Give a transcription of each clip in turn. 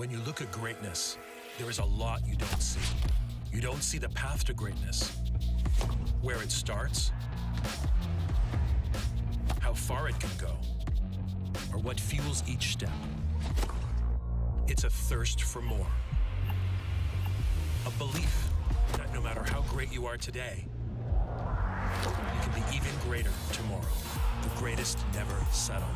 When you look at greatness, there is a lot you don't see. You don't see the path to greatness, where it starts, how far it can go, or what fuels each step. It's a thirst for more. A belief that no matter how great you are today, you can be even greater tomorrow. The greatest never settle.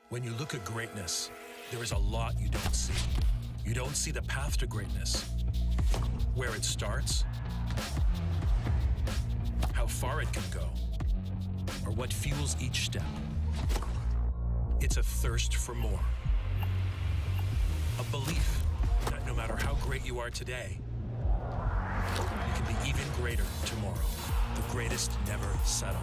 When you look at greatness, there is a lot you don't see. You don't see the path to greatness, where it starts, how far it can go, or what fuels each step. It's a thirst for more. A belief that no matter how great you are today, you can be even greater tomorrow. The greatest never settle.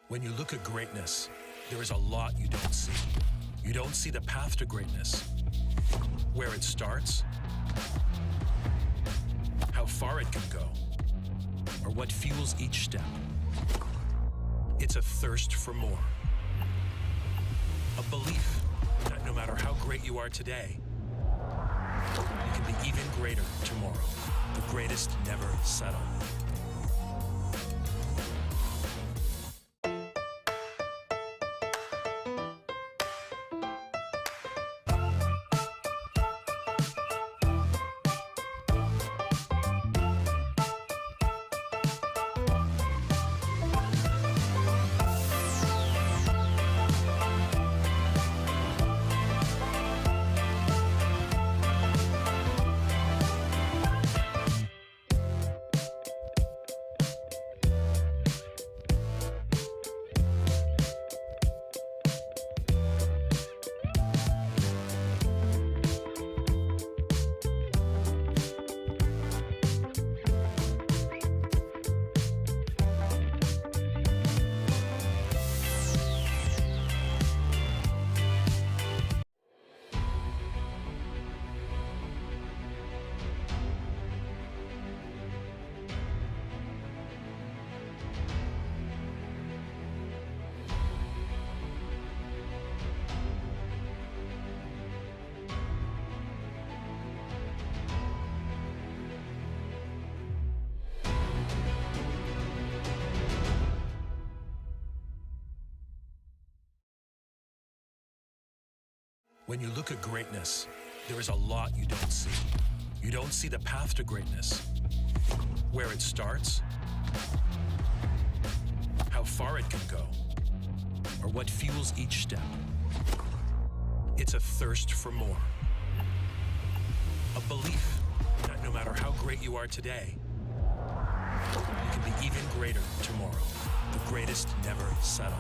When you look at greatness, there is a lot you don't see. You don't see the path to greatness, where it starts, how far it can go, or what fuels each step. It's a thirst for more. A belief that no matter how great you are today, you can be even greater tomorrow. The greatest never settle. When you look at greatness, there is a lot you don't see. You don't see the path to greatness, where it starts, how far it can go, or what fuels each step. It's a thirst for more. A belief that no matter how great you are today, you can be even greater tomorrow. The greatest never settle.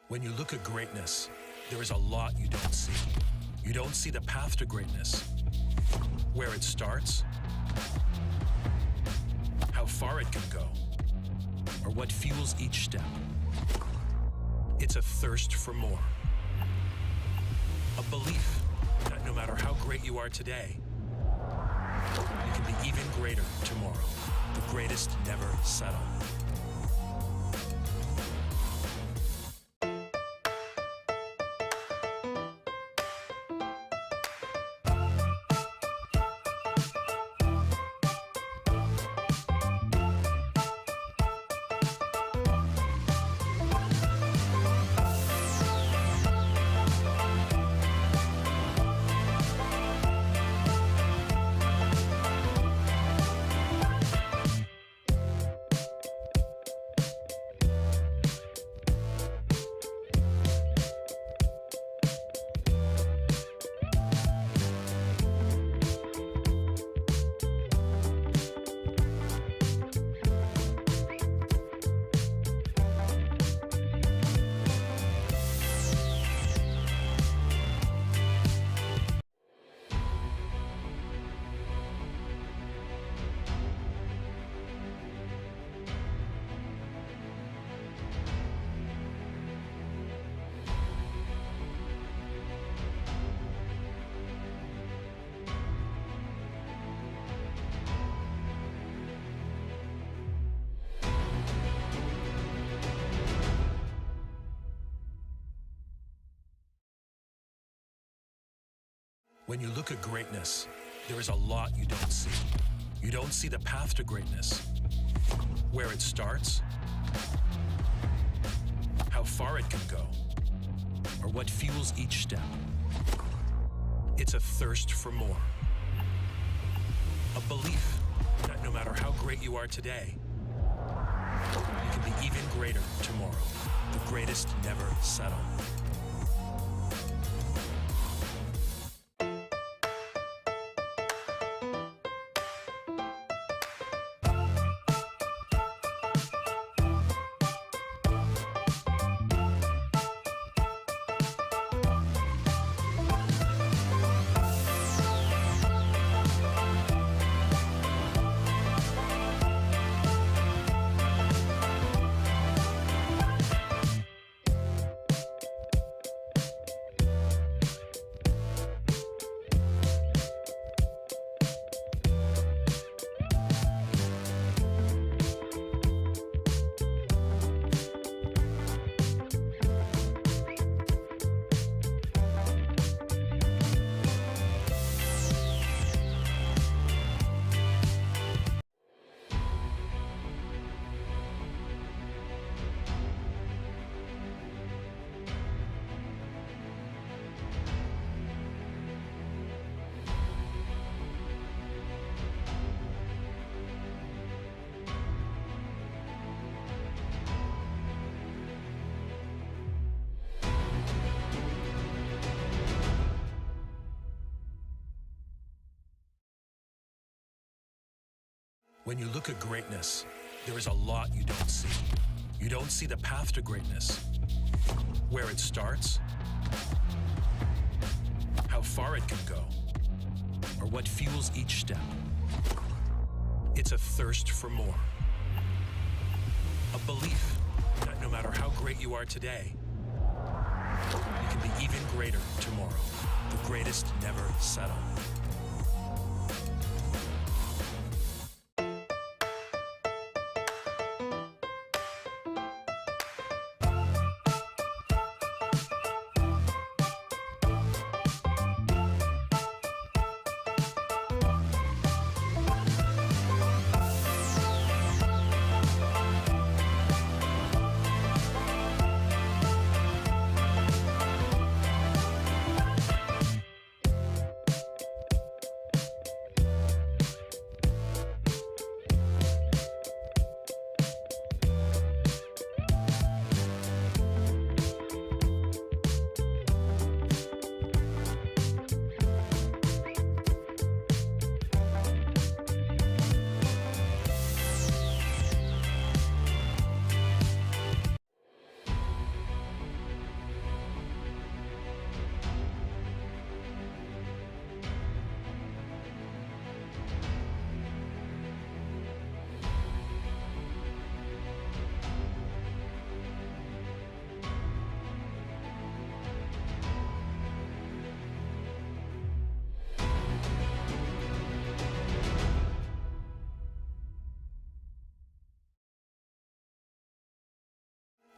When you look at greatness, there is a lot you don't see. You don't see the path to greatness, where it starts, how far it can go, or what fuels each step. It's a thirst for more. A belief that no matter how great you are today, you can be even greater tomorrow. The greatest never settle. When you look at greatness, there is a lot you don't see. You don't see the path to greatness, where it starts, how far it can go, or what fuels each step. It's a thirst for more. A belief that no matter how great you are today, you can be even greater tomorrow. The greatest never settle. When you look at greatness, there is a lot you don't see. You don't see the path to greatness, where it starts, how far it can go, or what fuels each step. It's a thirst for more. A belief that no matter how great you are today, you can be even greater tomorrow. The greatest never settle.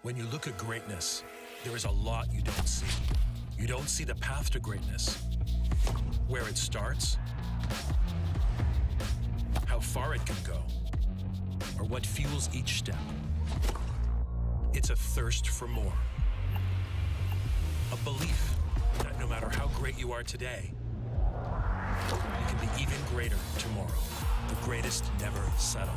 When you look at greatness, there is a lot you don't see. You don't see the path to greatness, where it starts, how far it can go, or what fuels each step. It's a thirst for more. A belief that no matter how great you are today, you can be even greater tomorrow. The greatest never settle.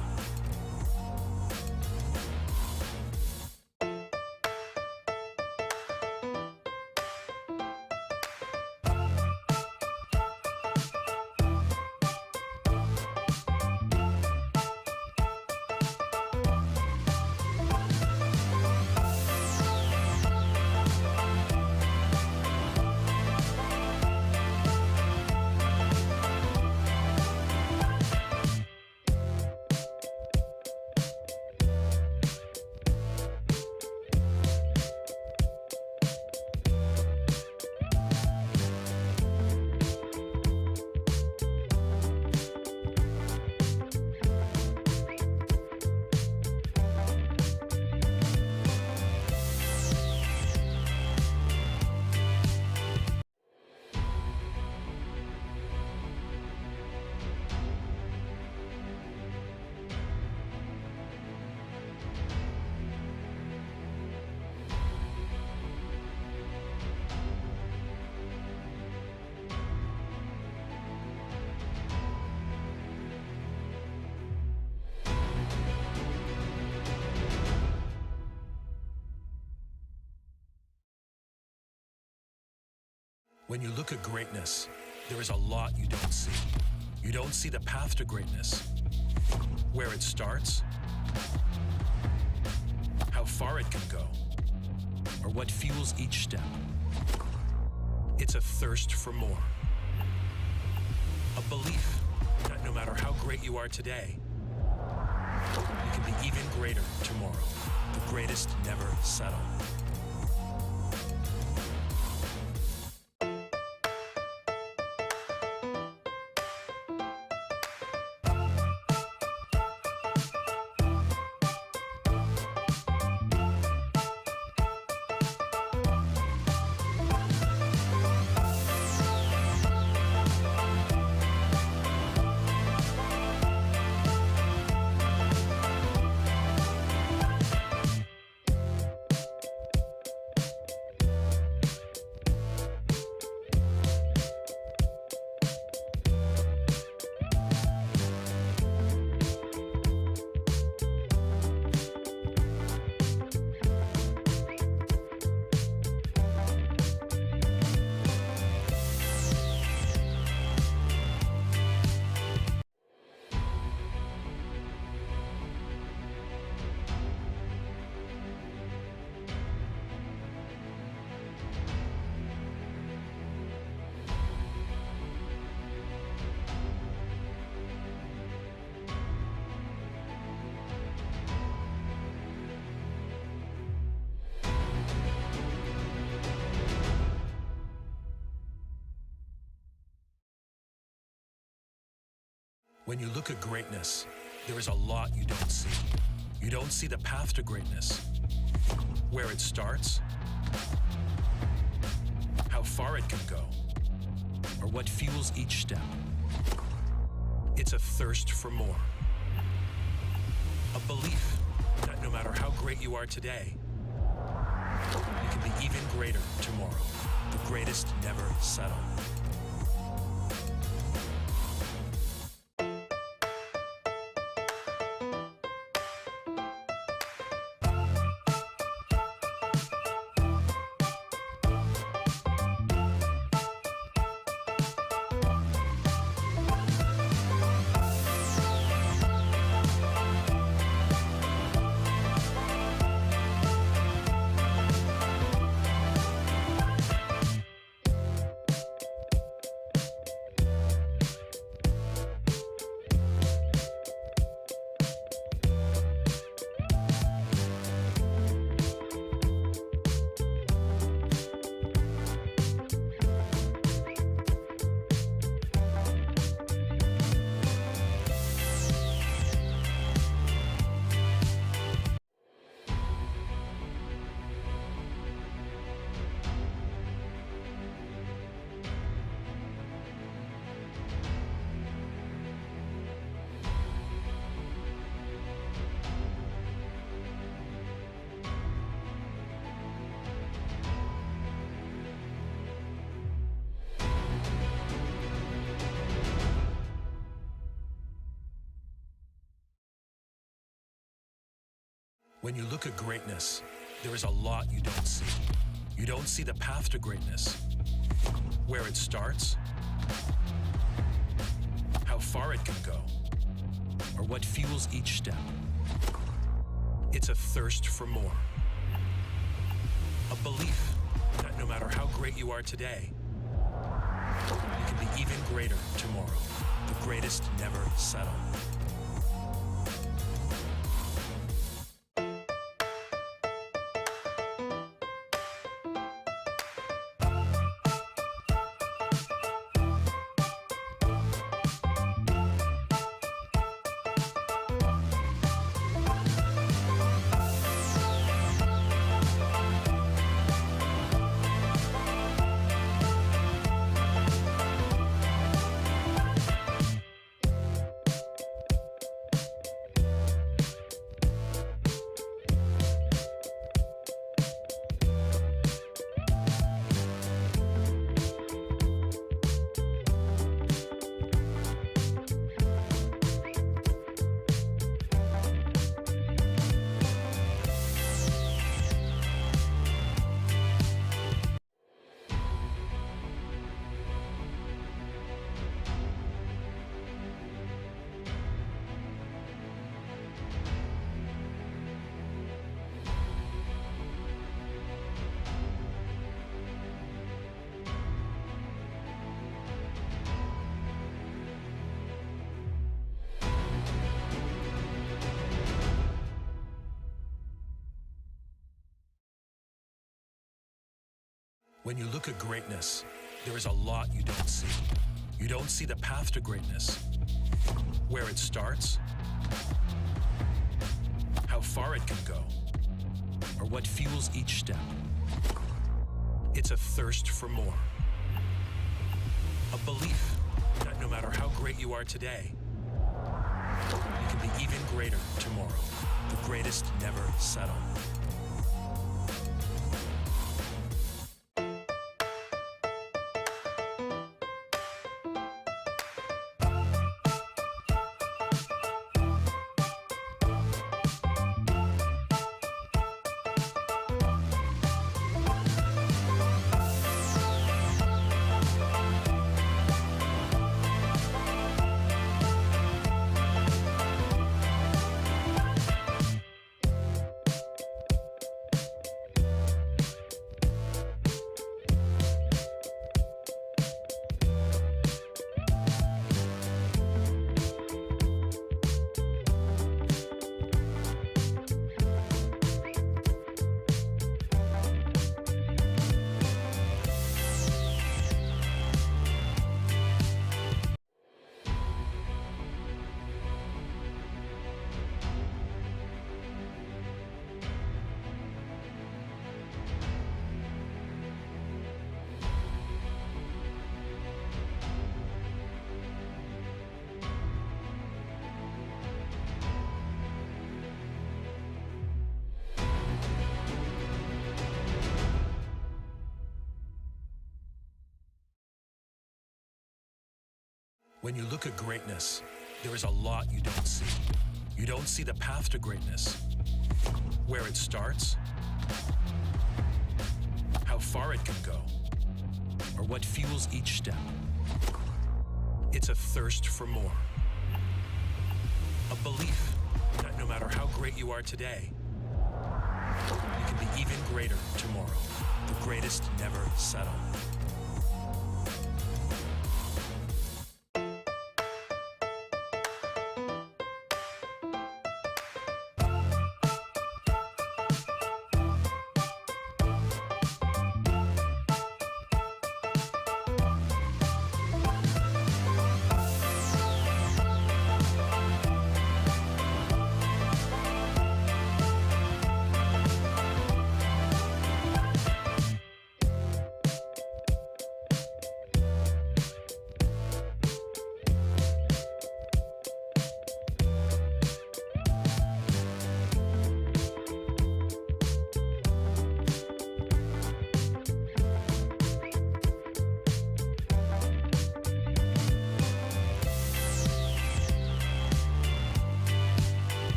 When you look at greatness, there is a lot you don't see. You don't see the path to greatness, where it starts, how far it can go, or what fuels each step. It's a thirst for more. A belief that no matter how great you are today, you can be even greater tomorrow. The greatest never settle. When you look at greatness, there is a lot you don't see. You don't see the path to greatness, where it starts, how far it can go, or what fuels each step. It's a thirst for more. A belief that no matter how great you are today, you can be even greater tomorrow. The greatest never settle. When you look at greatness, there is a lot you don't see. You don't see the path to greatness, where it starts, how far it can go, or what fuels each step. It's a thirst for more. A belief that no matter how great you are today, you can be even greater tomorrow. The greatest never settle. When you look at greatness, there is a lot you don't see. You don't see the path to greatness, where it starts, how far it can go, or what fuels each step. It's a thirst for more. A belief that no matter how great you are today, you can be even greater tomorrow. The greatest never settle. When you look at greatness, there is a lot you don't see. You don't see the path to greatness, where it starts, how far it can go, or what fuels each step. It's a thirst for more. A belief that no matter how great you are today, you can be even greater tomorrow. The greatest never settle.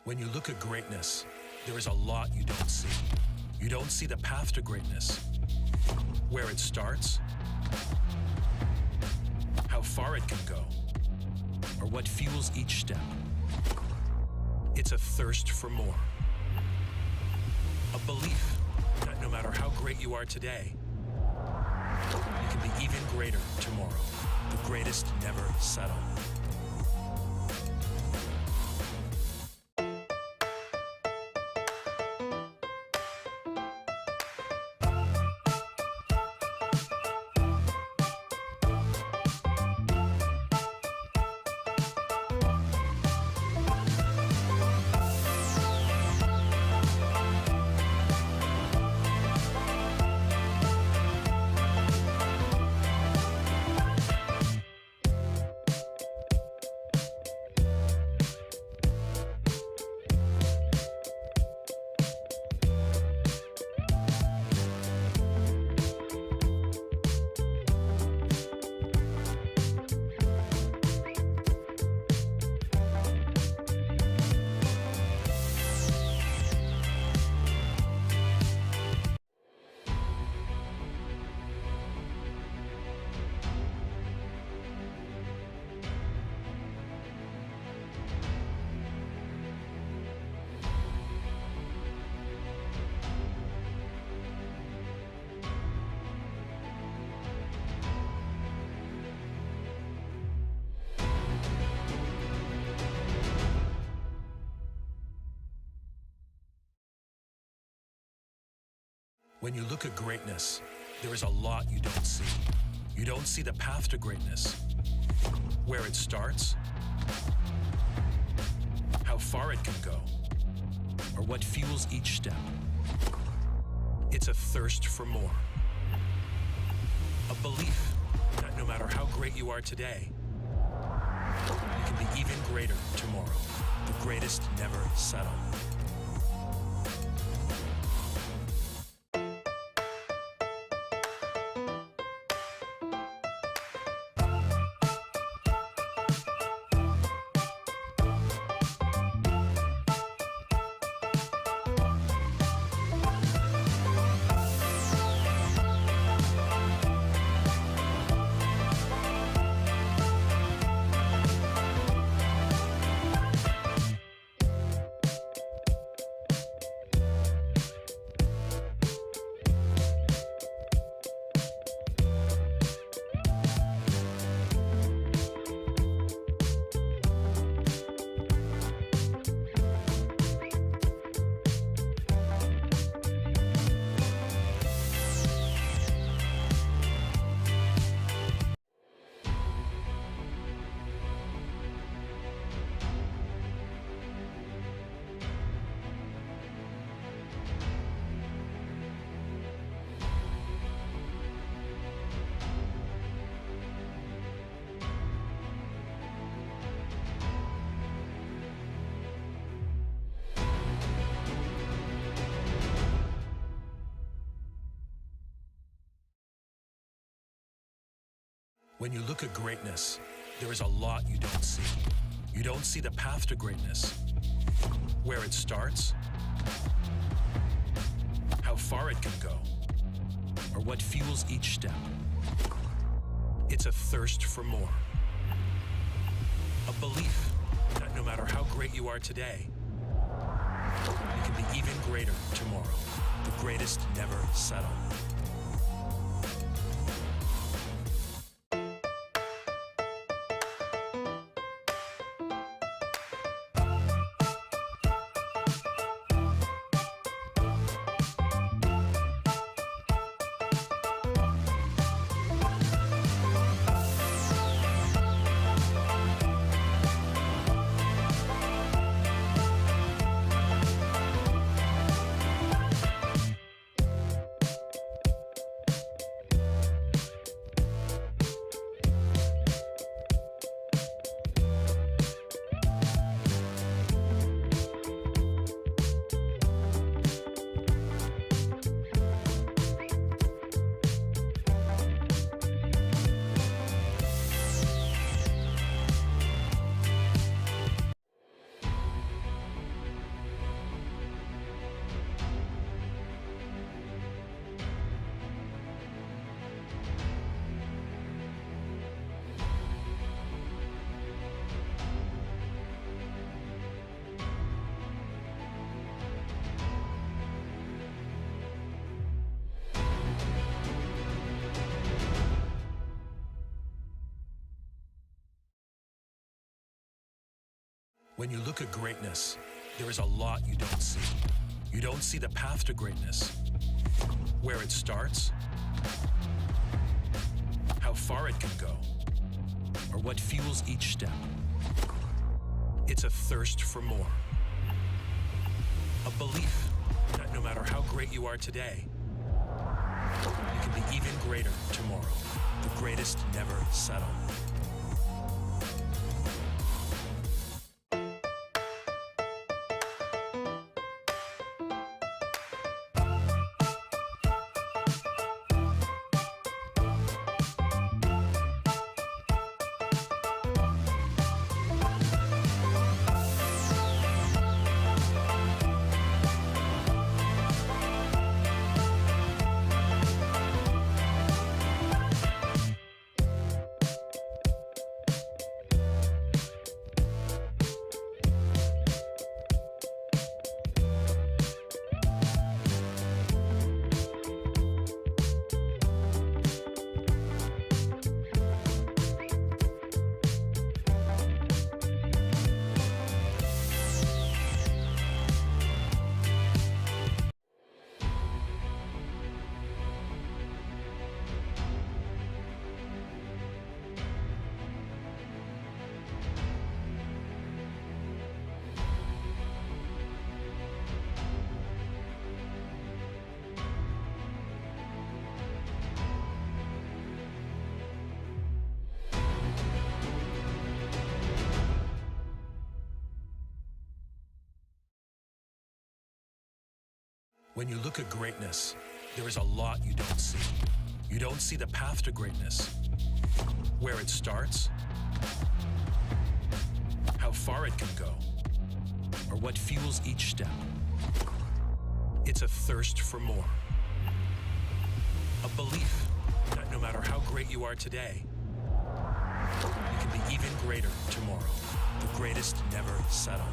When you look at greatness, there is a lot you don't see. You don't see the path to greatness, where it starts, how far it can go, or what fuels each step. It's a thirst for more. A belief that no matter how great you are today, you can be even greater tomorrow. The greatest never settle. When you look at greatness, there is a lot you don't see. You don't see the path to greatness, where it starts, how far it can go, or what fuels each step. It's a thirst for more. A belief that no matter how great you are today, you can be even greater tomorrow. The greatest never settle. When you look at greatness, there is a lot you don't see. You don't see the path to greatness, where it starts, how far it can go, or what fuels each step. It's a thirst for more. A belief that no matter how great you are today, you can be even greater tomorrow. The greatest never settle. When you look at greatness, there is a lot you don't see. You don't see the path to greatness, where it starts, how far it can go, or what fuels each step. It's a thirst for more. A belief that no matter how great you are today, you can be even greater tomorrow. The greatest never settle. When you look at greatness, there is a lot you don't see. You don't see the path to greatness, where it starts, how far it can go, or what fuels each step. It's a thirst for more. A belief that no matter how great you are today, you can be even greater tomorrow. The greatest never settle.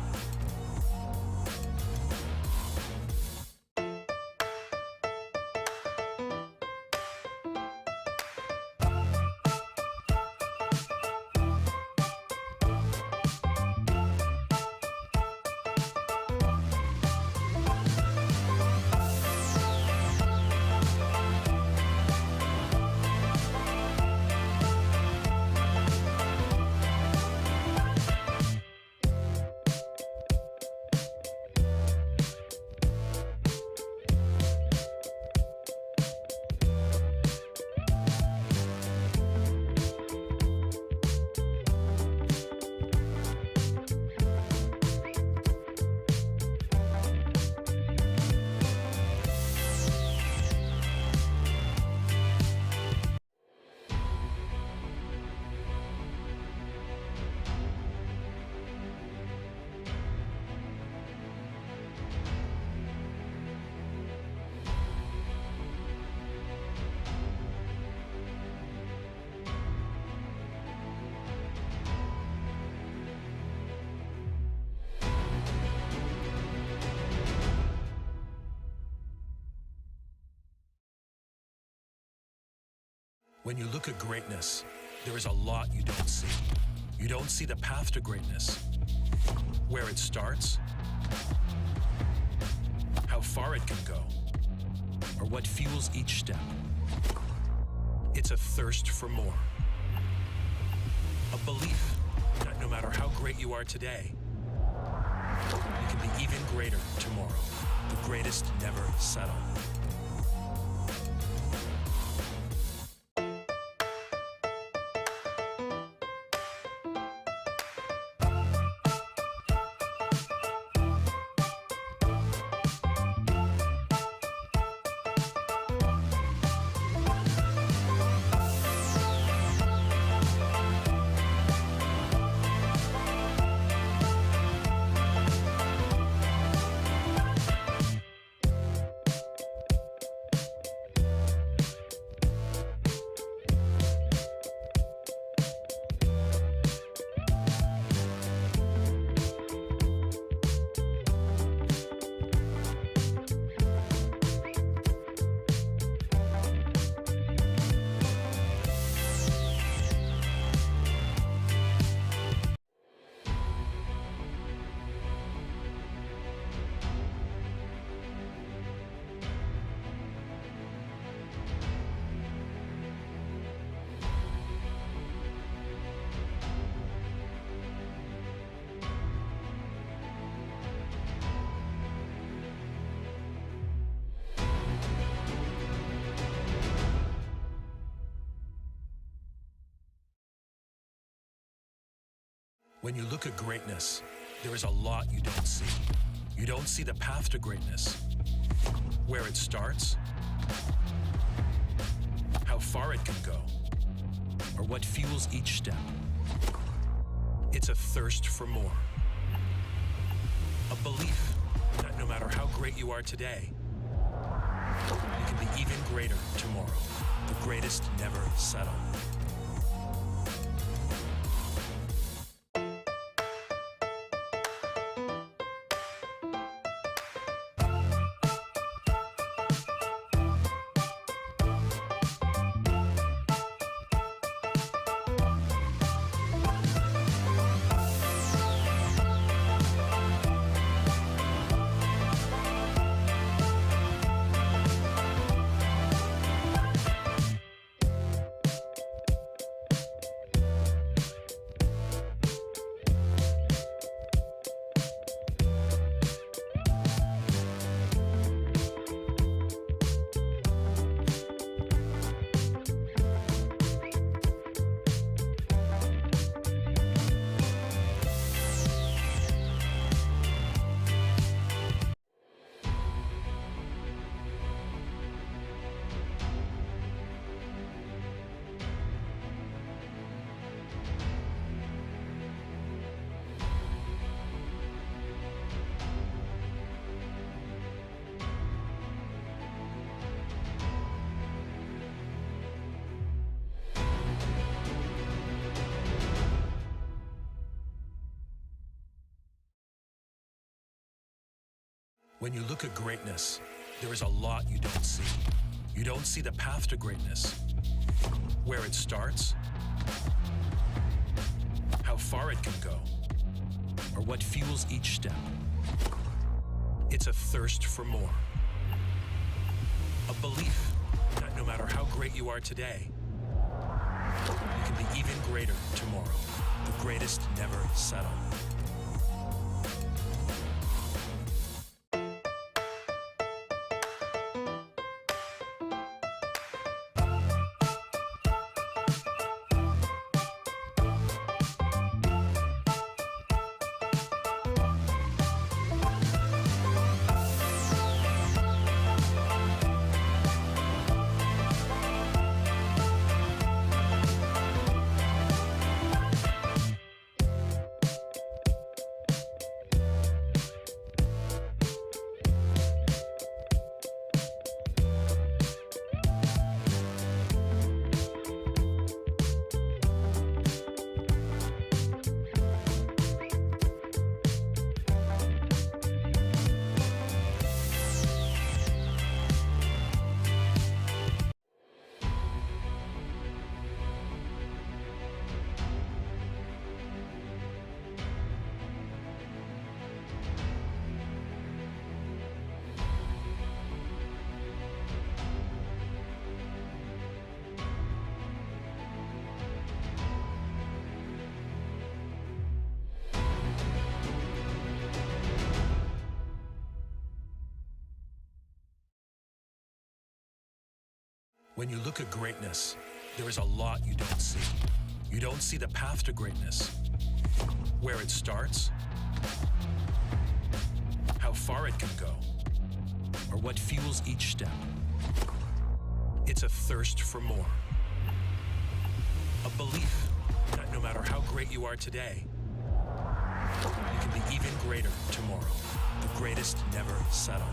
When you look at greatness, there is a lot you don't see. You don't see the path to greatness, where it starts, how far it can go, or what fuels each step. It's a thirst for more. A belief that no matter how great you are today, you can be even greater tomorrow. The greatest never settle. When you look at greatness, there is a lot you don't see. You don't see the path to greatness, where it starts, how far it can go, or what fuels each step. It's a thirst for more. A belief that no matter how great you are today, you can be even greater tomorrow. The greatest never settle. When you look at greatness, there is a lot you don't see. You don't see the path to greatness, where it starts, how far it can go, or what fuels each step. It's a thirst for more. A belief that no matter how great you are today, you can be even greater tomorrow. The greatest never settle. When you look at greatness, there is a lot you don't see. You don't see the path to greatness, where it starts, how far it can go, or what fuels each step. It's a thirst for more. A belief that no matter how great you are today, you can be even greater tomorrow. The greatest never settle.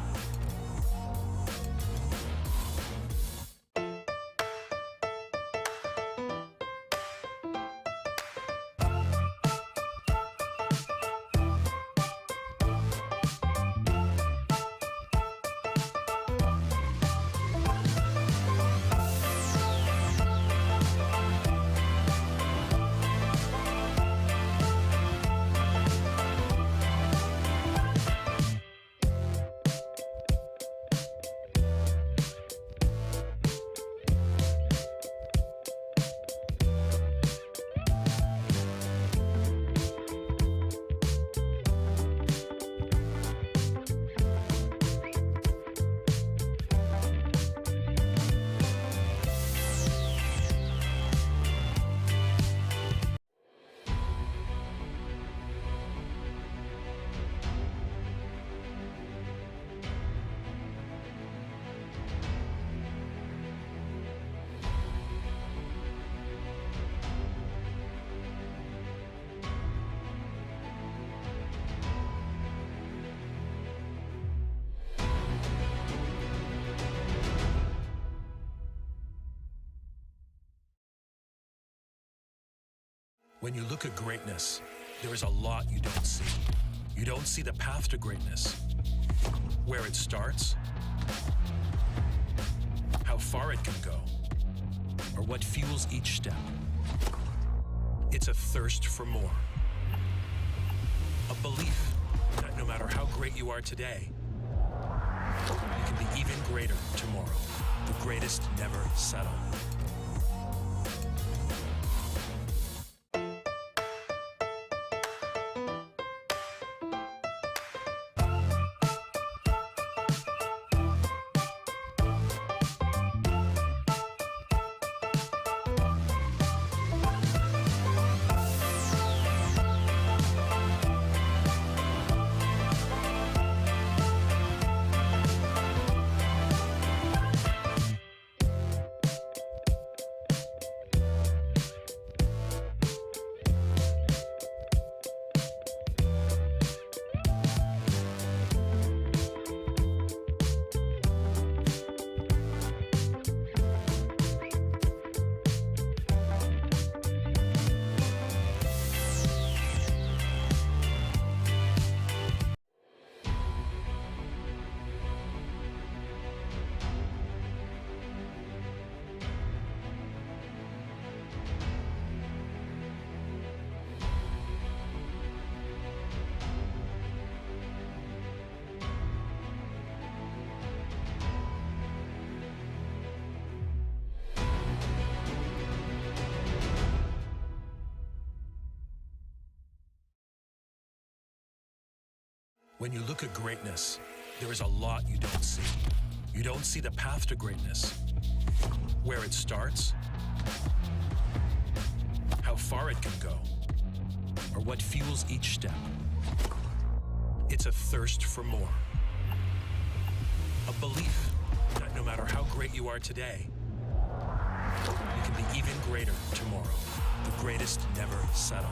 When you look at greatness, there is a lot you don't see. You don't see the path to greatness, where it starts, how far it can go, or what fuels each step. It's a thirst for more. A belief that no matter how great you are today, you can be even greater tomorrow. The greatest never settle. When you look at greatness, there is a lot you don't see. You don't see the path to greatness, where it starts, how far it can go, or what fuels each step. It's a thirst for more. A belief that no matter how great you are today, you can be even greater tomorrow. The greatest never settle.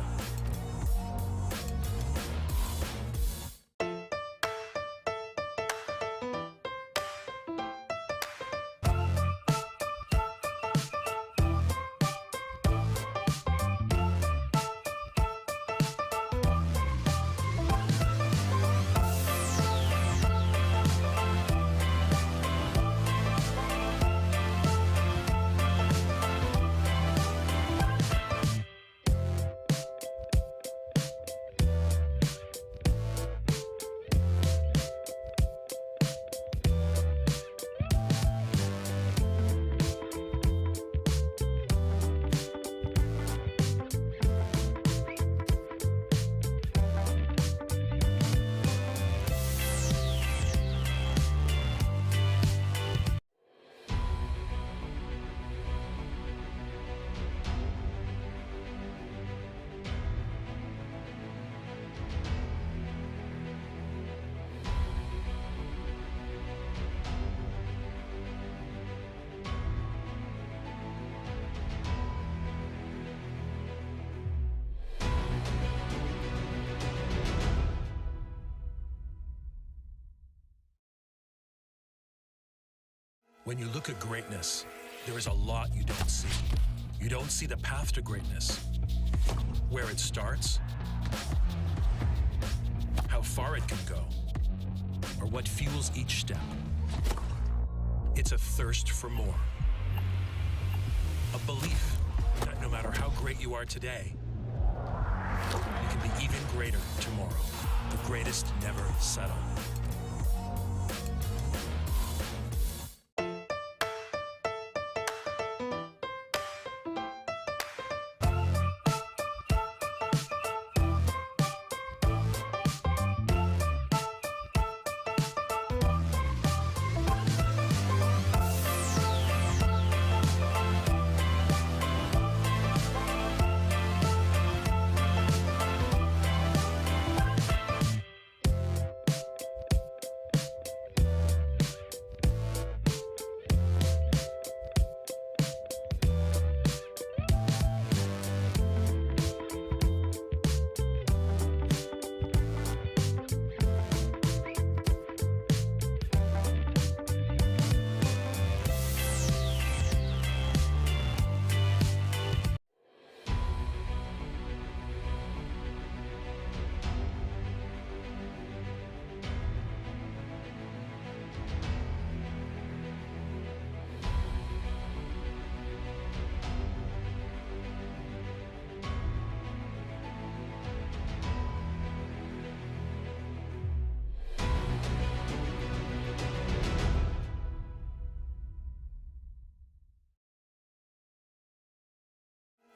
When you look at greatness, there is a lot you don't see. You don't see the path to greatness, where it starts, how far it can go, or what fuels each step. It's a thirst for more. A belief that no matter how great you are today, you can be even greater tomorrow. The greatest never settle.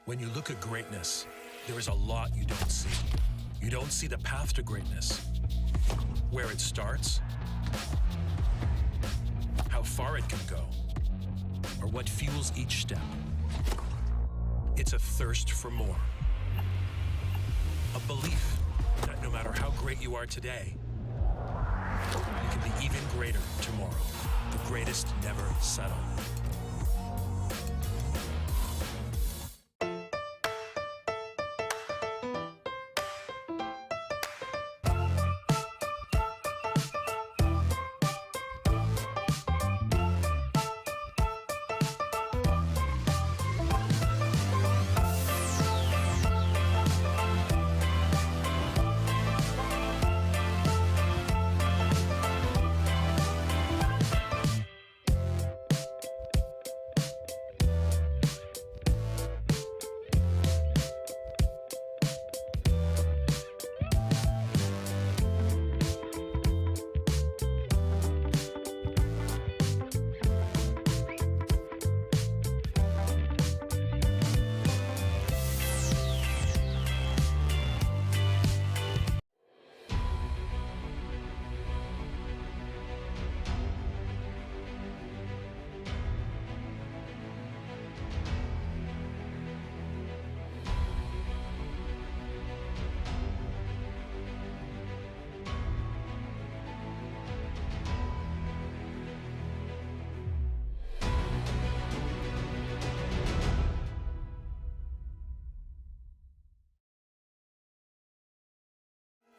When you look at greatness, there is a lot you don't see. You don't see the path to greatness, where it starts, how far it can go, or what fuels each step. It's a thirst for more. A belief that no matter how great you are today, you can be even greater tomorrow. The greatest never settle.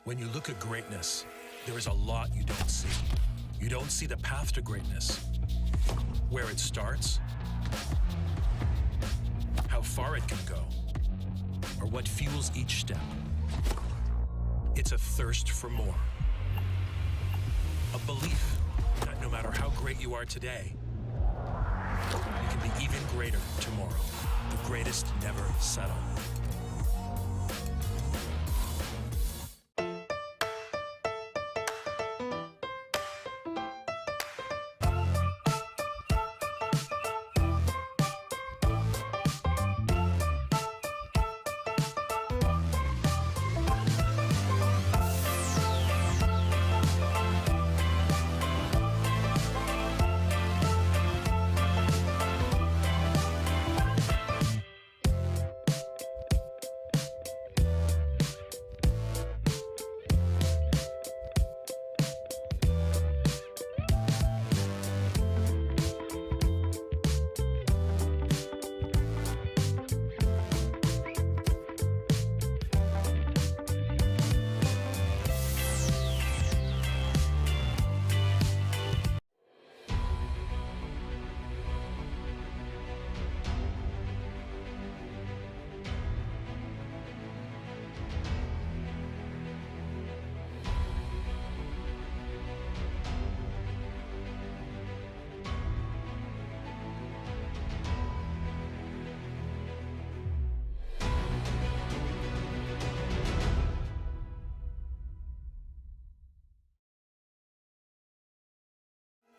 When you look at greatness, there is a lot you don't see. You don't see the path to greatness, where it starts, how far it can go, or what fuels each step. It's a thirst for more. A belief that no matter how great you are today, you can be even greater tomorrow. The greatest never settle.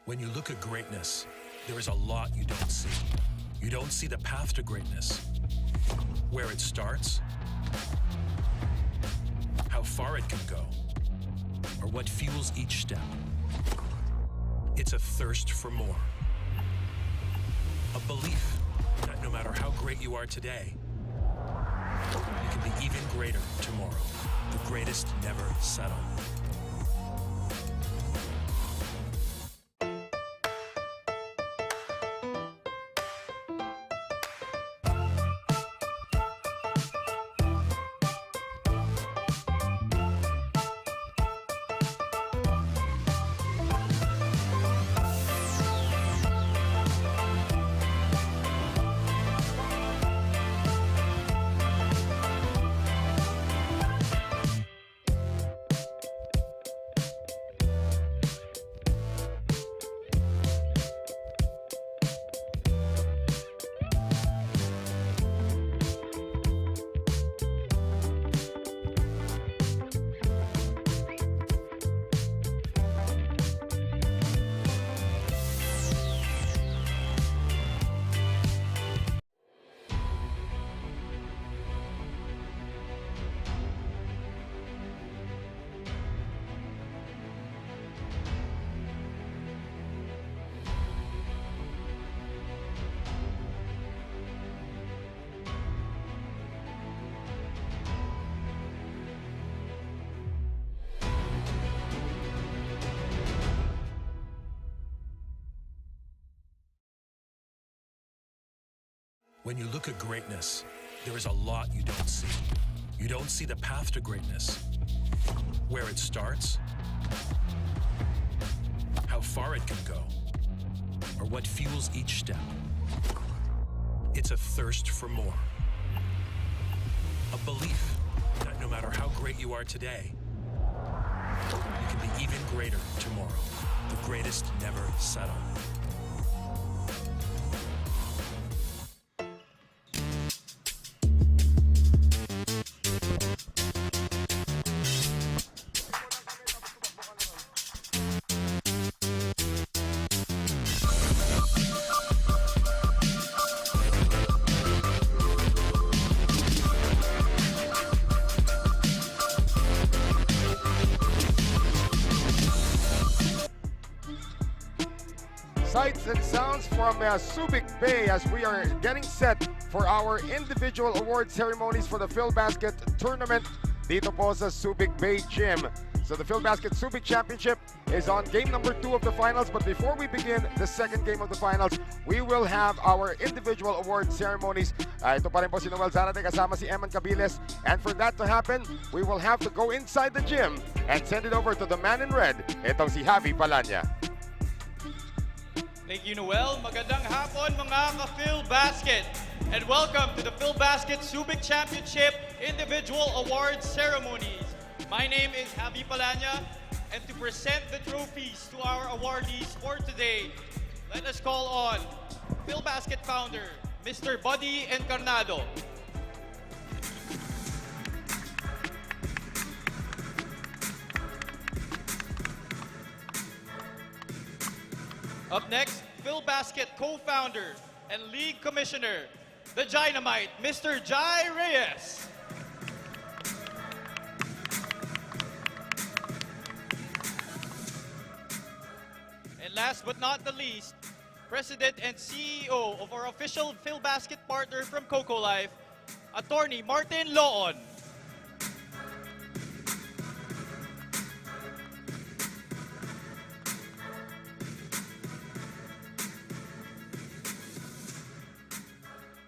When you look at greatness, there is a lot you don't see. You don't see the path to greatness, where it starts, how far it can go, or what fuels each step. It's a thirst for more. A belief that no matter how great you are today, you can be even greater tomorrow. The greatest never settle. When you look at greatness, there is a lot you don't see. You don't see the path to greatness, where it starts, how far it can go, or what fuels each step. It's a thirst for more. A belief that no matter how great you are today, you can be even greater tomorrow. The greatest never settle. Sights and sounds from Subic Bay as we are getting set for our individual award ceremonies for the PhilBasket tournament dito po sa Subic Bay Gym. So the PhilBasket Subic Championship is on game number 2 of the finals, but before we begin the second game of the finals, we will have our individual award ceremonies. Ito pa rin po si Noel Zarate kasama si Eman Cabiles, and for that to happen, we will have to go inside the gym and send it over to the man in red. Itong si Javi Palanya. Thank you, Noel. Magandang hapon, mga ka-PhilBasket. And welcome to the PhilBasket Subic Championship Individual Awards Ceremonies. My name is Javi Palanya, and to present the trophies to our awardees for today, let us call on PhilBasket founder, Mr. Buddy Encarnado. Up next, PhilBasket co-founder and league commissioner, the Dynamite, Mr. Jai Reyes. And last but not the least, President and CEO of our official PhilBasket partner from Coco Life, Attorney Martin Loon.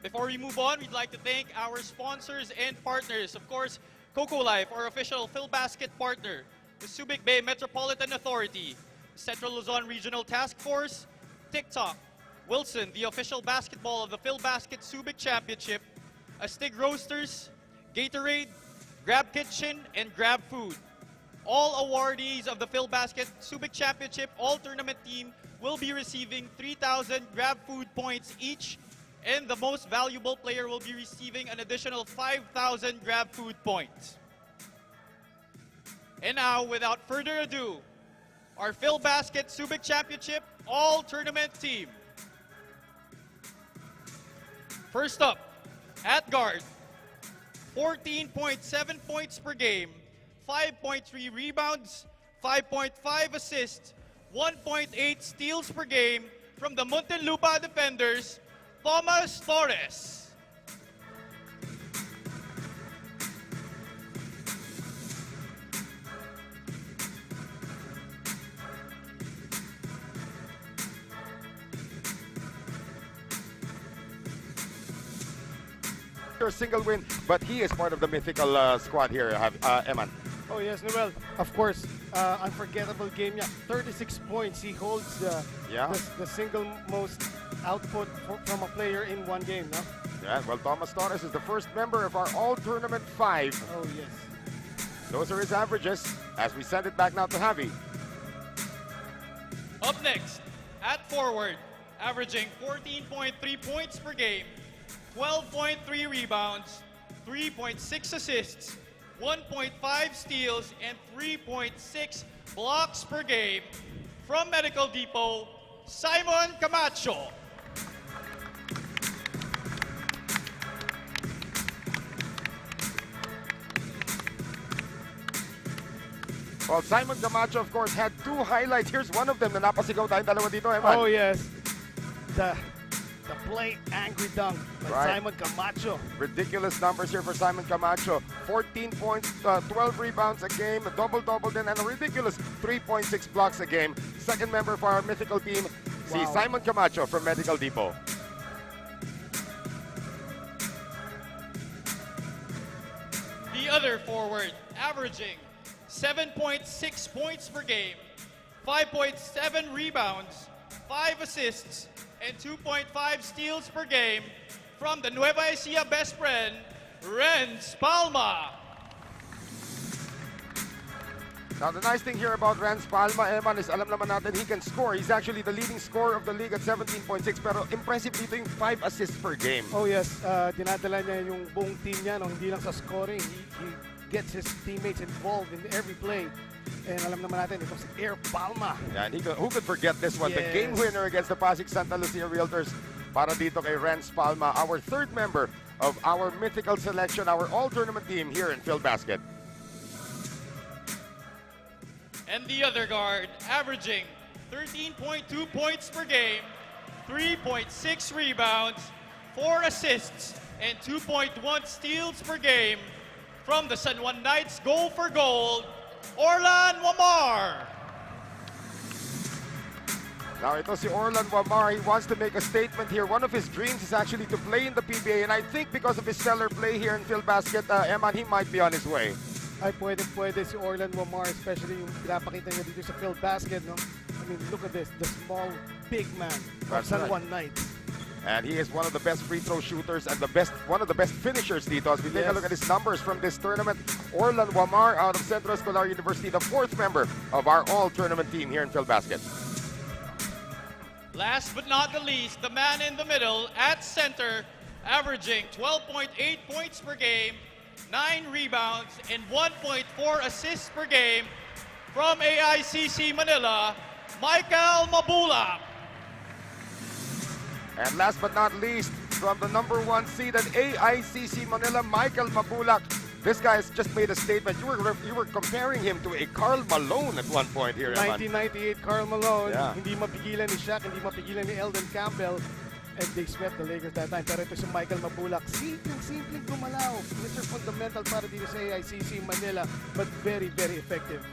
Before we move on, we'd like to thank our sponsors and partners. Of course, Coco Life, our official PhilBasket partner, the Subic Bay Metropolitan Authority, Central Luzon Regional Task Force, TikTok, Wilson, the official basketball of the PhilBasket Subic Championship, Astig Roasters, Gatorade, Grab Kitchen, and Grab Food. All awardees of the PhilBasket Subic Championship all-tournament team will be receiving 3,000 Grab Food points each, and the most valuable player will be receiving an additional 5,000 Grab Food points. And now, without further ado, our PhilBasket Subic Championship all-tournament team. First up, at guard, 14.7 points per game, 5.3 rebounds, 5.5 assists, 1.8 steals per game from the Muntinlupa defenders, Thomas Torres. Single win, but he is part of the mythical squad here, Eman. Oh yes, Noel. Of course, unforgettable game niya. 36 points. He holds the single most output from a player in one game, no? Yeah, well, Thomas Torres is the first member of our all-tournament 5. Oh yes. Those are his averages as we send it back now to Javi. Up next, at forward, averaging 14.3 points per game, 12.3 rebounds, 3.6 assists, 1.5 steals, and 3.6 blocks per game. From Medical Depot, Simon Camacho. Well, Simon Camacho, of course, had 2 highlights. Here's one of them na napasigaw tayong dalawa dito, Eman. Oh yes. The play angry dunk by Simon Camacho. Ridiculous numbers here for Simon Camacho. 14 points, 12 rebounds a game, a double-double then, and a ridiculous 3.6 blocks a game. Second member for our mythical team, si Simon Camacho from Medical Depot. The other forward, averaging 7.6 points per game, 5.7 rebounds, 5 assists, and 2.5 steals per game from the Nueva Ecija best friend, Rhenz Palma. Now, the nice thing here about Rhenz Palma, Eman, is alam naman natin he can score. He's actually the leading scorer of the league at 17.6, pero impressive dito yung 5 assists per game. Oh yes, dinadala niya yung buong team niya, no? Hindi lang sa scoring. He gets his teammates involved in every play. And alam naman natin, ito si Air Palma. Yeah, and who could forget this one? Yes. The game winner against the Pasig Santa Lucia Realtors para dito kay Rhenz Palma, our third member of our mythical selection, our all-tournament team here in PhilBasket. And the other guard, averaging 13.2 points per game, 3.6 rebounds, 4 assists, and 2.1 steals per game from the San Juan Knights Goal for Gold, Orlan Wamar. Now, ito si Orlan Wamar. He wants to make a statement here. One of his dreams is actually to play in the PBA, and I think because of his stellar play here in PhilBasket, Eman, he might be on his way. Ay, pwede si Orlan Wamar, especially yung pinapakita niya dito sa PhilBasket, no? I mean, look at this, the small, big man of San Juan Knights. And he is one of the best free throw shooters and one of the best finishers dito. As we take a look at his numbers from this tournament, Orlan Wamar out of Central Escolar University, the 4th member of our all-tournament team here in PhilBasket. Last but not the least, the man in the middle at center, averaging 12.8 points per game, 9 rebounds, and 1.4 assists per game from AICC Manila, Michael Mabulac. And last but not least, from the number 1 seed at AICC Manila, Michael Mabulac. This guy has just made a statement. You were comparing him to a Karl Malone at one point here, Eman. 1998 Karl Malone, Yeah. hindi mapigilan ni Shaq, hindi mapigilan ni Eldon Campbell. And they swept the Lakers that time. Pero ito si Michael Mabulac, simpleng gumalaw. Mr. Fundamental para dito sa AICC Manila, but very, very effective.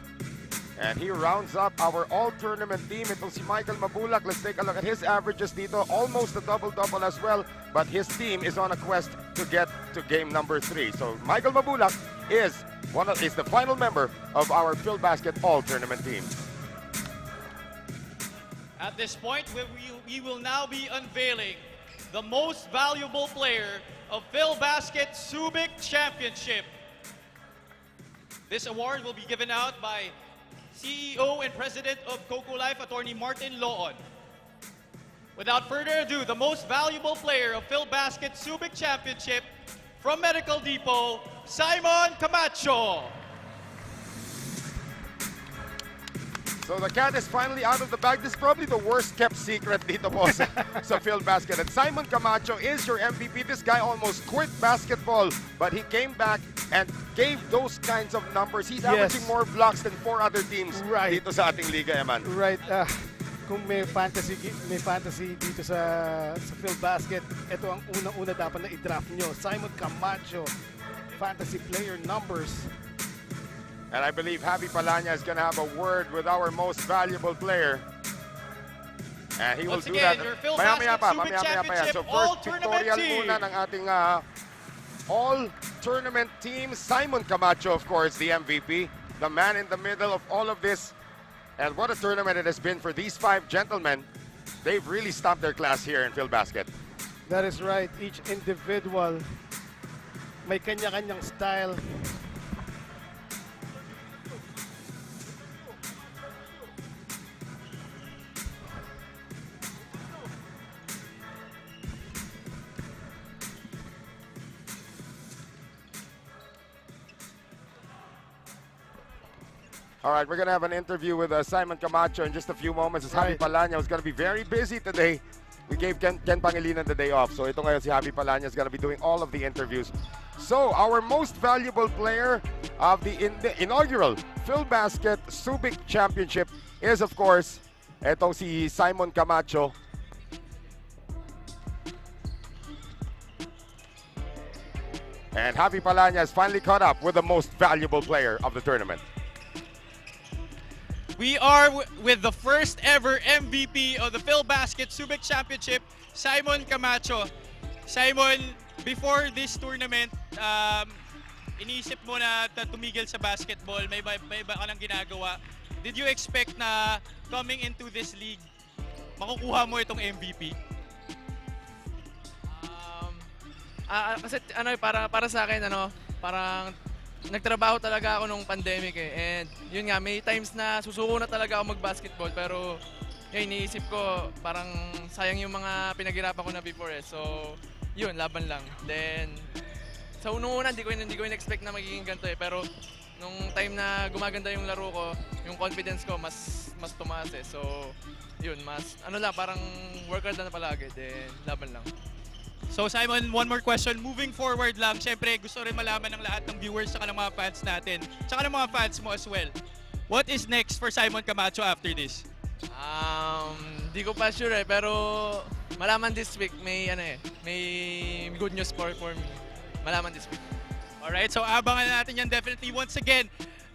And he rounds up our all-tournament team. Itong si Michael Mabulac. Let's take a look at his averages dito. Almost a double-double as well. But his team is on a quest to get to game number 3. So Michael Mabulac is the final member of our PhilBasket all-tournament team. At this point, we will now be unveiling the most valuable player of PhilBasket Subic Championship. This award will be given out by CEO and President of Coco Life, Attorney Martin Loon. Without further ado, the most valuable player of PhilBasket Subic Championship from Medical Depot, Simon Camacho. So the cat is finally out of the bag. This is probably the worst kept secret dito po sa PhilBasket. And Simon Camacho is your MVP. This guy almost quit basketball, but he came back and gave those kinds of numbers. He's averaging more blocks than 4 other teams dito sa ating liga, Eman. Right. Kung may fantasy dito sa PhilBasket, ito ang unang-una dapat na i-draft nyo. Simon Camacho, fantasy player numbers. And I believe Javi Palanya is going to have a word with our most valuable player. And he will Once do again, that. your PhilBasket Subic Championship So all first tournament pictorial team. muna ng ating all-tournament team. Simon Camacho, of course, the MVP. The man in the middle of all of this. And what a tournament it has been for these 5 gentlemen. They've really stopped their class here in PhilBasket. That is right. Each individual may kanya-kanyang style. All right, we're going to have an interview with Simon Camacho in just a few moments. As Javi Palanya was going to be very busy today. We gave Ken Pangilinan the day off. So ito ngayon si Javi Palanya is going to be doing all of the interviews. So our most valuable player of the inaugural PhilBasket Subic Championship is, of course, itong si Simon Camacho. And Javi Palanya has finally caught up with the most valuable player of the tournament. We are with the first ever MVP of the PhilBasket Subic Championship, Simon Camacho. Simon, before this tournament, iniisip mo na tumigil sa basketball, may iba ka nang ginagawa. Did you expect na coming into this league, makukuha mo itong MVP? Kasi para sa akin parang nagtrabaho talaga ako nung pandemic and yun nga, may times na susuko na talaga ako mag-basketball pero iniisip ko parang sayang yung mga pinaghirapan ko na before so yun, laban lang. Then sa unang-una hindi ko in-expect na magiging ganito pero nung time na gumaganda yung laro ko, yung confidence ko mas tumaas so yun, mas parang work hard na palagi, then laban lang. So Simon, one more question. Moving forward lang, syempre gusto rin malaman ng lahat ng viewers saka ng mga fans natin, saka ng mga fans mo as well. What is next for Simon Camacho after this? Di ko pa sure pero malaman this week may good news for me. Malaman this week. Alright, so abangan natin yan definitely. Once again,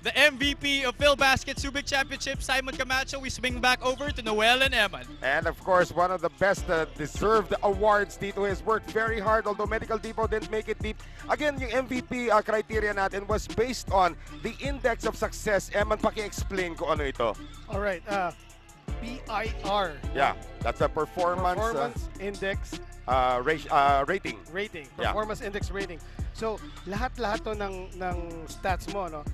the MVP of PhilBasket Subic Championship, Simon Camacho. We swing back over to Noel and Eman. And of course, one of the best deserved awards dito. Has worked very hard, although Medical Depot didn't make it deep. Again, yung MVP criteria natin was based on the index of success. Eman, paki-explain ko ano ito. Alright, PIR. Yeah, that's a performance index rating. Performance index rating. So, lahat-lahat to ng stats mo, no?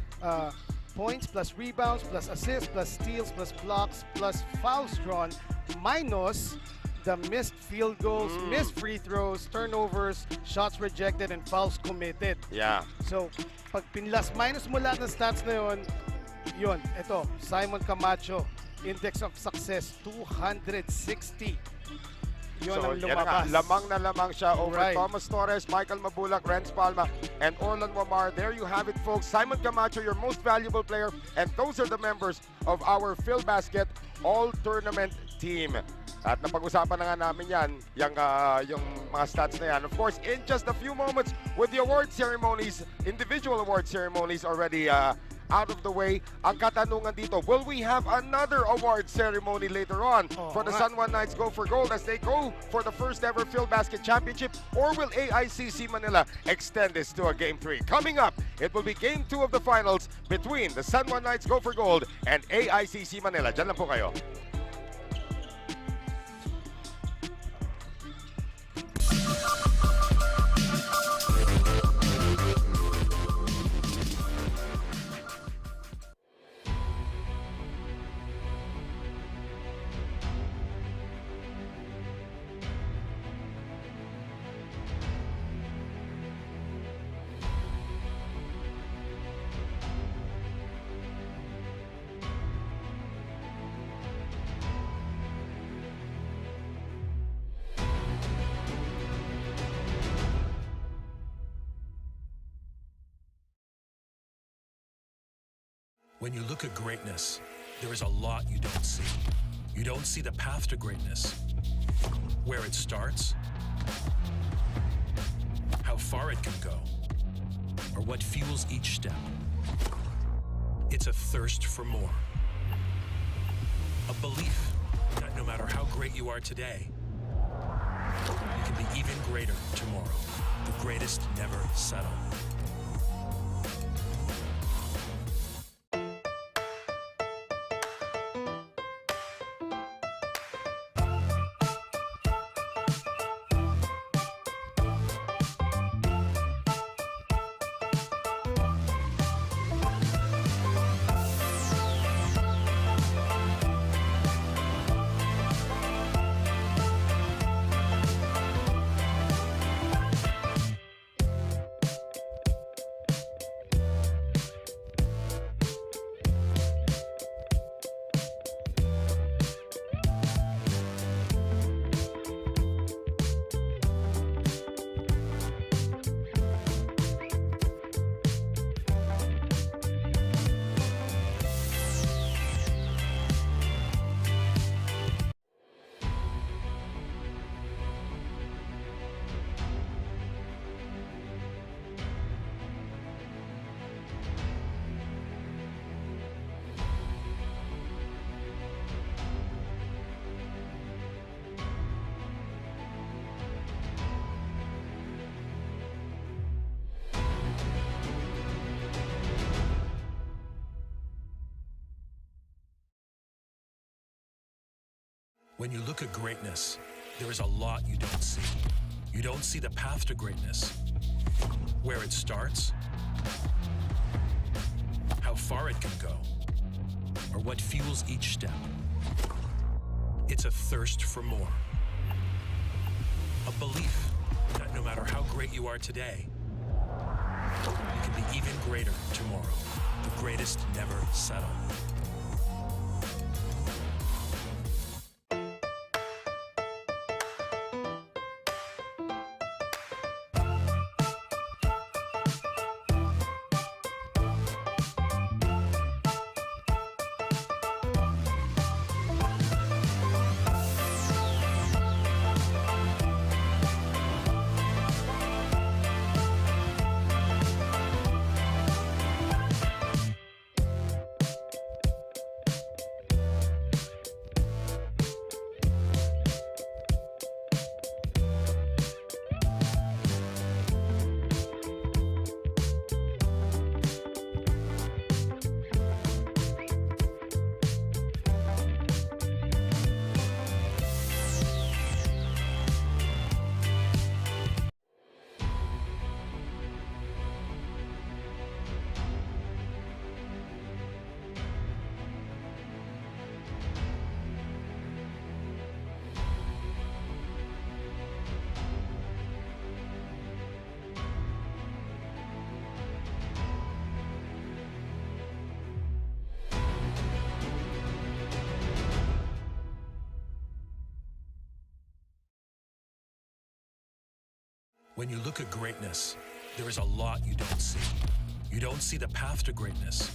Points plus rebounds plus assists plus steals plus blocks plus fouls drawn minus the missed field goals, missed free throws, turnovers, shots rejected, and fouls committed. Yeah. So, pag pinlas minus mo lahat ng stats na yun, ito, Simon Camacho, index of success 260. Yun So, ang lumabas. lamang na lamang siya over Right. Thomas Torres, Michael Mabulac, Rhenz Palma, and Orlan Wamar. There you have it, folks. Simon Camacho, your most valuable player, and those are the members of our PhilBasket All-Tournament team. At napag-usapan na nga namin yan, yung mga stats na yan. Of course, in just a few moments, with the award ceremonies, individual award ceremonies already out of the way, ang katanungan dito, will we have another award ceremony later on for the San Juan Knights go for gold as they go for the first ever PhilBasket Championship, or will AICC Manila extend this to a Game 3? Coming up, it will be Game 2 of the finals between the San Juan Knights go for gold and AICC Manila. Diyan lang po kayo. When you look at greatness, there is a lot you don't see. You don't see the path to greatness, where it starts, how far it can go, or what fuels each step. It's a thirst for more. A belief that no matter how great you are today, you can be even greater tomorrow. The greatest never settle. When you look at greatness, there is a lot you don't see. You don't see the path to greatness, where it starts, how far it can go, or what fuels each step. It's a thirst for more. A belief that no matter how great you are today, you can be even greater tomorrow. The greatest never settle. When you look at greatness, there is a lot you don't see. You don't see the path to greatness,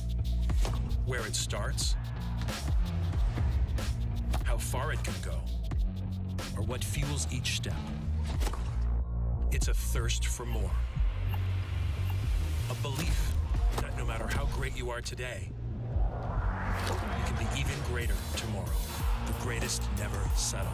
where it starts, how far it can go, or what fuels each step. It's a thirst for more. A belief that no matter how great you are today, you can be even greater tomorrow. The greatest never settle.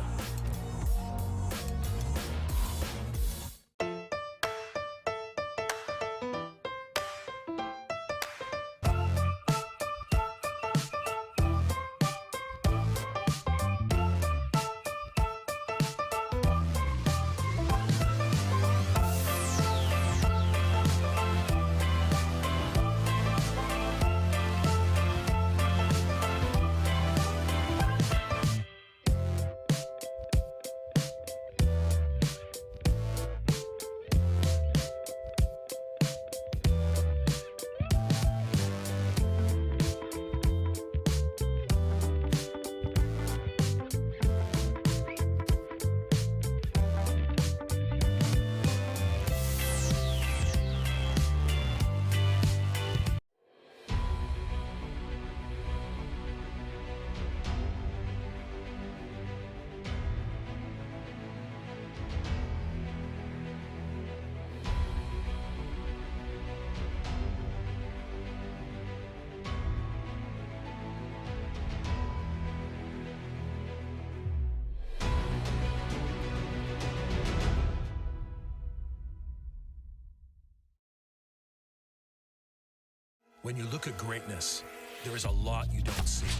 When you look at greatness, there is a lot you don't see.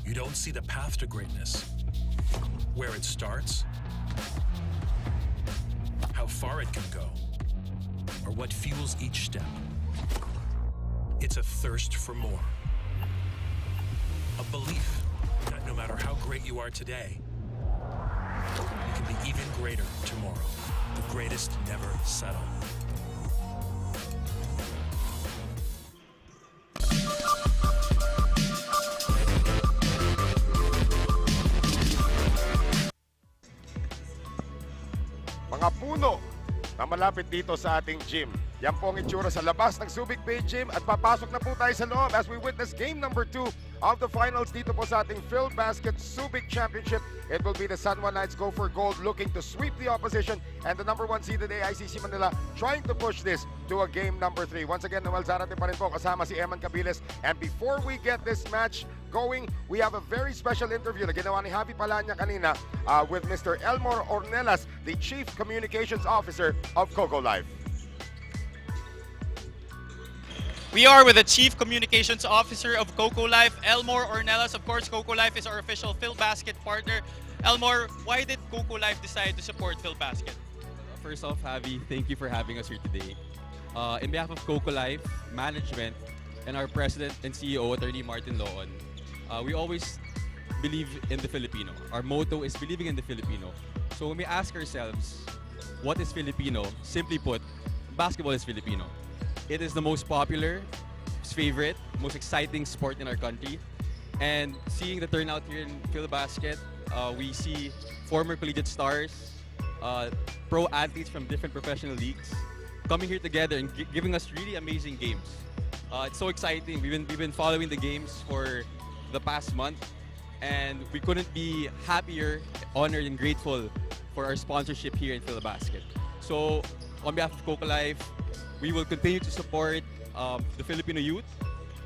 You don't see the path to greatness, where it starts, how far it can go, or what fuels each step. It's a thirst for more. A belief that no matter how great you are today, you can be even greater tomorrow. The greatest never settle. Mga puno na malapit dito sa ating gym. Yan po ang itsura sa labas ng Subic Bay Gym at papasok na po tayo sa loob as we witness game number 2 of the finals dito po sa ating Philbasket Subic Championship. It will be the San Juan Knights go for gold, looking to sweep the opposition, and the number 1 seeded AICC Manila trying to push this to a game number 3. Once again, Noel Zarate pa rin po kasama si Eman Cabiles. And before we get this match going, we have a very special interview na ginawa ni Javi Palanya kanina with Mr. Elmore Ornelas, the Chief Communications Officer of Coco Life. We are with the Chief Communications Officer of Coco Life, Elmore Ornelas. Of course, Coco Life is our official Philbasket partner. Elmore, why did Coco Life decide to support Philbasket? First off, Javi, thank you for having us here today. In behalf of Coco Life, management, and our President and CEO, Attorney Martin Loon, we always believe in the Filipino. Our motto is believing in the Filipino. So when we ask ourselves, what is Filipino? Simply put, basketball is Filipino. It is the most popular, favorite, most exciting sport in our country. And seeing the turnout here in Philbasket, we see former collegiate stars, pro athletes from different professional leagues coming here together and giving us really amazing games. It's so exciting. We've been following the games for the past month, and we couldn't be happier, honored, and grateful for our sponsorship here in Philbasket. So, on behalf of Coco Life, we will continue to support the Filipino youth.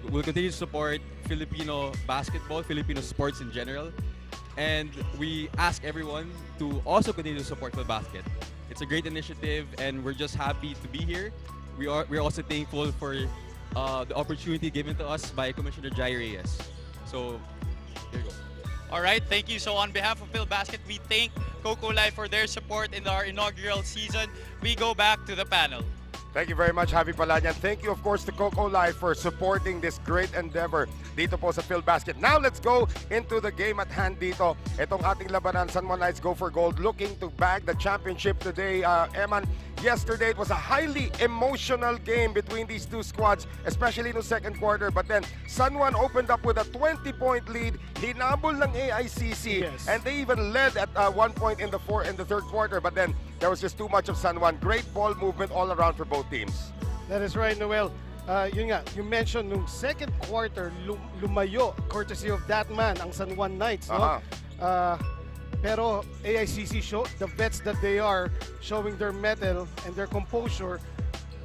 We'll continue to support Filipino basketball, Filipino sports in general. And we ask everyone to also continue to support Philbasket. It's a great initiative, and we're just happy to be here. We're also thankful for the opportunity given to us by Commissioner Jai Reyes. So, here you go. All right, thank you. So on behalf of Philbasket, we thank Coco Life for their support in our inaugural season. We go back to the panel. Thank you very much, Javi Palanya. Thank you, of course, to Coco Life for supporting this great endeavor dito po sa Philbasket. Now, let's go into the game at hand dito. Itong ating labanan, San Juan Knights go for gold, looking to bag the championship today. Eman, yesterday it was a highly emotional game between these two squads, especially in the second quarter. But then, San Juan opened up with a 20-point lead. Hinabol ng AICC, Yes. and they even led at one point in the third quarter. But then, there was just too much of San Juan. Great ball movement all around for both teams. That is right, Noel. Yun nga, you mentioned nung second quarter, lumayo, courtesy of that man, ang San Juan Knights. No? Pero AICC show, the vets that they are, showing their mettle and their composure,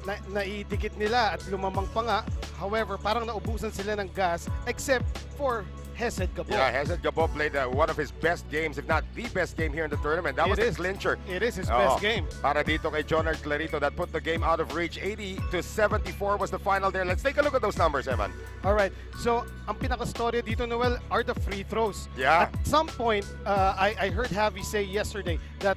naidikit nila at lumamang pa nga. However, parang naubusan sila ng gas, except for Hesed Gabo. Yeah, Hesed Gabo played one of his best games, if not the best game here in the tournament. That was the clincher. It is his best game. Para dito kay Jonard Clarito, that put the game out of reach. 80-74 was the final there. Let's take a look at those numbers, Eman. All right. So, ang pinaka-storya dito, Noel, are the free throws. Yeah. At some point, I heard Javi say yesterday that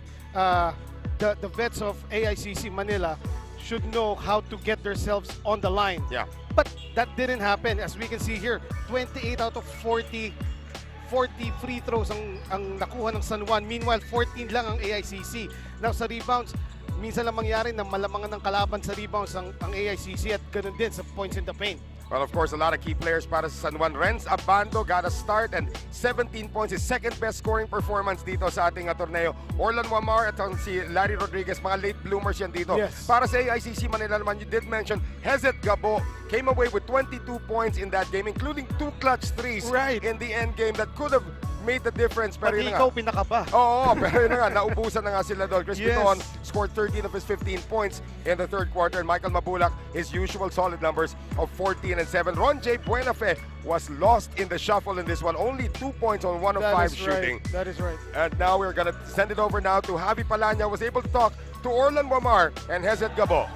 the vets of AICC Manila should know how to get themselves on the line. Yeah. But that didn't happen. As we can see here, 28 out of 40 free throws ang nakuha ng San Juan. Meanwhile, 14 lang ang AICC. Now sa rebounds, minsan lang mangyari na malamangan ng kalaban sa rebounds ang AICC at ganun din sa points in the paint. Well, of course, a lot of key players para sa San Juan. Rhenz Abando got a start and 17 points, his second best scoring performance dito sa ating torneo. Orlan Wamar at si Larry Rodriguez, mga late bloomers yan dito. Yes. Para sa AICC Manila naman, you did mention Hesed Gabo came away with 22 points in that game, including 2 clutch threes in the end game that could have made the difference. Pero Pati yun ikaw nga. pinakaba. Oo, pero yun nga, naubusan na nga sila doon. Chris Yes. Bitoon scored 13 of his 15 points in the third quarter. And Michael Mabulac, his usual solid numbers of 14 and 7. Ron J. Buenafe was lost in the shuffle in this one. Only 2 points on 1 of 5 shooting. That is right. And now we're going to send it over now to Javi Palanya, who was able to talk to Orlan Wamar and Hesed Gabo.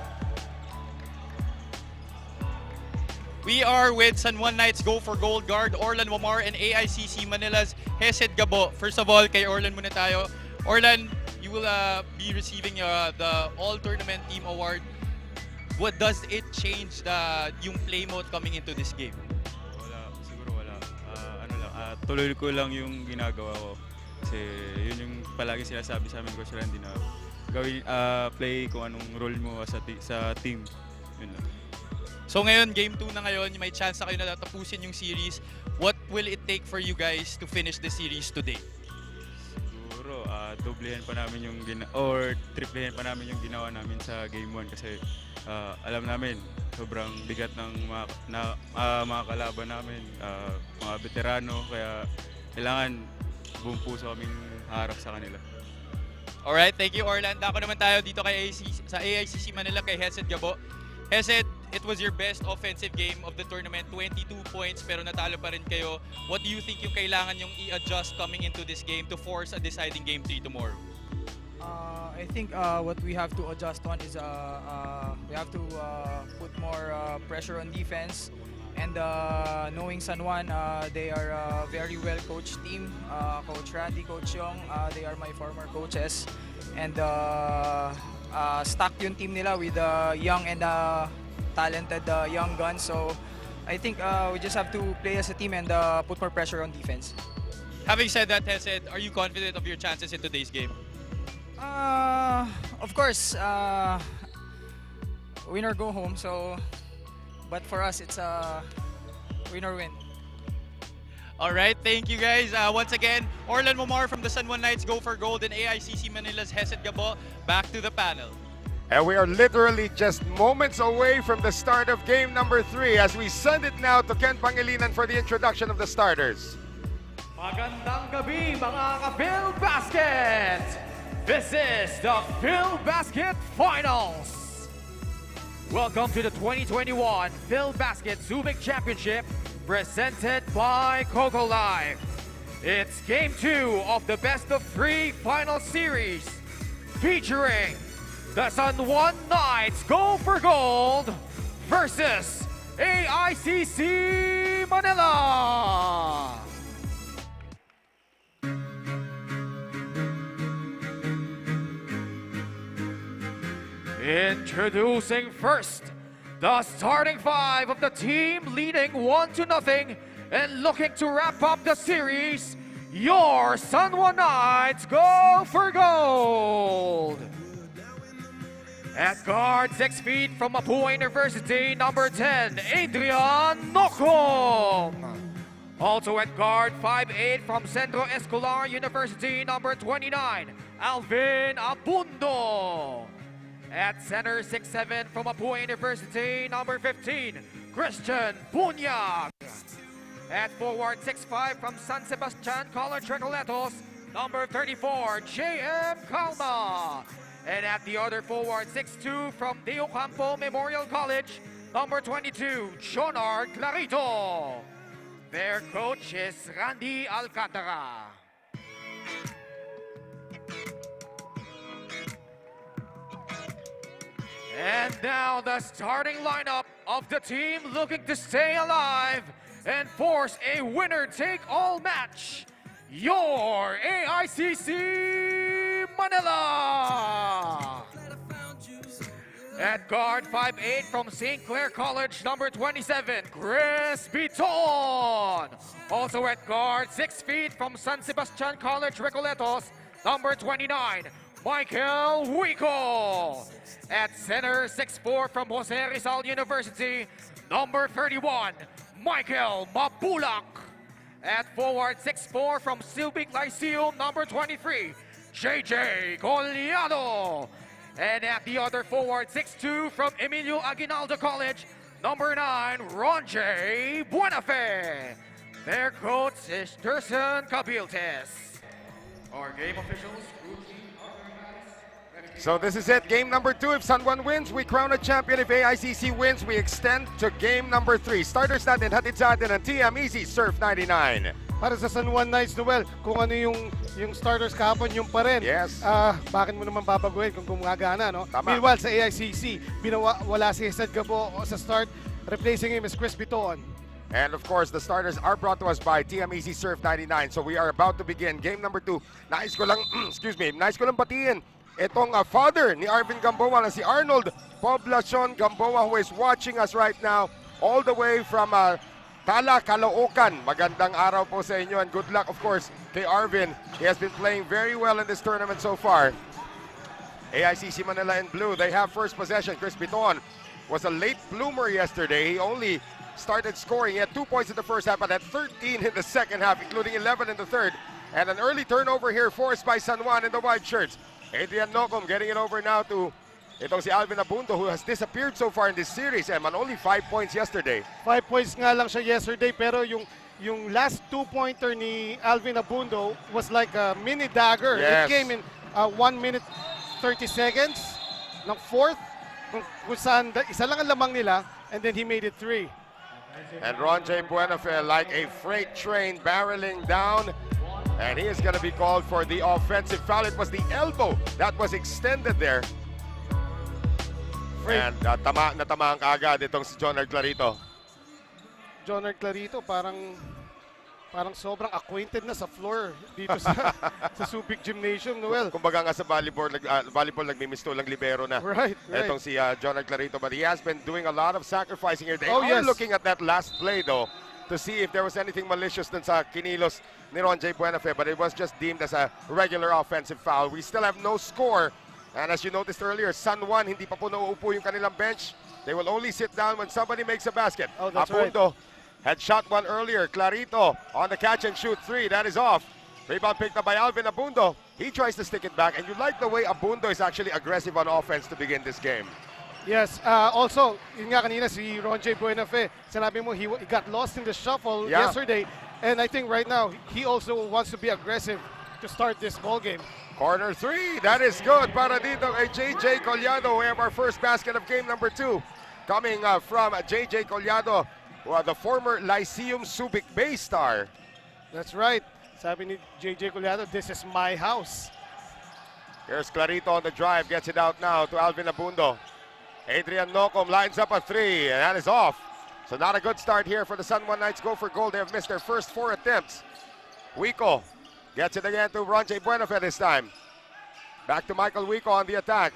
We are with San Juan Knights Go for Gold guard Orlan Wamar and AICC Manila's Hesed Gabo. First of all, kay Orlan muna tayo. Orlan, you will be receiving the All-Tournament Team Award. What does it change yung play mode coming into this game? Wala, siguro wala. Tuloy ko lang yung ginagawa ko. Kasi yun yung palagi sinasabi sa amin ko sila hindi na gawin, play kung anong role mo sa team. Yun lang. So ngayon, Game 2 na ngayon, may chance na kayo na tapusin yung series. What will it take for you guys to finish the series today? Siguro, doblehan pa namin yung triplehan pa namin yung ginawa namin sa Game 1 kasi alam namin, sobrang bigat ng mga kalaban namin, mga veterano, kaya kailangan buong puso kaming harap sa kanila. Alright, thank you Orlan. Dako naman tayo dito kay sa AICC Manila kay Hesed Gabo. Hesed, it was your best offensive game of the tournament, 22 points pero natalo pa rin kayo. What do you think yung kailangan yung i-adjust coming into this game to force a deciding Game 3 tomorrow? I think what we have to adjust on is we have to put more pressure on defense. And knowing San Juan, they are a very well coached team. Coach Randy, Coach Yong, they are my former coaches. And stacked yung team nila with young and talented young guns. So I think we just have to play as a team and put more pressure on defense. Having said that, Hesed, are you confident of your chances in today's game? Of course, win or go home. So, but for us, it's a win or win. All right, thank you guys. Once again, Orlan Wamar from the San Juan Knights Go for Gold and AICC Manila's Hesed Gabo. Back to the panel. And we are literally just moments away from the start of game number 3 as we send it now to Ken Pangilinan for the introduction of the starters. Magandang gabi mga ka-Filbasket! This is the Filbasket Finals! Welcome to the 2021 Filbasket Subic Championship presented by Coco Life. It's Game 2 of the Best of 3 Final Series featuring the San Juan Knights Go for Gold versus AICC Manila. Introducing first, the starting 5 of the team leading 1-0 and looking to wrap up the series, your San Juan Knights Go for Gold. At guard, 6 feet from Mapua University, number 10, Adrian Nocum. Also at guard, 5'8" from Centro Escolar University, number 29, Alvin Abundo. At center, 6'7" from Mapua University, number 15, Christian Bunyak. At forward, 6'5" from San Sebastian College Recoletos, number 34, J.M. Calma. And at the other forward, 6'2" from De Ocampo Memorial College, number 22, Jonar Clarito. Their coach is Randy Alcantara. And now the starting lineup of the team looking to stay alive and force a winner-take-all match. Your AICC Manila. At guard, 5'8" from St. Clair College, number 27, Chris Bitoon. Also at guard, 6 feet from San Sebastian College, Recoletos, number 29, Michael Wico. At center, 6'4" from Jose Rizal University, number 31, Michael Mabulac. At forward, 6'4" from Subic Lyceum, number 23, JJ Collado. And at the other forward, 6'2" from Emilio Aguinaldo College, number 9, Ronjay Buenafe. Their coach is Durson Cabiltes. Our game officials, So this is it, game number 2. If San Juan wins, we crown a champion. If AICC wins, we extend to game number 3. Starters natin, hatid sa atin ng TM Easy Surf 99. Para sa San Juan Knights, Noel, kung ano yung starters kahapon, yung pa rin. Yes. Bakit mo naman babaguhin kung gumagana, no? Tama. Meanwhile, sa AICC, wala si Hesed Gabo sa start. Replacing him is Chris Bitoon. And of course, the starters are brought to us by TMEC Surf 99. So we are about to begin game number 2. Nais ko lang, nais ko lang batiin itong father ni Arvin Gamboa na si Arnold Poblacion Gamboa, who is watching us right now all the way from Tala, Caloocan. Magandang araw po sa inyo and good luck, of course, kay Arvin. He has been playing very well in this tournament so far. AICC Manila in blue, they have first possession. Chris Bitoon was a late bloomer yesterday. He only started scoring. He had 2 points in the first half, but had 13 in the second half, including 11 in the third. And an early turnover here forced by San Juan in the white shirts. Adrian Nocum getting it over now to itong si Alvin Abando, who has disappeared so far in this series. And only 5 points yesterday. 5 points nga lang siya yesterday, pero yung last 2-pointer ni Alvin Abando was like a mini dagger. Yes. It came in 1 minute 30 seconds ng fourth, kung saan isa lang ang lamang nila, and then he made it 3. And Ron J. Buenafe like a freight train barreling down. And he is going to be called for the offensive foul. It was the elbow that was extended there. And natamaan kaagad itong si Jonard Clarito. Jonard Clarito parang sobrang acquainted na sa floor dito sa Subic Gymnasium, Noel. Kumbaga nga sa volleyball nagmimisto lang libero na. Right. Itong si Jonard Clarito, but he has been doing a lot of sacrificing here. They are yes. looking at that last play though to see if there was anything malicious dun sa kinilos ni Ron J. Buenafe, but it was just deemed as a regular offensive foul. We still have no score. And as you noticed earlier, San Juan, hindi pa po nauupo yung kanilang bench. They will only sit down when somebody makes a basket. Oh, that's Abando had shot one earlier. Clarito on the catch and shoot 3. That is off. Rebound picked up by Alvin Abando. He tries to stick it back. And you like the way Abando is actually aggressive on offense to begin this game. Yes, also, yun nga kanina si Ron J. Buenafe, sinabi mo he got lost in the shuffle yesterday. And I think right now, he also wants to be aggressive to start this ball game. Corner 3, that is good para dito kay JJ Collado. We have our first basket of game number 2 coming from JJ Collado, the former Lyceum Subic Bay star. That's right. Sabi ni JJ Collado, this is my house. Here's Clarito on the drive, gets it out now to Alvin Abando. Adrian Nocum lines up a 3, and that is off. So not a good start here for the San Juan Knights. Go for gold. They have missed their first 4 attempts. Wico gets it again to Ron J. Buenafe this time. Back to Michael Wico on the attack.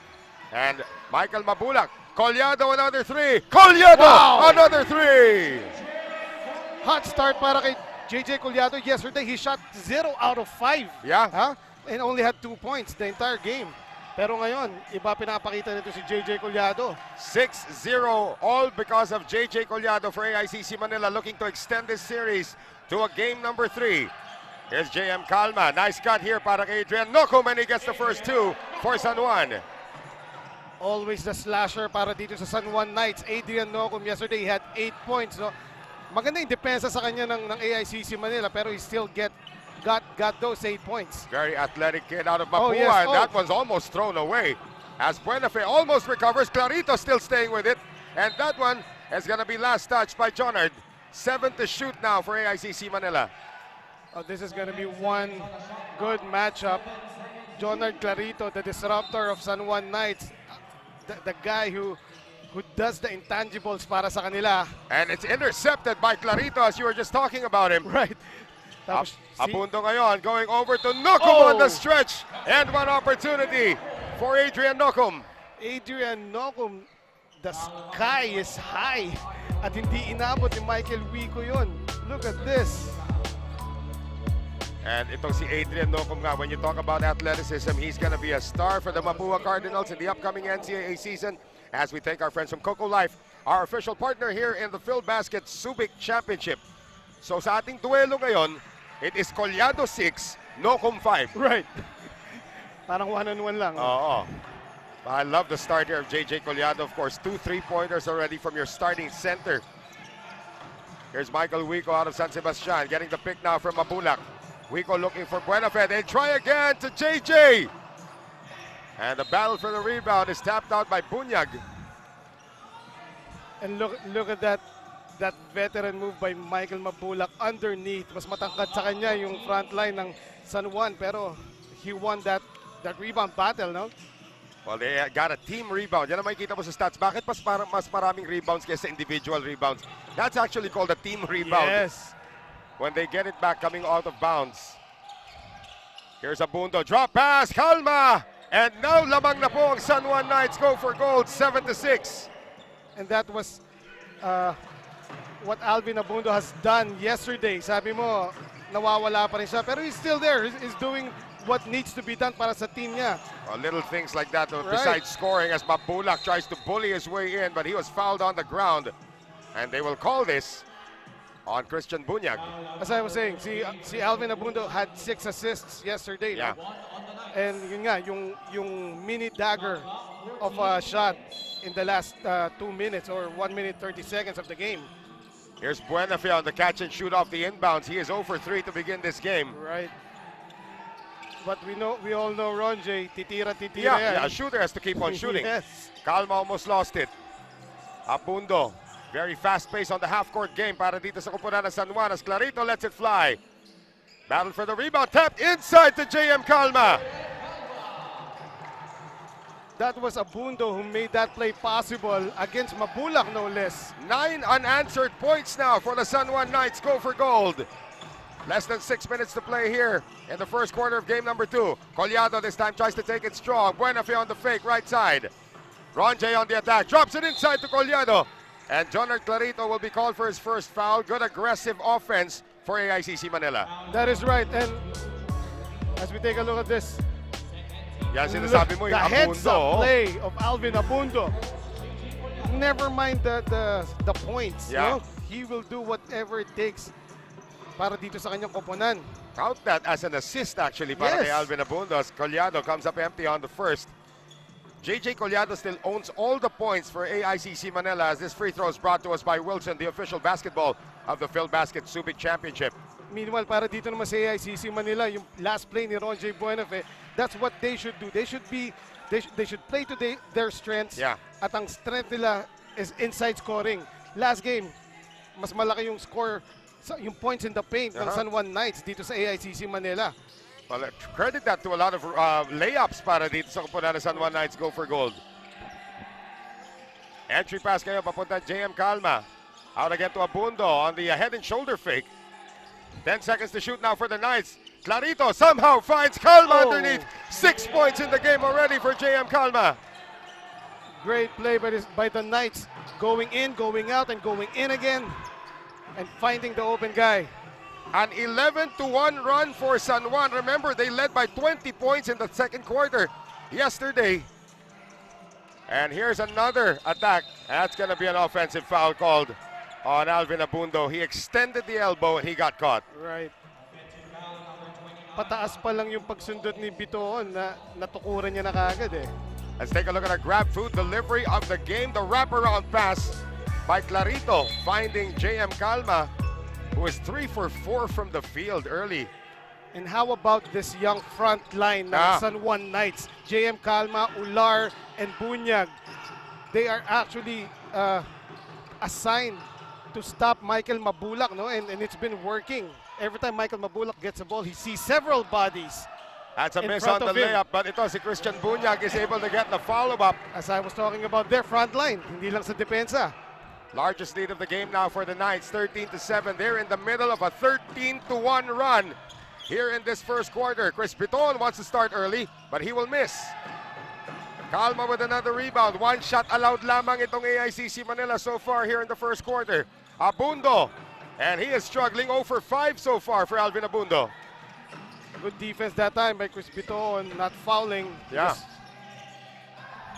And Michael Mabulac. Collado, another 3. Collado, another 3. Hot start para kay JJ Collado. Yesterday, he shot 0 out of 5. Yeah. Huh? And only had 2 points the entire game. Pero ngayon, iba pinapakita nito si JJ Collado. 6-0, all because of JJ Collado for AICC Manila, looking to extend this series to a game number 3. Here's JM Calma. Nice cut here para kay Adrian Nocum, and he gets the first 2 for San Juan. Always the slasher para dito sa San Juan Knights. Adrian Nocum yesterday, he had 8 points. No? Maganda yung depensa sa kanya ng AICC Manila, pero he still got those 8 points. Very athletic kid out of Mapua, Oh, yes. and that one's almost thrown away. As Buenafe almost recovers, Clarito still staying with it. And that one is going to be last touched by Jonard. 7 to shoot now for AICC Manila. Oh, this is going to be one good matchup. Jonard Clarito, the disruptor of San Juan Knights. The guy who does the intangibles para sa kanila. And it's intercepted by Clarito as you were just talking about him. Right. Abando ngayon going over to Nocum on the stretch. And one opportunity for Adrian Nocum. Adrian Nocum, the sky is high. At hindi inabot ni Michael Wico yun. Look at this. And itong si Adrian Nocum nga, when you talk about athleticism, he's going to be a star for the Mapua Cardinals in the upcoming NCAA season. As we thank our friends from Coco Life, our official partner here in the Philbasket Subic Championship. So sa ating duelo ngayon, it is Collado 6, Nocum 5. Right. Parang 1-on-1 lang. Oo. I love the start here of JJ Collado. Of course, 2 3-pointers already from your starting center. Here's Michael Wico out of San Sebastian, getting the pick now from Mabulac. Wico looking for Buenafe. They try again to JJ. And the battle for the rebound is tapped out by Bunyag. And look at that veteran move by Michael Mabulac underneath. Mas matangkad sa kanya yung front line ng San Juan, pero he won that rebound battle, no? Well, they got a team rebound. Yan ang makikita mo sa stats. Bakit mas maraming rebounds kaysa individual rebounds? That's actually called a team rebound. Yes. When they get it back coming out of bounds. Here's Abando. Drop pass. Calma. And now lamang na po ang San Juan Knights go for gold. 7-6. And that was what Alvin Abando has done yesterday. Sabi mo, nawawala pa rin siya. Pero he's still there. He's doing what needs to be done para sa team niya. Little things like that besides scoring as Mabulac tries to bully his way in, but he was fouled on the ground. And they will call this on Christian Bunyag. As I was saying, si Alvin Abando had 6 assists yesterday. Yeah. No? And yun nga, yung mini dagger of a shot in the last 2 minutes or 1 minute 30 seconds of the game. Here's Buenafe on the catch and shoot off the inbounds. He is 0 for 3 to begin this game. Right. But we all know Ronjay, titira. Yeah, a shooter has to keep on shooting. Yes. Calma almost lost it. Abando, very fast pace on the half-court game para dito sa kupunan ng San Juan as Clarito lets it fly. Battle for the rebound, tapped inside to JM Calma. That was Abando who made that play possible against Mabulac, no less. 9 unanswered points now for the San Juan Knights go for gold. Less than 6 minutes to play here in the first quarter of game number 2. Collado this time tries to take it strong. Buenafe on the fake, right side. Ronjay on the attack, drops it inside to Collado. And Jonard Clarito will be called for his first foul. Good aggressive offense for AICC Manila. That is right. And as we take a look at this, yan sinasabi mo, the yung heads-up Abando. play of Alvin Abando. Never mind the points. Yeah. No? He will do whatever it takes para dito sa kanyang koponan. Count that as an assist actually para kay Yes. Alvin Abando as Collado comes up empty on the first. JJ Collado still owns all the points for AICC Manila as this free throw is brought to us by Wilson, the official basketball of the PhilBasket Subic Championship. Meanwhile, para dito naman sa AICC Manila, yung last play ni Ronjay Buenafe, that's what they should do. They should play to their strengths. Yeah. At ang strength nila is inside scoring. Last game, mas malaki yung score, yung points in the paint ng San Juan Knights dito sa AICC Manila. Well, credit that to a lot of layups para dito sa kupunan ng San Juan Knights go for gold. Entry pass kayo papunta JM Calma. Out again to Abando on the head and shoulder fake. 10 seconds to shoot now for the Knights. Clarito somehow finds Calma underneath. 6 points in the game already for JM Calma. Great play by the Knights, going in, going out, and going in again, and finding the open guy. An 11-1 run for San Juan. Remember, they led by 20 points in the second quarter yesterday. And here's another attack. That's going to be an offensive foul called on Alvin Abando. He extended the elbow and he got caught. Right. Pataas pa lang yung pagsundot ni Bitoon na natukuran niya na kaagad eh. Let's take a look at a grab food delivery of the game. The wraparound pass by Clarito, finding JM Calma, who is 3 for 4 from the field early. And how about this young front line ng San Juan Knights? JM Calma, Ular, and Bunyag. They are actually assigned to stop Michael Mabulac, no? And it's been working. Every time Michael Mabulac gets a ball, he sees several bodies. That's a miss on the layup, but ito si Christian Bunyag is able to get the follow-up. As I was talking about their front line, hindi lang sa depensa. Largest lead of the game now for the Knights, 13-7. They're in the middle of a 13-1 run here in this first quarter. Chris Bitoon wants to start early, but he will miss. Calma with another rebound. One shot allowed lamang itong AICC Manila so far here in the first quarter. Abando, and he is struggling 0 for 5 so far for Alvin Abando. Good defense that time by Chris Bitoon, not fouling. Yeah.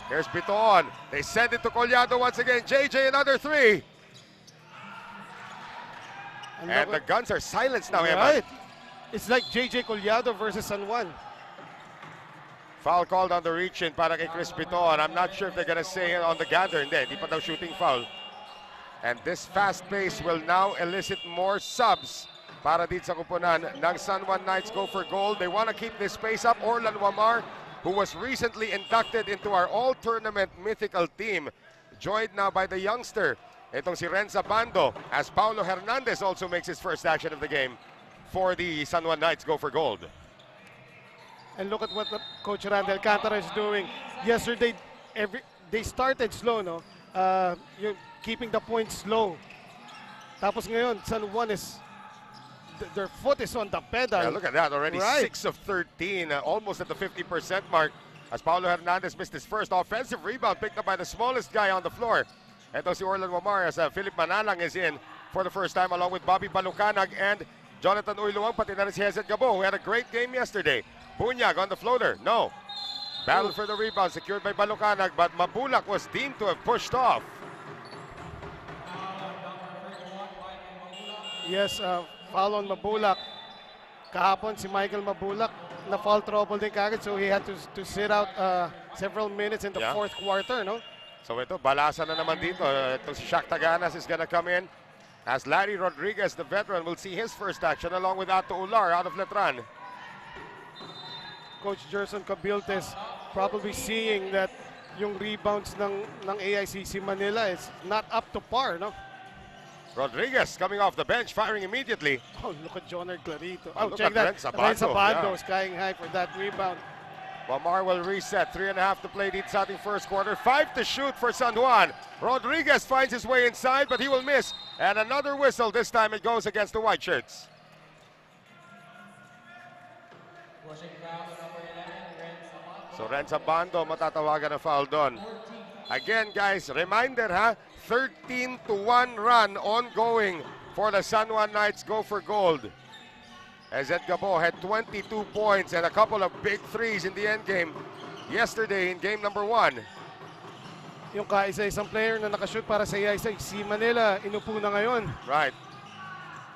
Here's Bitoon. They send it to Collado once again. JJ, another 3. And the guns are silenced now, right. It's like JJ Collado versus San Juan. Foul called on the reach-in para kay Chris Bitoon. I'm not sure if they're gonna say it on the gather. Hindi pa daw shooting foul. And this fast pace will now elicit more subs para dito sa kupunan ng San Juan Knights go for gold. They want to keep this pace up. Orlan Wamar, who was recently inducted into our all-tournament mythical team, joined now by the youngster, itong si Rhenz Abando, as Paulo Hernandez also makes his first action of the game for the San Juan Knights go for gold. And look at what Coach Randy Alcantara is doing. Yesterday, they started slow, no? You're keeping the points slow. Tapos ngayon, San Juan is, their foot is on the pedal. Yeah, look at that, already Right. 6 of 13, almost at the 50% mark. As Paulo Hernandez missed his first offensive rebound, picked up by the smallest guy on the floor. Ito si Orlan Wamar as Philip Manalang is in for the first time along with Bobby Balucanag and Jonathan Uyluang, pati na rin si Hesed Gabo, who had a great game yesterday. Bunyag on the floater, no. Battle for the rebound, secured by Balucanag, but Mabulac was deemed to have pushed off. Yes, foul on Mabulac. Kahapon si Michael Mabulac na foul trouble din kagad, so he had to sit out several minutes in the fourth quarter, no? So ito, balasa na naman dito. Ito si Shaq Taganas is gonna come in as Larry Rodriguez, the veteran, will see his first action along with Ato Ular out of Letran. Coach Gerson Cabiltes probably seeing that yung rebounds ng AICC Manila is not up to par, no? Rodriguez coming off the bench, firing immediately. Oh, look at Joner Clarito. Oh, Oh, look check at that. Rhenz Rhenz Abando yeah. skying high for that rebound. Wamar will reset, 3.5 to play the starting first quarter, 5 to shoot for San Juan. Rodriguez finds his way inside, but he will miss. And another whistle, this time it goes against the white shirts. So Rhenz Abando matatawagan na foul doon. Again guys, reminder ha, 13-1 run ongoing for the San Juan Knights go for gold. Hesed Gabo had 22 points and a couple of big threes in the end game yesterday in game number 1. Yung kaisa-isang player na nakashoot para sa AICC Manila, inupo na ngayon. Right.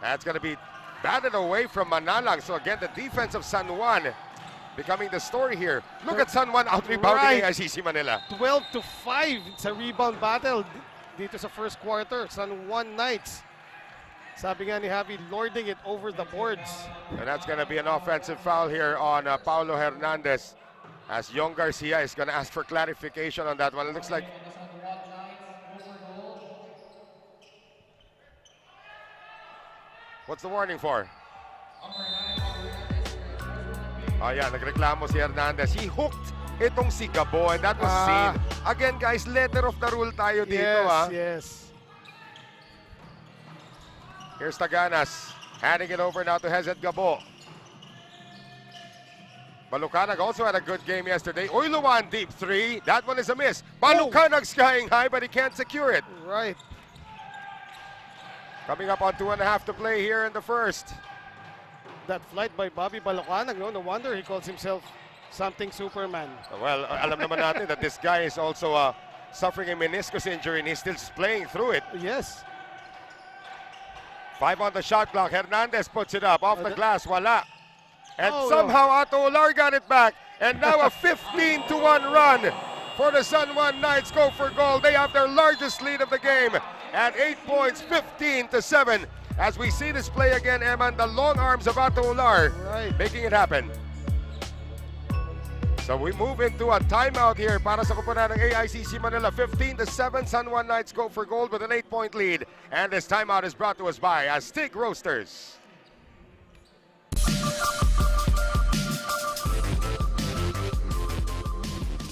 That's going to be batted away from Manalang. So again, the defense of San Juan becoming the story here. Look at San Juan out-rebounding AICC Manila. 12-5 sa rebound battle dito sa first quarter. San Juan Knights. Sabi nga ni Javi, lording it over the boards. And that's going to be an offensive foul here on Paulo Hernandez, as Young Garcia is going to ask for clarification on that one. It looks like what's the warning for? Oh yeah, nagreklamo si Hernandez. He hooked itong si Gabo and that was seen. Again guys, letter of the rule tayo dito. Yes. Here's Taganas, handing it over now to Hesed Gabo. Balucanag also had a good game yesterday. Uyluang deep three, that one is a miss. Balucanag skying high, but he can't secure it. Right. Coming up on 2.5 to play here in the first. That flight by Bobby Balucanag, no wonder he calls himself something Superman. Well, alam naman natin that this guy is also suffering a meniscus injury and he's still playing through it. Yes. 5 on the shot clock. Hernandez puts it up off the glass. Wala. And somehow Ato Ular got it back. And now a 15-1 run for the San Juan Knights go for gold. They have their largest lead of the game at 8 points, 15-7. As we see this play again, Eman, the long arms of Ato Ular making it happen. So we move into a timeout here para sa kupunan ng AICC Manila. 15-7, San Juan Knights go for gold with an 8-point lead. And this timeout is brought to us by Aztec Roasters.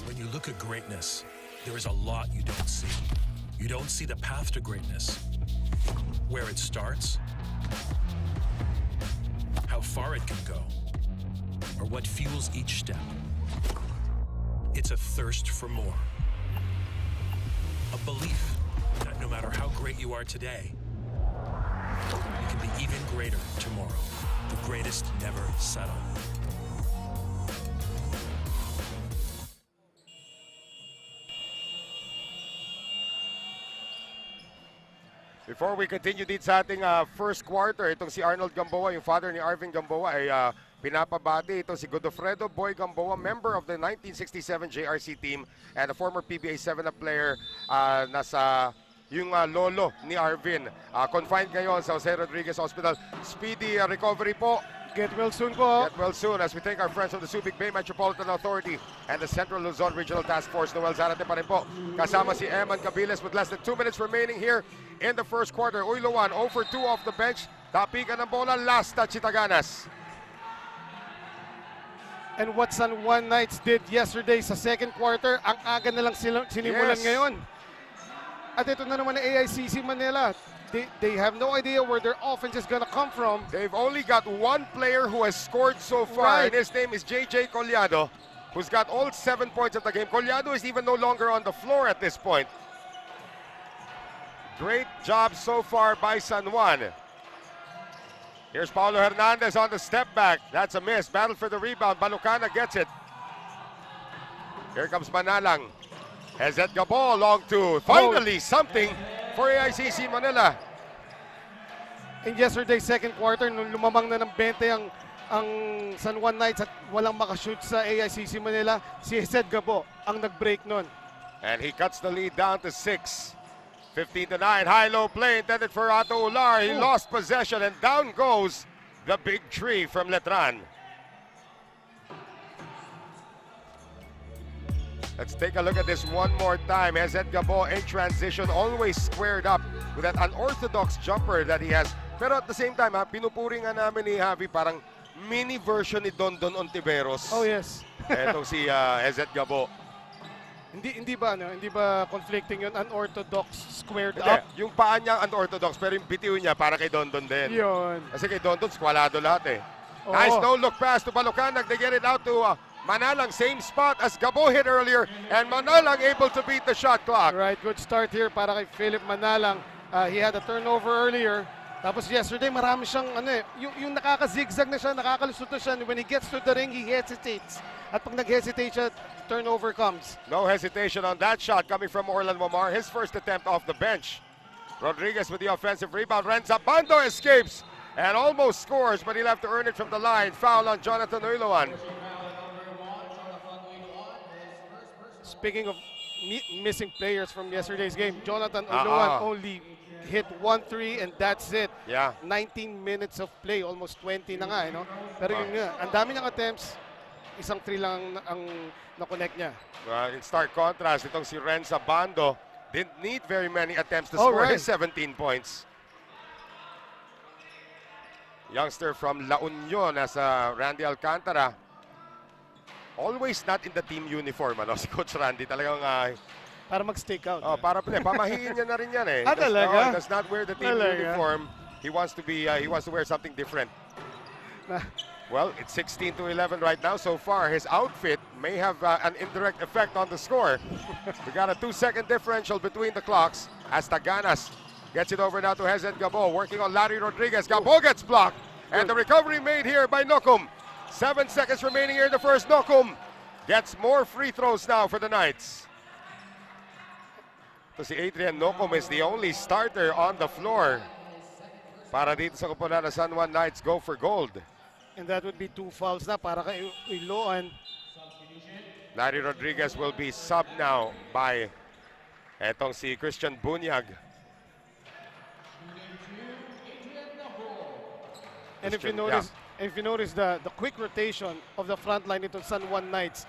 When you look at greatness, there is a lot you don't see. You don't see the path to greatness, where it starts, how far it can go, or what fuels each step. It's a thirst for more. A belief that no matter how great you are today, you can be even greater tomorrow. The greatest never settle. Before we continue dito sa ating first quarter, itong si Arnold Gamboa, yung father ni Arvin Gamboa, ay pinapabati. Ito si Godofredo Boy Gamboa, member of the 1967 JRC team and a former PBA 7-up player nasa yung lolo ni Arvin. Confined ngayon sa Jose Rodriguez Hospital. Speedy recovery po. Get well soon po. Get well soon as we thank our friends from the Subic Bay Metropolitan Authority and the Central Luzon Regional Task Force. Noel Zarate pa rin po. Kasama si Eman Cabiles with less than 2 minutes remaining here in the first quarter. Uyluang 0 for 2 off the bench. Tapikan ng bola. Last touch si Taganas. And what San Juan Knights did yesterday sa second quarter, ang aga na lang sinimulan ngayon. At ito na naman ang AICC Manila. They have no idea where their offense is gonna come from. They've only got one player who has scored so far, Right. and his name is JJ Collado, who's got all 7 points of the game. Collado is even no longer on the floor at this point. Great job so far by San Juan. Here's Paulo Hernandez on the step back. That's a miss. Battle for the rebound. Balucana gets it. Here comes Manalang. Hesed Gabo, long two. Finally, something for AICC Manila. In yesterday's second quarter, nung lumamang na ng 20 ang San Juan Knights at walang makashoot sa AICC Manila, si Hesed Gabo ang nag-break nun. And he cuts the lead down to 6. 15-9, high-low play intended for Otto Ular. He lost possession and down goes the big tree from Letran. Let's take a look at this one more time. Hesed Gabo in transition, always squared up with that unorthodox jumper that he has. Pero at the same time, pinupuri nga namin ni Javi parang mini version ni Dondon Ontiveros. Oh yes. Etong si Hesed Gabo. Hindi ba conflicting yun? Unorthodox, squared Hindi, up? yung paa niya unorthodox pero yung bitiw niya para kay Dondon din. Yun. Kasi kay Dondon, squalado lahat eh. Oo. Nice no-look pass to Balucanag. They get it out to Manalang, same spot as Gabo hit earlier, and Manalang able to beat the shot clock. Right, good start here para kay Philip Manalang. He had a turnover earlier. Tapos yesterday, marami siyang yung nakaka-zigzag na siya, nakakalusot na siya. When he gets to the ring, he hesitates. At pag nag-hesitate siya, turnover comes. No hesitation on that shot coming from Orlan Wamar. His first attempt off the bench. Rodriguez with the offensive rebound. Rhenz Abando escapes and almost scores, but he'll have to earn it from the line. Foul on Jonathan Uiloan. Speaking of missing players from yesterday's game, Jonathan Uiloan only hit 1-3 and that's it. Yeah. 19 minutes of play, almost 20 na nga, no? Pero yun nga, ang dami niyang attempts, isang 3 lang ang na-connect niya. In stark contrast, itong si Rhenz Abando didn't need very many attempts to score his 17 points. Youngster from La Union as Randy Alcantara. Always not in the team uniform, si Coach Randy. Talagang para mag-stake out. Pamahiin niya na rin yan eh. Talaga? He does not wear the team uniform. He wants to wear something different. Well, it's 16-11 right now. So far, his outfit may have an indirect effect on the score. We got a 2-second differential between the clocks as Taganas gets it over now to Hesed Gabo, working on Larry Rodriguez. Gabo gets blocked, and the recovery made here by Nocum. 7 seconds remaining here in the first. Nocum gets more free throws now for the Knights. So si Adrian Nocum is the only starter on the floor para dito sa koponan ng San Juan Knights go for gold. And that would be 2 fouls na para kay Uiloan. Larry Rodriguez will be sub now by etong si Christian Bunyag. And if you notice the quick rotation of the front line into San Juan Knights,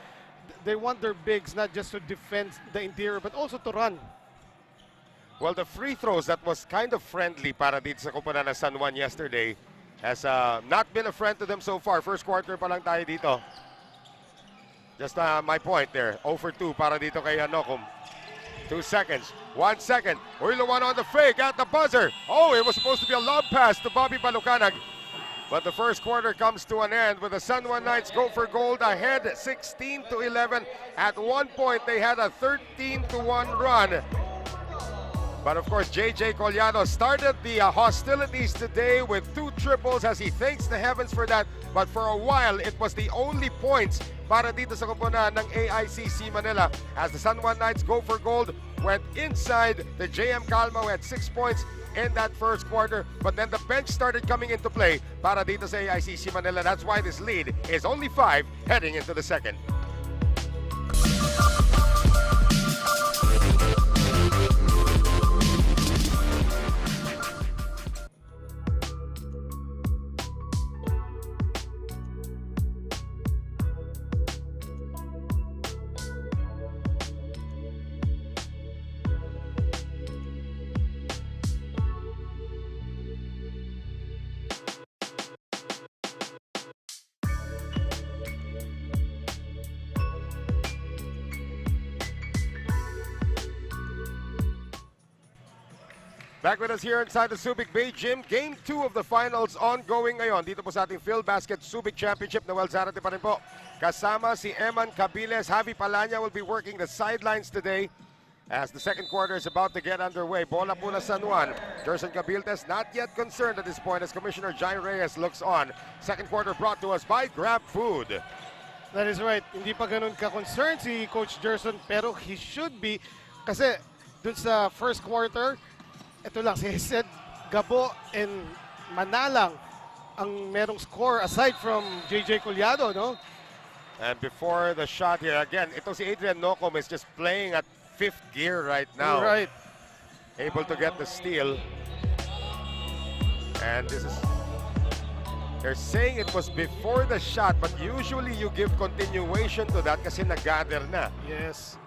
they want their bigs not just to defend the interior but also to run. Well, the free throws that was kind of friendly para dito sa koponan ng San Juan yesterday has not been a friend to them so far. First quarter pa lang tayo dito. Just my point there. 0 for 2 para dito kay Nocum. 2 seconds. 1 second. Uiloan on the fake at the buzzer. Oh, it was supposed to be a lob pass to Bobby Balucanag. But the first quarter comes to an end with the San Juan Knights go for gold ahead 16-11. At one point, they had a 13-1 run. But of course, JJ Collado started the hostilities today with 2 triples as he thanks the heavens for that. But for a while, it was the only points para dito sa koponan ng AICC Manila as the San Juan Knights go for gold went inside the JM Calma who had 6 points in that first quarter. But then the bench started coming into play para dito sa AICC Manila. That's why this lead is only 5 heading into the second. Back with us here inside the Subic Bay Gym. Game 2 of the finals ongoing ngayon. Dito po sa ating PhilBasket Subic Championship. Noel Zarate pa rin po. Kasama si Eman Cabiles. Javi Palanya will be working the sidelines today as the second quarter is about to get underway. Bola po na San Juan. Gerson Cabiltes not yet concerned at this point as Commissioner Jai Reyes looks on. Second quarter brought to us by Grab Food. That is right. Hindi pa ganun ka-concerned si Coach Gerson, pero he should be. Kasi dun sa first quarter, ito lang, si Hesed Gabo and Manalang ang merong score aside from JJ Collado, no? And before the shot here, again, ito si Adrian Nocum is just playing at fifth gear right now. Right. Able to get the steal. And this is, they're saying it was before the shot, but usually you give continuation to that kasi nag-gather na. Yes.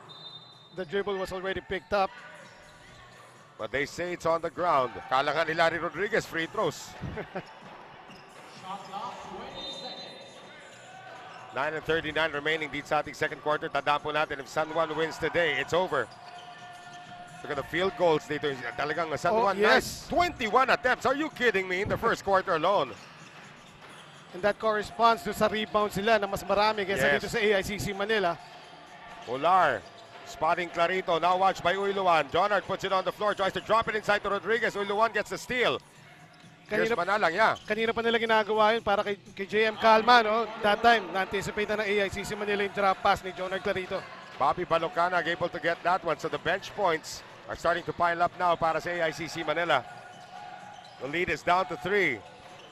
The dribble was already picked up. But they say it's on the ground. Kala nga ni Larry Rodriguez, free throws. 9:39 remaining dito sa ating second quarter. Tandaan po natin, if San Juan wins today, it's over. Look at the field goals dito. Talagang San Juan Knights, 21 attempts. Are you kidding me? In the first quarter alone. And that corresponds to sa rebound sila na mas marami kaysa dito sa AICC Manila. Ular spotting Clarito, now watched by Uyluwan. Jonard puts it on the floor, tries to drop it inside to Rodriguez. Uyluwan gets the steal. Here's Manalang, Kanina pa nila ginagawa yun para kay JM Calma, no? That time, na-anticipate na ng AICC Manila yung drop pass ni Jonard Clarito. Bobby Balucanag able to get that one, so the bench points are starting to pile up now para sa AICC Manila. The lead is down to 3.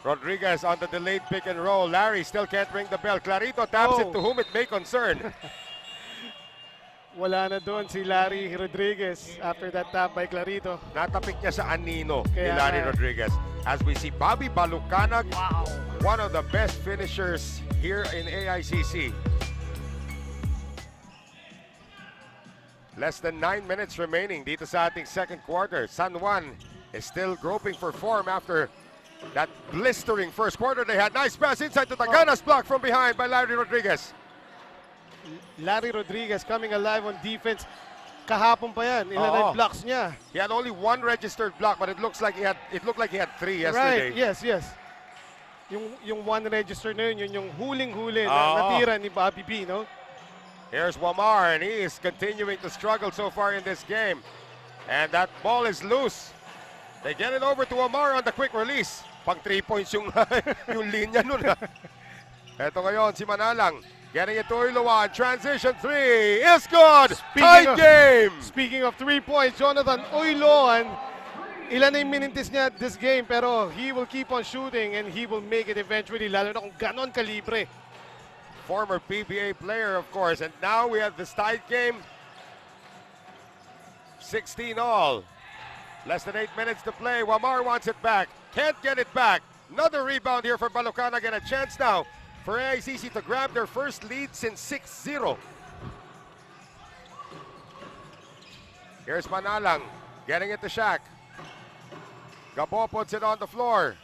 Rodriguez on the delayed pick and roll. Larry still can't ring the bell. Clarito taps it to whom it may concern. Wala na doon si Larry Rodriguez after that tap by Clarito. Natapik niya sa anino ni Larry Rodriguez. As we see Bobby Balucanag, one of the best finishers here in AICC. Less than 9 minutes remaining dito sa ating second quarter. San Juan is still groping for form after that blistering first quarter they had. Nice pass inside to Taganas, blocked from behind by Larry Rodriguez. Larry Rodriguez coming alive on defense. Kahapon pa yan, ilan na yung blocks niya. He had only one registered block, but it looked like he had 3 yesterday. Right, yes. Yung one register na yun yung huling-huli na natira ni Bobby B, no? Here's Wamar, and he is continuing to struggle so far in this game. And that ball is loose. They get it over to Wamar on the quick release. Pang 3 points yung, yung linya nun. Ito ngayon, si Manalang. Getting it to Uyluwan. Transition 3 is good. Tied game. Speaking of 3 points, Jonathan Uyluwan, ilan na yung minintis niya this game, pero he will keep on shooting and he will make it eventually, lalo na kung ganon kalibre. Former PBA player, of course. And now we have this tied game. 16 all. Less than 8 minutes to play. Wamar wants it back. Can't get it back. Another rebound here for Balucanag and a chance now for AICC to grab their first lead since 6-0. Here's Manalang, getting it to Shaq. Gabo puts it on the floor.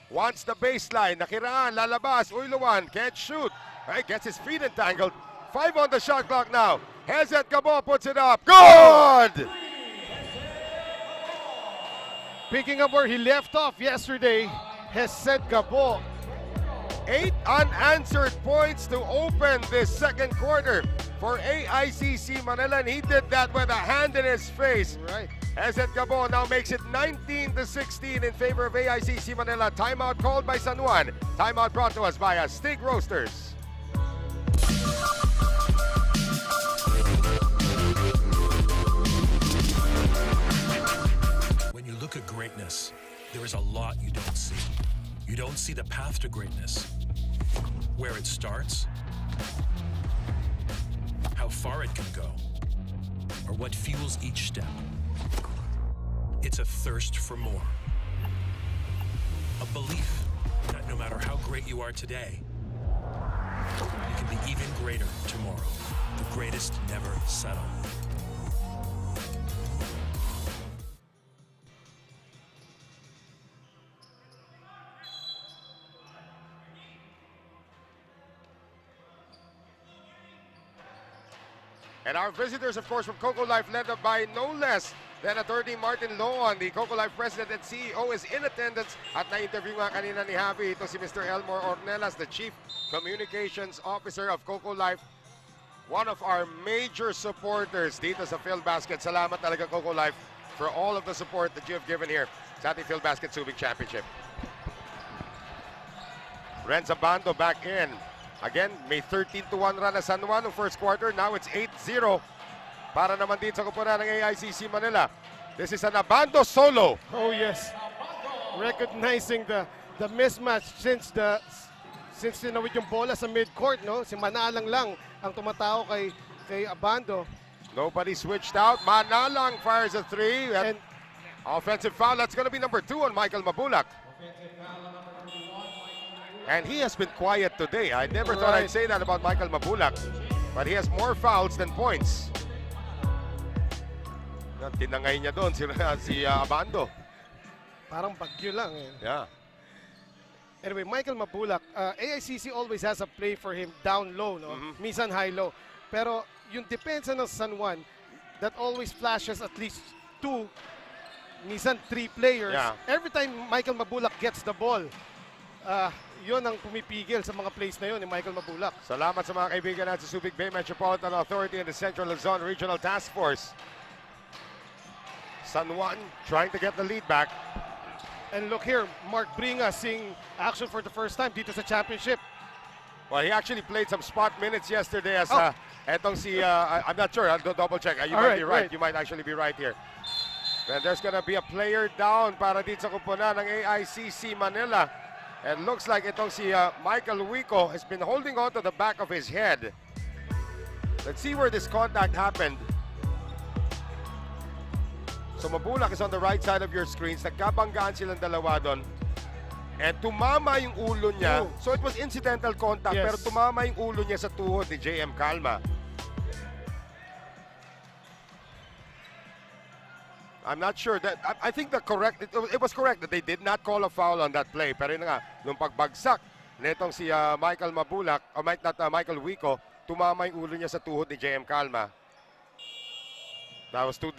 Wants the baseline. Nakiraan, lalabas. Uyluwan can't shoot. Right, gets his feet entangled. 5 on the shot clock now. Hesed Gabo puts it up. Good! Picking up where he left off yesterday, Hesed Gabo. 8 unanswered points to open this second quarter for AICC Manila, and he did that with a hand in his face. Right. Hesed Gabo now makes it 19-16 in favor of AICC Manila. Timeout called by San Juan. Timeout brought to us by Stig Roasters. When you look at greatness, there is a lot you don't see. You don't see the path to greatness, where it starts, how far it can go, or what fuels each step. It's a thirst for more. A belief that no matter how great you are today, you can be even greater tomorrow. The greatest never settle. And our visitors, of course, from Coco Life, led by no less Then Attorney Martin Loan, the Coco Life President and CEO, is in attendance at na-interview nga kanina ni Javi. Ito si Mr. Elmore Ornelas, the Chief Communications Officer of Coco Life. One of our major supporters dito sa PhilBasket. Salamat talaga Coco Life for all of the support that you have given here sa ating PhilBasket Subic Championship. Rhenz Abando back in. Again, may 13-1 run na San Juan ng first quarter. Now it's 8-0 para naman dito sa kupunan ng AICC Manila. This is an Abando solo. Oh yes. Recognizing the mismatch since sinawid yung bola sa midcourt, no? Si Manalang lang ang tumatao kay Abando. Nobody switched out. Manalang fires a three. And offensive foul. That's going to be number 2 on Michael Mabulac. And he has been quiet today. I never thought I'd say that about Michael Mabulac. But he has more fouls than points. Tinangay niya doon si Abando. Parang bagyo lang eh. Yeah. Anyway, Michael Mabulac, AICC always has a play for him down low, no? Minsan high-low. Pero yung depensa ng San Juan, that always flashes at least 2, minsan 3 players. Yeah. Every time Michael Mabulac gets the ball, yun ang pumipigil sa mga plays na yun ni Michael Mabulac. Salamat sa mga kaibigan natin sa Subic Bay Metropolitan Authority and the Central Luzon Regional Task Force. San Juan trying to get the lead back. And look here, Mark Bringa seeing action for the first time dito sa championship. Well, he actually played some spot minutes yesterday as etong si, I'm not sure, I'll double check. You might be right. You might actually be right here. And there's gonna be a player down para dito sa kupunan ng AICC Manila. And looks like itong si Michael Wico has been holding on to the back of his head. Let's see where this contact happened. So Mabulac is on the right side of your screens. Nagkabanggaan silang dalawa doon. And tumama yung ulo niya. So it was incidental contact, pero tumama yung ulo niya sa tuhod ni JM Calma. I'm not sure that I think it was correct that they did not call a foul on that play. Pero yun nga, nung pagbagsak nitong si Michael Mabulac, or Michael Wico, tumama yung ulo niya sa tuhod ni JM Calma. That was two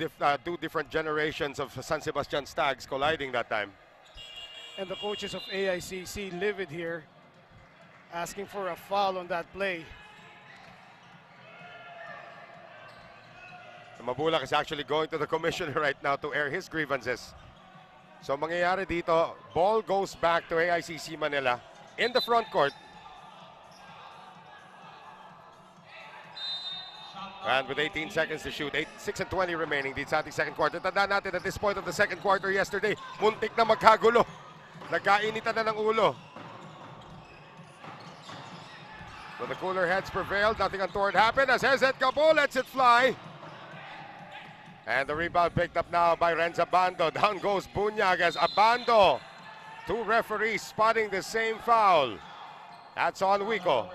different generations of San Sebastian Stags colliding that time. And the coaches of AICC livid here, asking for a foul on that play. Mabulac is actually going to the commissioner right now to air his grievances. So mangyayari dito, ball goes back to AICC Manila in the front court. And with 18 seconds to shoot, 6:20 remaining dito sa ating second quarter. Tandaan natin at this point of the second quarter yesterday, muntik na magkagulo. Nagkainitan na ng ulo. So the cooler heads prevailed. Nothing untoward happened as Hesed Gabo lets it fly. And the rebound picked up now by Rhenz Abando. Down goes Bunyag as Abando. 2 referees spotting the same foul. That's on Wico.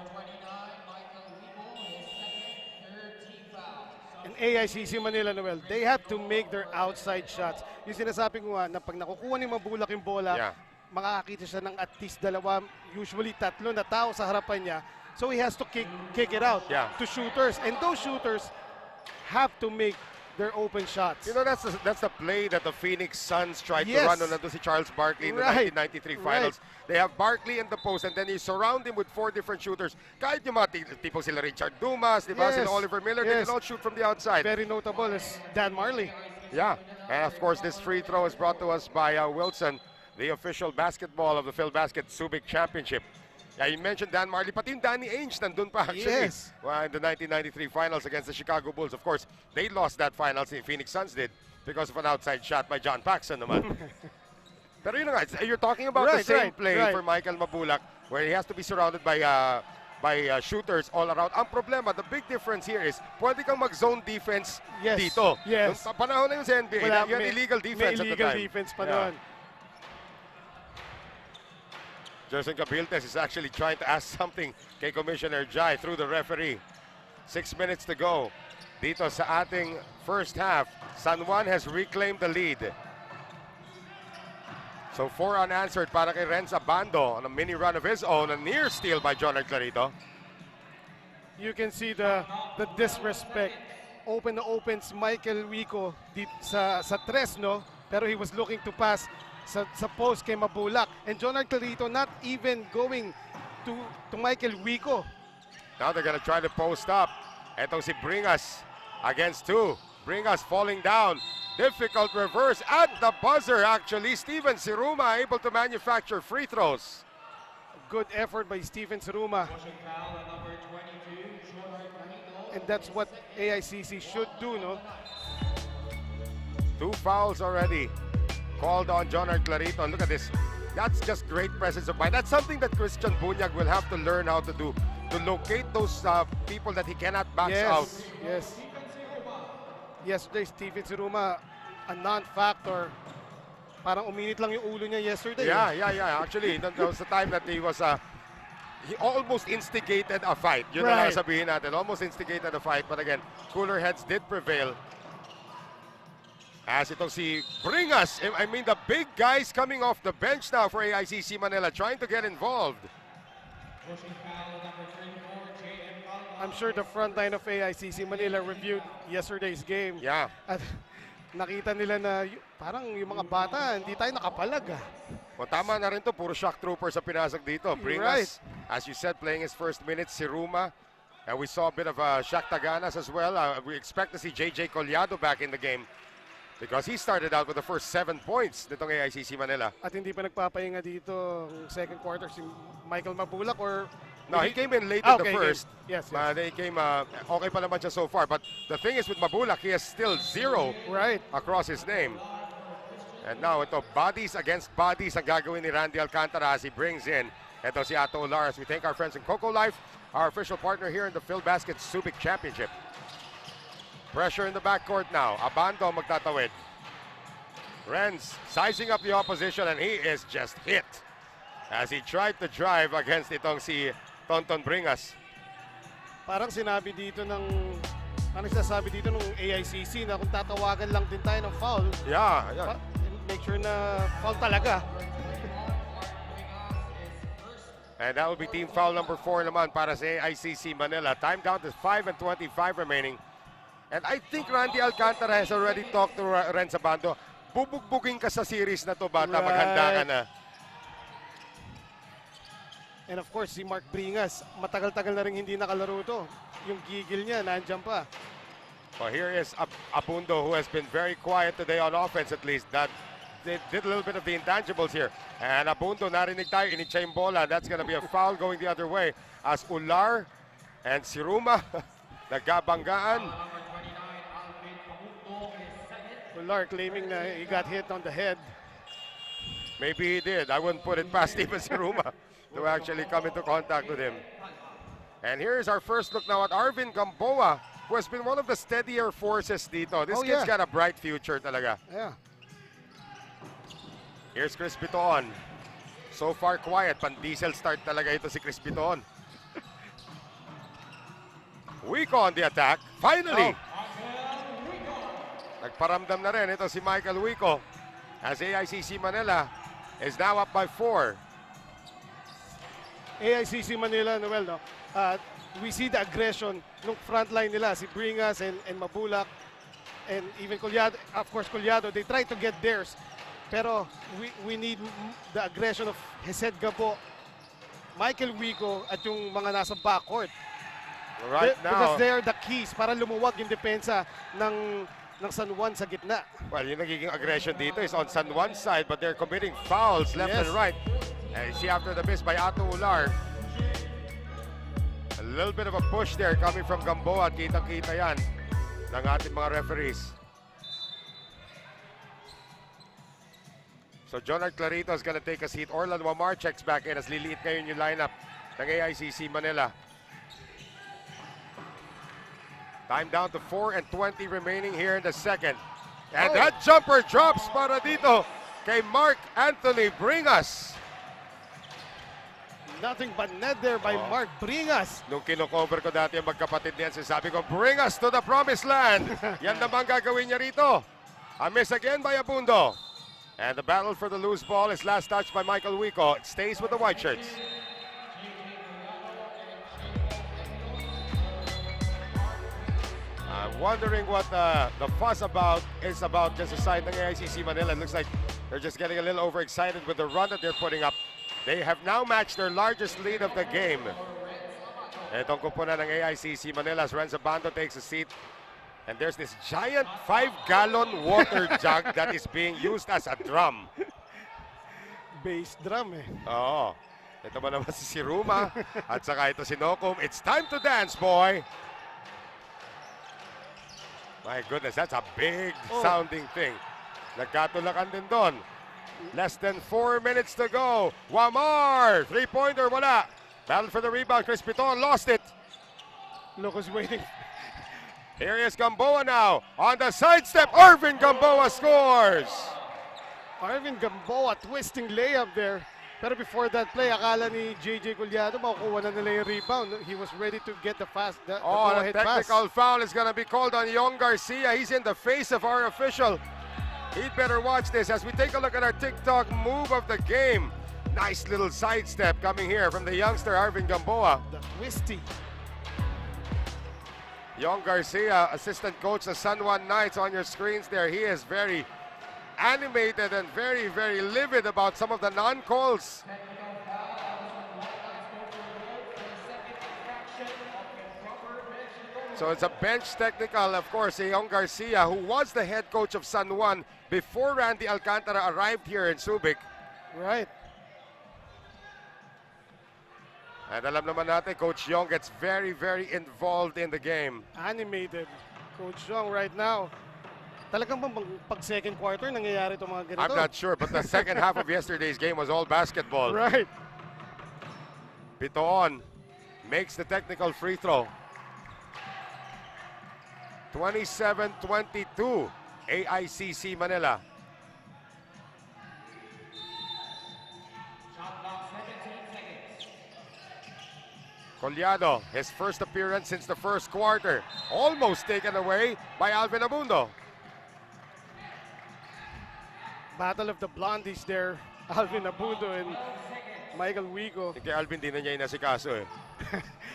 In AICC Manila, Noel, they have to make their outside shots. Yung sinasabi ko nga na pag nakukuha ni Mabulac yung bola, makakakita siya ng at least 2, usually 3 na tao sa harapan niya. So he has to kick it out to shooters. And those shooters have to make their open shots. You know, that's the play that the Phoenix Suns tried to run on si Charles Barkley in the 1993 finals. They have Barkley in the post and then you surround him with 4 different shooters. Kahit yung mga tipong sila Richard Dumas, di ba, sila Oliver Miller, they can all shoot from the outside. Very notable is Dan Marley. Yeah, and of course this free throw is brought to us by Wilson, the official basketball of the PhilBasket Subic Championship. Yeah, you mentioned Dan Marley, pati yung Danny Ainge nandun pa actually. In the 1993 finals against the Chicago Bulls. Of course, they lost that finals, the Phoenix Suns did, because of an outside shot by John Paxson naman. Pero yun nga, you're talking about the same play for Michael Mabulac, where he has to be surrounded by shooters all around. Ang problema, the big difference here is, pwede kang mag-zone defense dito. Nung panahon na yun sa NBA, yun illegal defense at the time. Illegal defense pa noon. Jerson Cabiltes is actually trying to ask something kay Commissioner Jai through the referee. 6 minutes to go. Dito sa ating first half, San Juan has reclaimed the lead. So 4 unanswered para kay Rhenz Abando on a mini run of his own. A near steal by Jonard Clarito. You can see the disrespect open na open si Michael Wico sa tres, no? Pero he was looking to pass sa post kay Mabulac. And John Clarito not even going to Michael Wico. Now they're gonna try to post up. Etong si Bringas against two. Bringas falling down. Difficult reverse at the buzzer actually. Steven Siruma able to manufacture free throws. Good effort by Steven Siruma. And that's what AICC should do, no? 2 fouls already called on John Clarito. Look at this. That's just great presence of mind. That's something that Christian Bunyag will have to learn how to do. To locate those people that he cannot box out. Yes. Yesterday, Steven Siruma, a non-factor. Parang uminit lang yung ulo niya yesterday. Yeah. Actually, that was the time that he was, he almost instigated a fight. Yun na lang sabihin natin. Almost instigated a fight. But again, cooler heads did prevail. As itong si Bringas, I mean the big guys coming off the bench now for AICC Manila, trying to get involved. I'm sure the front line of AICC Manila reviewed yesterday's game. Yeah. At nakita nila na parang yung mga bata, hindi tayo nakapalag. Well, tama na rin to. Puro shock troopers ang pinasok dito. Bringas, as you said, playing his first minutes, Siruma. And we saw a bit of Shaq Taganas as well. We expect to see JJ Collado back in the game, because he started out with the first 7 points nitong AICC Manila. At hindi pa nagpapahinga dito second quarter si Michael Mabulac or... No, he came in late in the first. Yes. They came, okay pa naman siya so far. But the thing is with Mabulac, he has still 0 across his name. And now ito, bodies against bodies ang gagawin ni Randy Alcantara as he brings in ito si Ato Olares. We thank our friends in Coco Life, our official partner here in the PhilBasket Subic Championship. Pressure in the backcourt now. Abando magtatawid. Rhenz sizing up the opposition and he is just hit as he tried to drive against itong si Tonton Bringas. Parang sinabi dito ng, ano sinasabi dito ng AICC na kung tatawagan lang din tayo ng foul. Yeah. Make sure na foul talaga. And that will be team foul number 4 naman para sa AICC Manila. Time down to 5:25 remaining. And I think Randy Alcantara has already talked to Rhenz Abando. Bubugbugin ka sa series na to, bata. Maghanda ka na. And of course, si Mark Bringas, matagal-tagal na rin hindi nakalaro to. Yung gigil niya, nandiyan pa. Well, here is Abando, who has been very quiet today on offense at least. That they did a little bit of the intangibles here. And Abando, narinig tayo, initcha yung bola. That's going to be a foul going the other way. As Ular and Siruma, nagkabanggaan. Ular claiming na he got hit on the head. Maybe he did. I wouldn't put it past even Siruma to actually come into contact with him. And here's our first look now at Arvin Gamboa, who has been one of the steadier forces dito. This kid's got a bright future talaga. Yeah. Here's Chris Bitoon. So far quiet. Pan-diesel start talaga ito si Chris Bitoon. Wico on the attack. Finally! Nagparamdam na rin ito si Michael Wico as AICC Manila is now up by 4. AICC Manila, Noel, no? We see the aggression ng front line nila, si Bringas and Mabulac and even Collado. Of course, Collado, they try to get theirs. Pero we need the aggression of Hesed Gabo, Michael Wico at yung mga nasa backcourt. Right now. Because they are the keys para lumuwag yung depensa ng San Juan sa gitna. Well, yung nagiging aggression dito is on San Juan's side, but they're committing fouls left and right. And you see after the miss by Ato Ular, a little bit of a push there coming from Gamboa. Kitang-kita yan ng ating mga referees. So John Clarito is going to take a seat. Orlan Wamar checks back in as liliit ngayon yung lineup ng AICC Manila. Time down to 4:20 remaining here in the second. And that jumper drops para dito kay Mark Anthony Bringas. Nothing but net there by Mark Bringas. Nung kino-cover ko dati ang magkapatid niyan, sabi ko, bring us to the promised land. Yan naman gagawin niya rito. A miss again by Abando. And the battle for the loose ball is last touched by Michael Wico. It stays with the white shirts. Wondering what the fuss is about just aside ng AICC Manila. It looks like they're just getting a little overexcited with the run that they're putting up. They have now matched their largest lead of the game. Itong kupunan ng AICC Manila's Rhenz Abando takes a seat. And there's this giant 5-gallon water jug that is being used as a drum. Bass drum eh. Oo. Ito ba naman si Ruma at saka ito si Nocum. It's time to dance, boy! My goodness, that's a big sounding thing. Nagkatulakan din doon. Less than 4 minutes to go. Wamar! 3-pointer, wala. Battle for the rebound. Chris Bitoon lost it. Look who's waiting. Here is Gamboa now. On the sidestep, Arvin Gamboa scores! Arvin Gamboa twisting layup there. Pero before that play, akala ni JJ Collado makukuha na nila yung rebound. He was ready to get the a technical foul is going to be called on Young Garcia. He's in the face of our official. He'd better watch this as we take a look at our TikTok move of the game. Nice little sidestep coming here from the youngster Arvin Gamboa. The twisty. Young Garcia, assistant coach of San Juan Knights on your screens there. He is very animated and very, very livid about some of the non-calls. So it's a bench technical, of course, Young Garcia, who was the head coach of San Juan before Randy Alcantara arrived here in Subic. Right. And alam naman natin, Coach Young gets very, very involved in the game. Animated. Coach Young right now. Talagang pag second quarter, nangyayari itong mga ganito? I'm not sure, but the second half of yesterday's game was all basketball. Right. Bitoon makes the technical free throw. 27-22, AICC Manila. Collado, his first appearance since the first quarter. Almost taken away by Alvin Abando. Battle of the Blondies there. Alvin Abando and Michael Wigo. Kaya Alvin, di na niya inasikaso eh.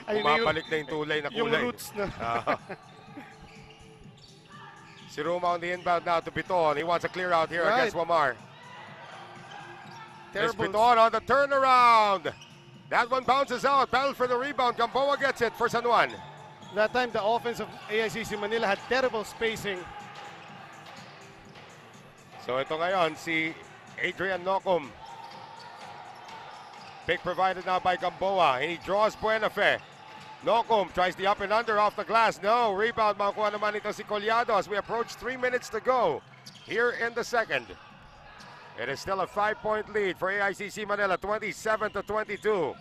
Ayun Bumabalik na yung tulay na kulay. Yung roots na. Si Ruma on the inbound now to Bitoon. He wants a clear out here against Wamar. There's Bitoon on the turnaround. That one bounces out. Battle for the rebound. Gamboa gets it for San Juan. That time the offense of AICC Manila had terrible spacing. So ito ngayon si Adrian Nocum. Pick provided now by Gamboa. He draws Buenafe. Nocum tries the up and under off the glass. No, rebound makuha naman ito si Collado as we approach 3 minutes to go here in the second. It is still a 5-point lead for AICC Manila, 27-22.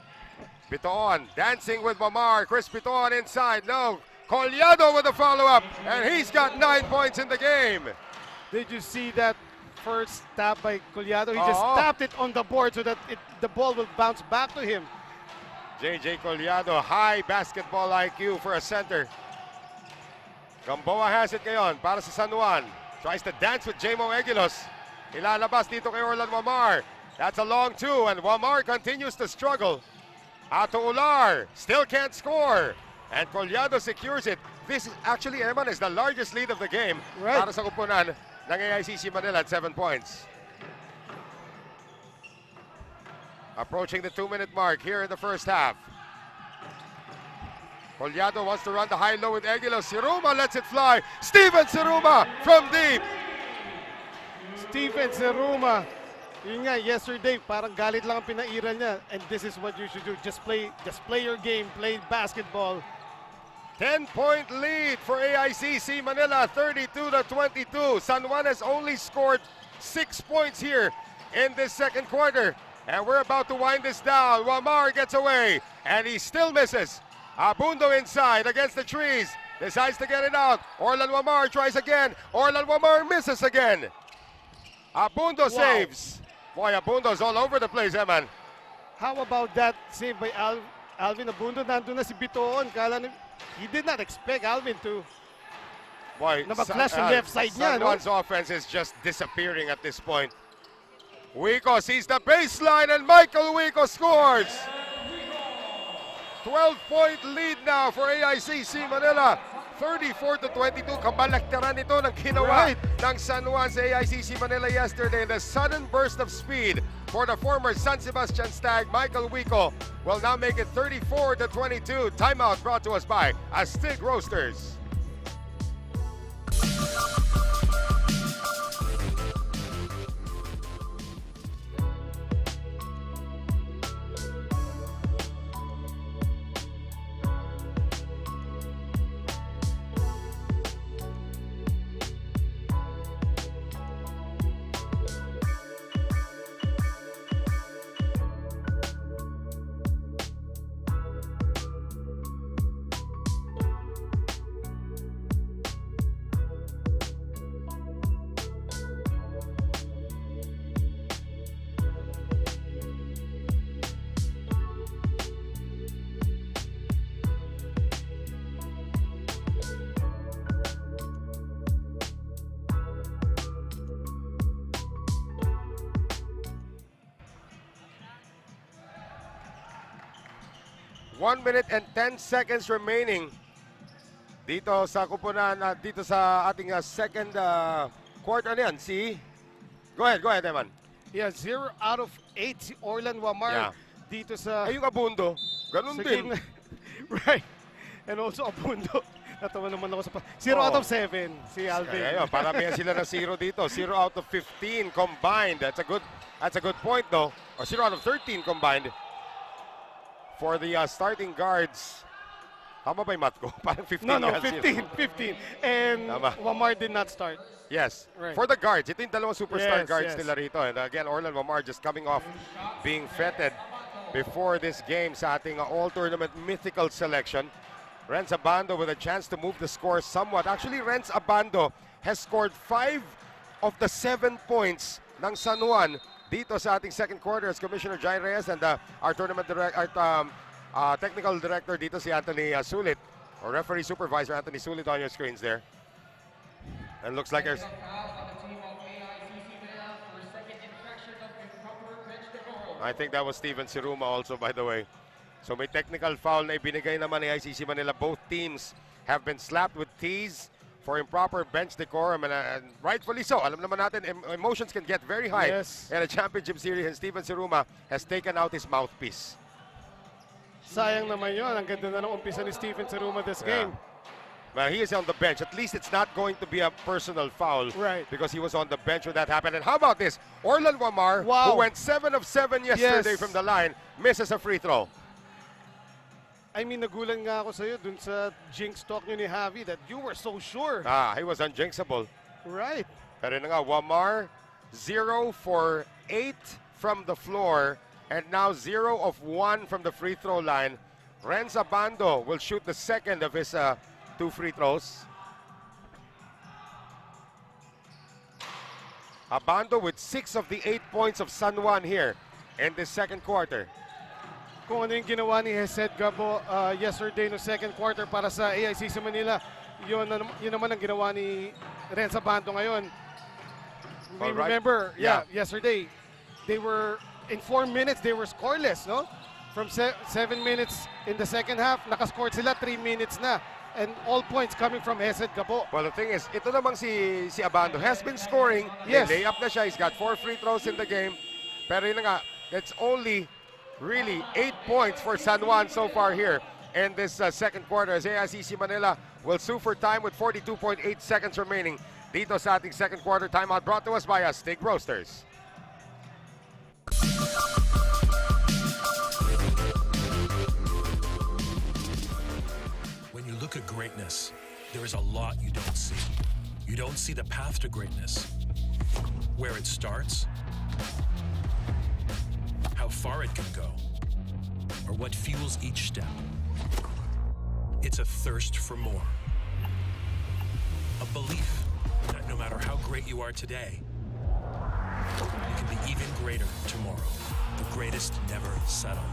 Bitoon dancing with Wamar. Chris Bitoon inside. No, Collado with a follow-up, and he's got 9 points in the game. Did you see that first tap by Collado? He just tapped it on the board so that the ball will bounce back to him. JJ Collado, high basketball IQ for a center. Gamboa has it ngayon para sa San Juan. Tries to dance with Jamo Eguilos. Ilalabas dito kay Orlan Wamar. That's a long two, and Wamar continues to struggle. Ato Ular still can't score. And Collado secures it. This is actually, Eman, is the largest lead of the game para sa kupunan ng AICC Manila at 7 points. Approaching the 2-minute mark here in the first half. Collado wants to run the high-low with Eguilos. Siruma lets it fly. Steven Siruma from deep. Steven Siruma. Yun nga, yesterday, parang galit lang ang pinairal niya. And this is what you should do. Just play your game. Play basketball. 10-point lead for AICC Manila, 32-22. San Juan has only scored 6 points here in this second quarter. And we're about to wind this down. Wamar gets away, and he still misses. Abando inside against the trees. Decides to get it out. Orlan Wamar tries again. Orlan Wamar misses again. Abando saves. Boy, Abundo's all over the place, man. How about that save by Alvin Abando? Nandun na si Bitoon. He did not expect Alvin to nabaklas yung left side niya. San Juan's offense is just disappearing at this point. Wico sees the baseline, and Michael Wico scores. 12-point lead now for AICC Manila. 34-22. Kabalaktaran ito ng ginawa ng San Juan sa AICC Manila yesterday. The sudden burst of speed for the former San Sebastian Stag, Michael Wico, will now make it 34-22. Timeout brought to us by Astig Roasters. One minute and 10 seconds remaining dito sa kupunan, dito sa ating second quarter. Ano yan? Go ahead, Eman. Yeah, 0 out of 8 si Orlan Wamar dito sa... Ay, yung Abando, ganun din. Right. And also Abando. Natawa naman ako sa... 0 out of 7 si Alvin. Ayun, paramihan sila ng 0 dito. 0 out of 15 combined. That's a good point though. Or 0 out of 13 combined. For the starting guards, tama ba yung math ko? Parang 15. No, 15. And Wamar did not start. Yes. Right. For the guards, ito yung dalawang superstar guards nila rito. And again, Orlan Wamar just coming off being feted before this game sa ating all-tournament mythical selection. Rhenz Abando with a chance to move the score somewhat. Actually, Rhenz Abando has scored 5 of the 7 points ng San Juan dito sa ating second quarter as Commissioner Jai Reyes and our tournament technical director dito si Anthony Sulit, or referee supervisor Anthony Sulit on your screens there. And looks like there's... I think that was Steven Siruma also, by the way. So may technical foul na ibinigay naman ni AICC Manila. Both teams have been slapped with tees for improper bench decorum, and rightfully so. Alam naman natin, emotions can get very high in a championship series, and Steven Siruma has taken out his mouthpiece. Sayang naman yun. Ang ganda na ng umpisa ni Steven Siruma this game. Well, he is on the bench. At least it's not going to be a personal foul. Right. Because he was on the bench when that happened. And how about this? Orlan Wamar, who went 7 of 7 yesterday from the line, misses a free throw. I mean, nagulan nga ako sa'yo dun sa jinx talk nyo ni Javi that you were so sure. He was unjinxable. Right. Pero yun nga, Wamar, 0 for 8 from the floor, and now 0 of 1 from the free throw line. Rhenz Abando will shoot the second of his 2 free throws. Abando with 6 of the 8 points of San Juan here in this second quarter. Kung ano yung ginawa ni Hesed Gabo yesterday no second quarter para sa AICC Manila, yun naman ang ginawa ni Rhenz Abando ngayon. We remember, yesterday, they were, in 4 minutes, they were scoreless, no? From 7 minutes in the second half, nakascored sila 3 minutes na. And all points coming from Hesed Gabo. Well, the thing is, ito namang si Abando has been scoring. Yes. Layup na siya. He's got 4 free throws in the game. Pero yun nga, it's only really 8 points for San Juan so far here in this second quarter as AICC Manila will sue for time with 42.8 seconds remaining dito sa ating second quarter timeout brought to us by Steak Roasters. When you look at greatness, there is a lot you don't see. You don't see the path to greatness, where it starts, how far it can go, or what fuels each step. It's a thirst for more. A belief that no matter how great you are today, you can be even greater tomorrow. The greatest never settle.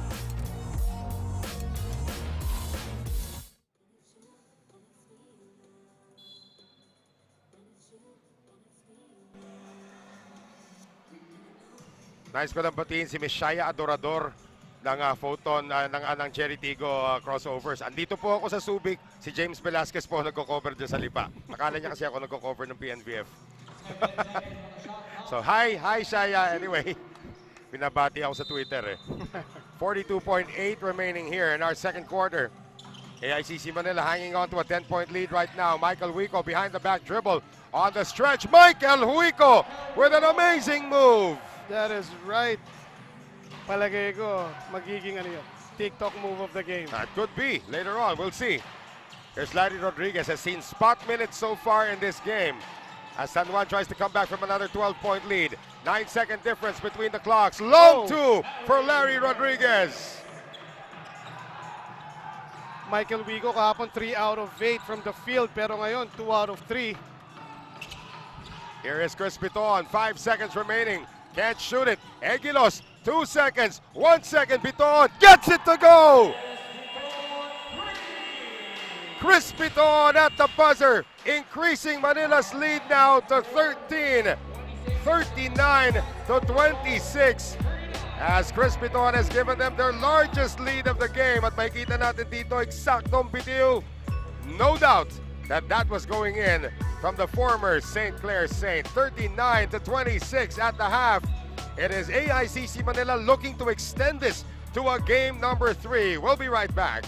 Nice ko lang batiin si Miss Shaya Adorador ng photon ng Cherry Tigo crossovers. Andito po ako sa Subic. Si James Velasquez po nagko-cover dyan sa Lipa. Akala niya kasi ako nagko-cover ng PNBF. So, hi Shaya. Anyway, binabati ako sa Twitter eh. 42.8 remaining here in our second quarter. AICC Manila hanging on to a 10-point lead right now. Michael Huico behind the back dribble on the stretch. Michael Huico with an amazing move. That is right. Palagay ko, magiging ano yun, TikTok move of the game. That could be. Later on, we'll see. Here's Larry Rodriguez, has seen spot minutes so far in this game. As San Juan tries to come back from another 12-point lead. 9-second difference between the clocks. Long two for Larry Rodriguez. Michael Huico kahapon 3 out of 8 from the field, pero ngayon 2 out of 3. Here is Chris Bitoon, 5 seconds remaining. Can't shoot it. Egilos, 2 seconds, 1 second. Bitoon gets it to go. Chris Bitoon at the buzzer, increasing Manila's lead now to 13. 39 to 26. As Chris Bitoon has given them their largest lead of the game. At makita natin dito, eksaktong bitiw. No doubt that that was going in from the former St. Clair Saint. 39 to 26 at the half. It is AICC Manila looking to extend this to a game number 3. We'll be right back.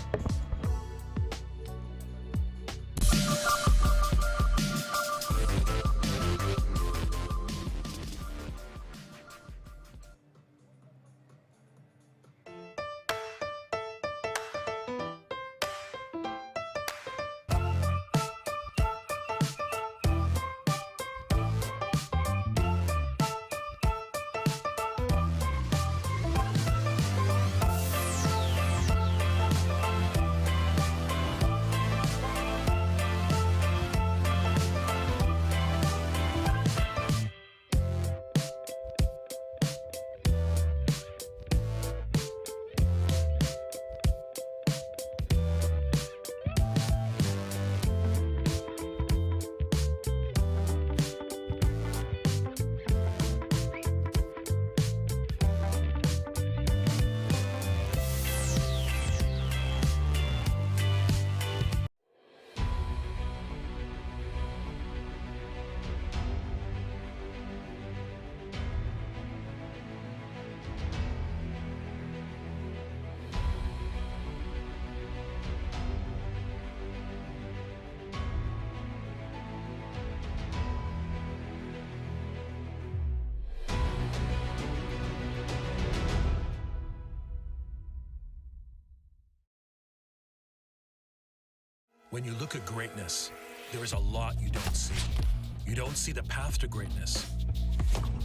When you look at greatness, there is a lot you don't see. You don't see the path to greatness,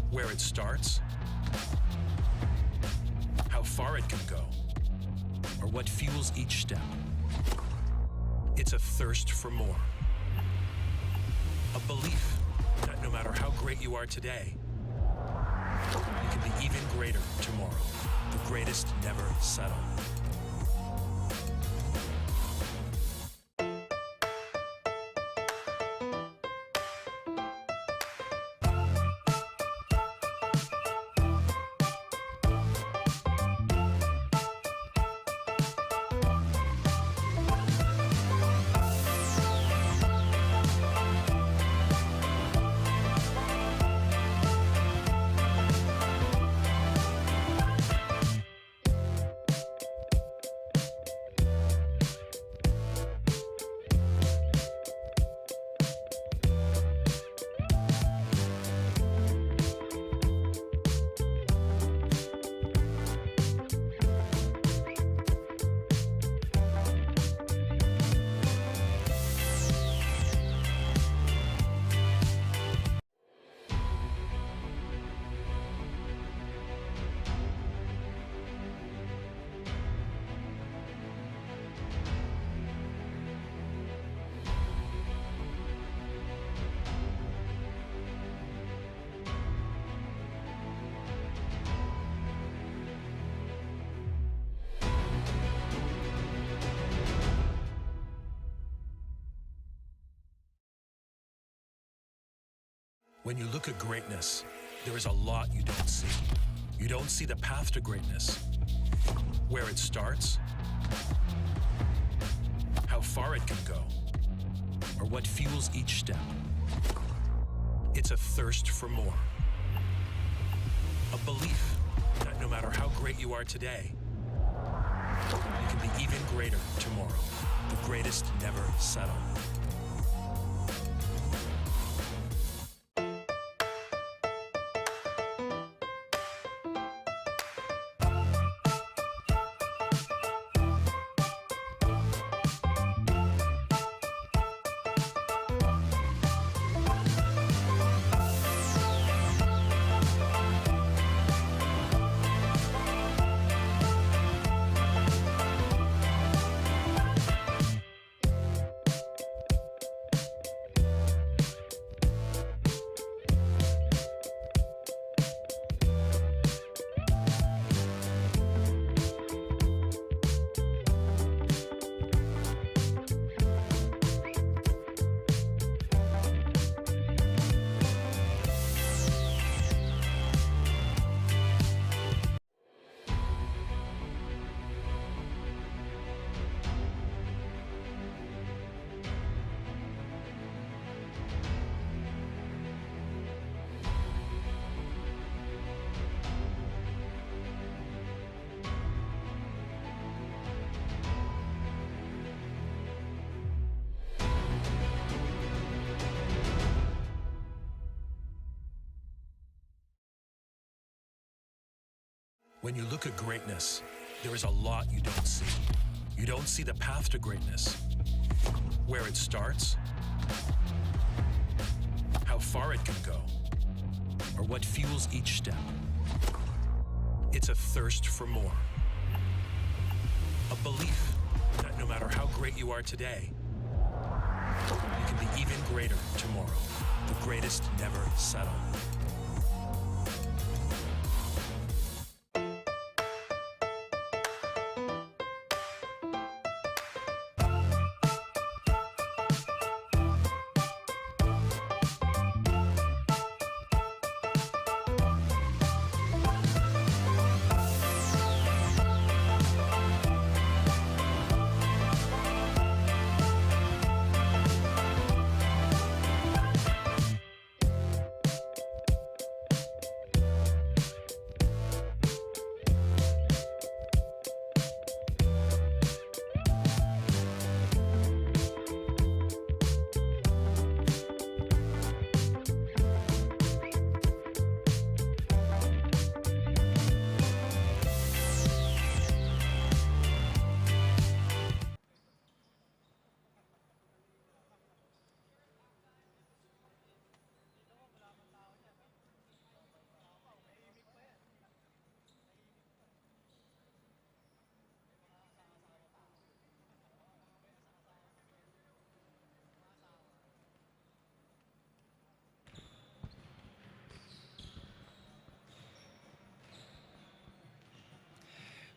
where it starts, how far it can go, or what fuels each step. It's a thirst for more. A belief that no matter how great you are today, you can be even greater tomorrow. The greatest never settle. When you look at greatness, there is a lot you don't see. You don't see the path to greatness, Where it starts, how far it can go, or what fuels each step. It's a thirst for more. A belief that no matter how great you are today, you can be even greater tomorrow. The greatest never settle. When you look at greatness, there is a lot you don't see. You don't see the path to greatness, where it starts, how far it can go, or what fuels each step. It's a thirst for more. A belief that no matter how great you are today, you can be even greater tomorrow. The greatest never settle.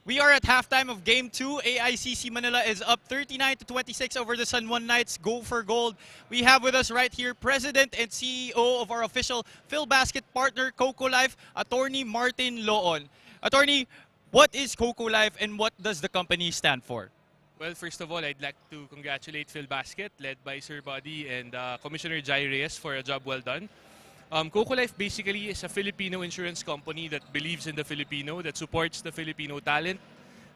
We are at halftime of Game 2. AICC Manila is up 39-26 over the San Juan Knights. Go for gold. We have with us right here President and CEO of our official PhilBasket partner, Coco Life, Attorney Martin Loon. Attorney, what is Coco Life and what does the company stand for? Well, first of all, I'd like to congratulate PhilBasket, led by Sir Buddy and Commissioner Jai Reyes, for a job well done. Coco Life basically is a Filipino insurance company that believes in the Filipino, that supports the Filipino talent,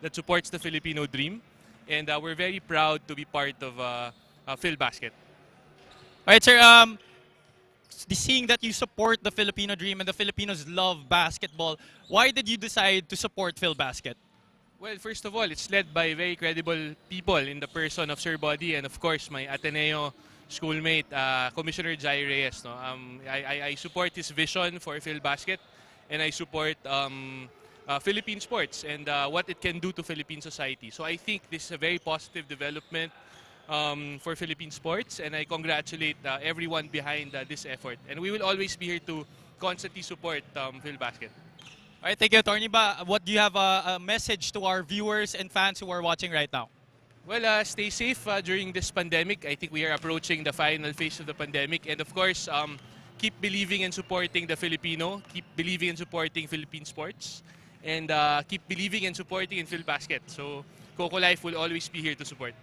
that supports the Filipino dream. And we're very proud to be part of PhilBasket. All right, sir. Seeing that you support the Filipino dream and the Filipinos love basketball, why did you decide to support PhilBasket? Well, first of all, it's led by very credible people in the person of Sir Buddy and, of course, my Ateneo schoolmate, Commissioner Jai Reyes. No? I support his vision for PhilBasket, and I support Philippine sports and what it can do to Philippine society. So I think this is a very positive development for Philippine sports, and I congratulate everyone behind this effort. And we will always be here to constantly support PhilBasket. All right, thank you, Attorney. What do you have a message to our viewers and fans who are watching right now? Well, stay safe during this pandemic. I think we are approaching the final phase of the pandemic. And of course, keep believing and supporting the Filipino. Keep believing and supporting Philippine sports. and keep believing and supporting in PhilBasket. So Coco Life will always be here to support.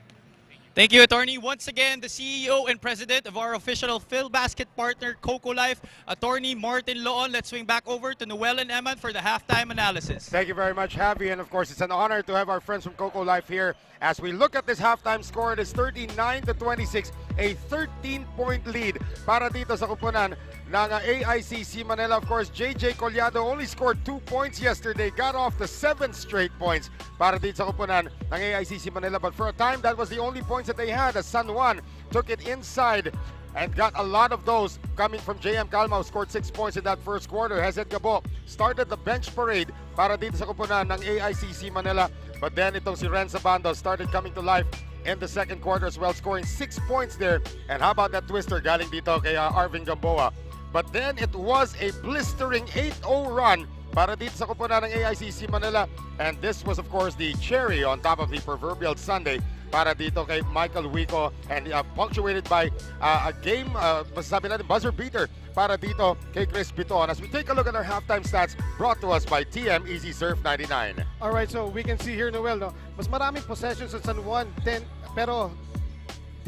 Thank you, Attorney. Once again, the CEO and President of our official PhilBasket partner, Coco Life, Attorney Martin Loon. Let's swing back over to Noel and Eman for the halftime analysis. Thank you very much, Javi. And of course, it's an honor to have our friends from Coco Life here as we look at this halftime score. It is 39-26, a 13-point lead para dito sa kupunan ng AICC Manila. Of course, JJ Collado only scored 2 points yesterday, got off the 7 straight points para dito sa kupunan ng AICC Manila. But for a time, that was the only points that they had as San Juan took it inside and got a lot of those coming from JM Calma, who scored 6 points in that first quarter. Hesed Gabo started the bench parade para dito sa kupunan ng AICC Manila. But then itong si Rhenz Abando started coming to life in the second quarter as well, scoring 6 points there. And how about that twister galing dito kay Arvin Gamboa? But then it was a blistering 8-0 run para dito sa kupunan ng AICC Manila. And this was, of course, the cherry on top of the proverbial sundae para dito kay Michael Wico, and punctuated by a game, masasabi natin, buzzer beater para dito kay Chris Bitoon. As we take a look at our halftime stats brought to us by TM Easy Surf 99. Alright, so we can see here, Noel, no? Mas maraming possessions sa San Juan, 10, pero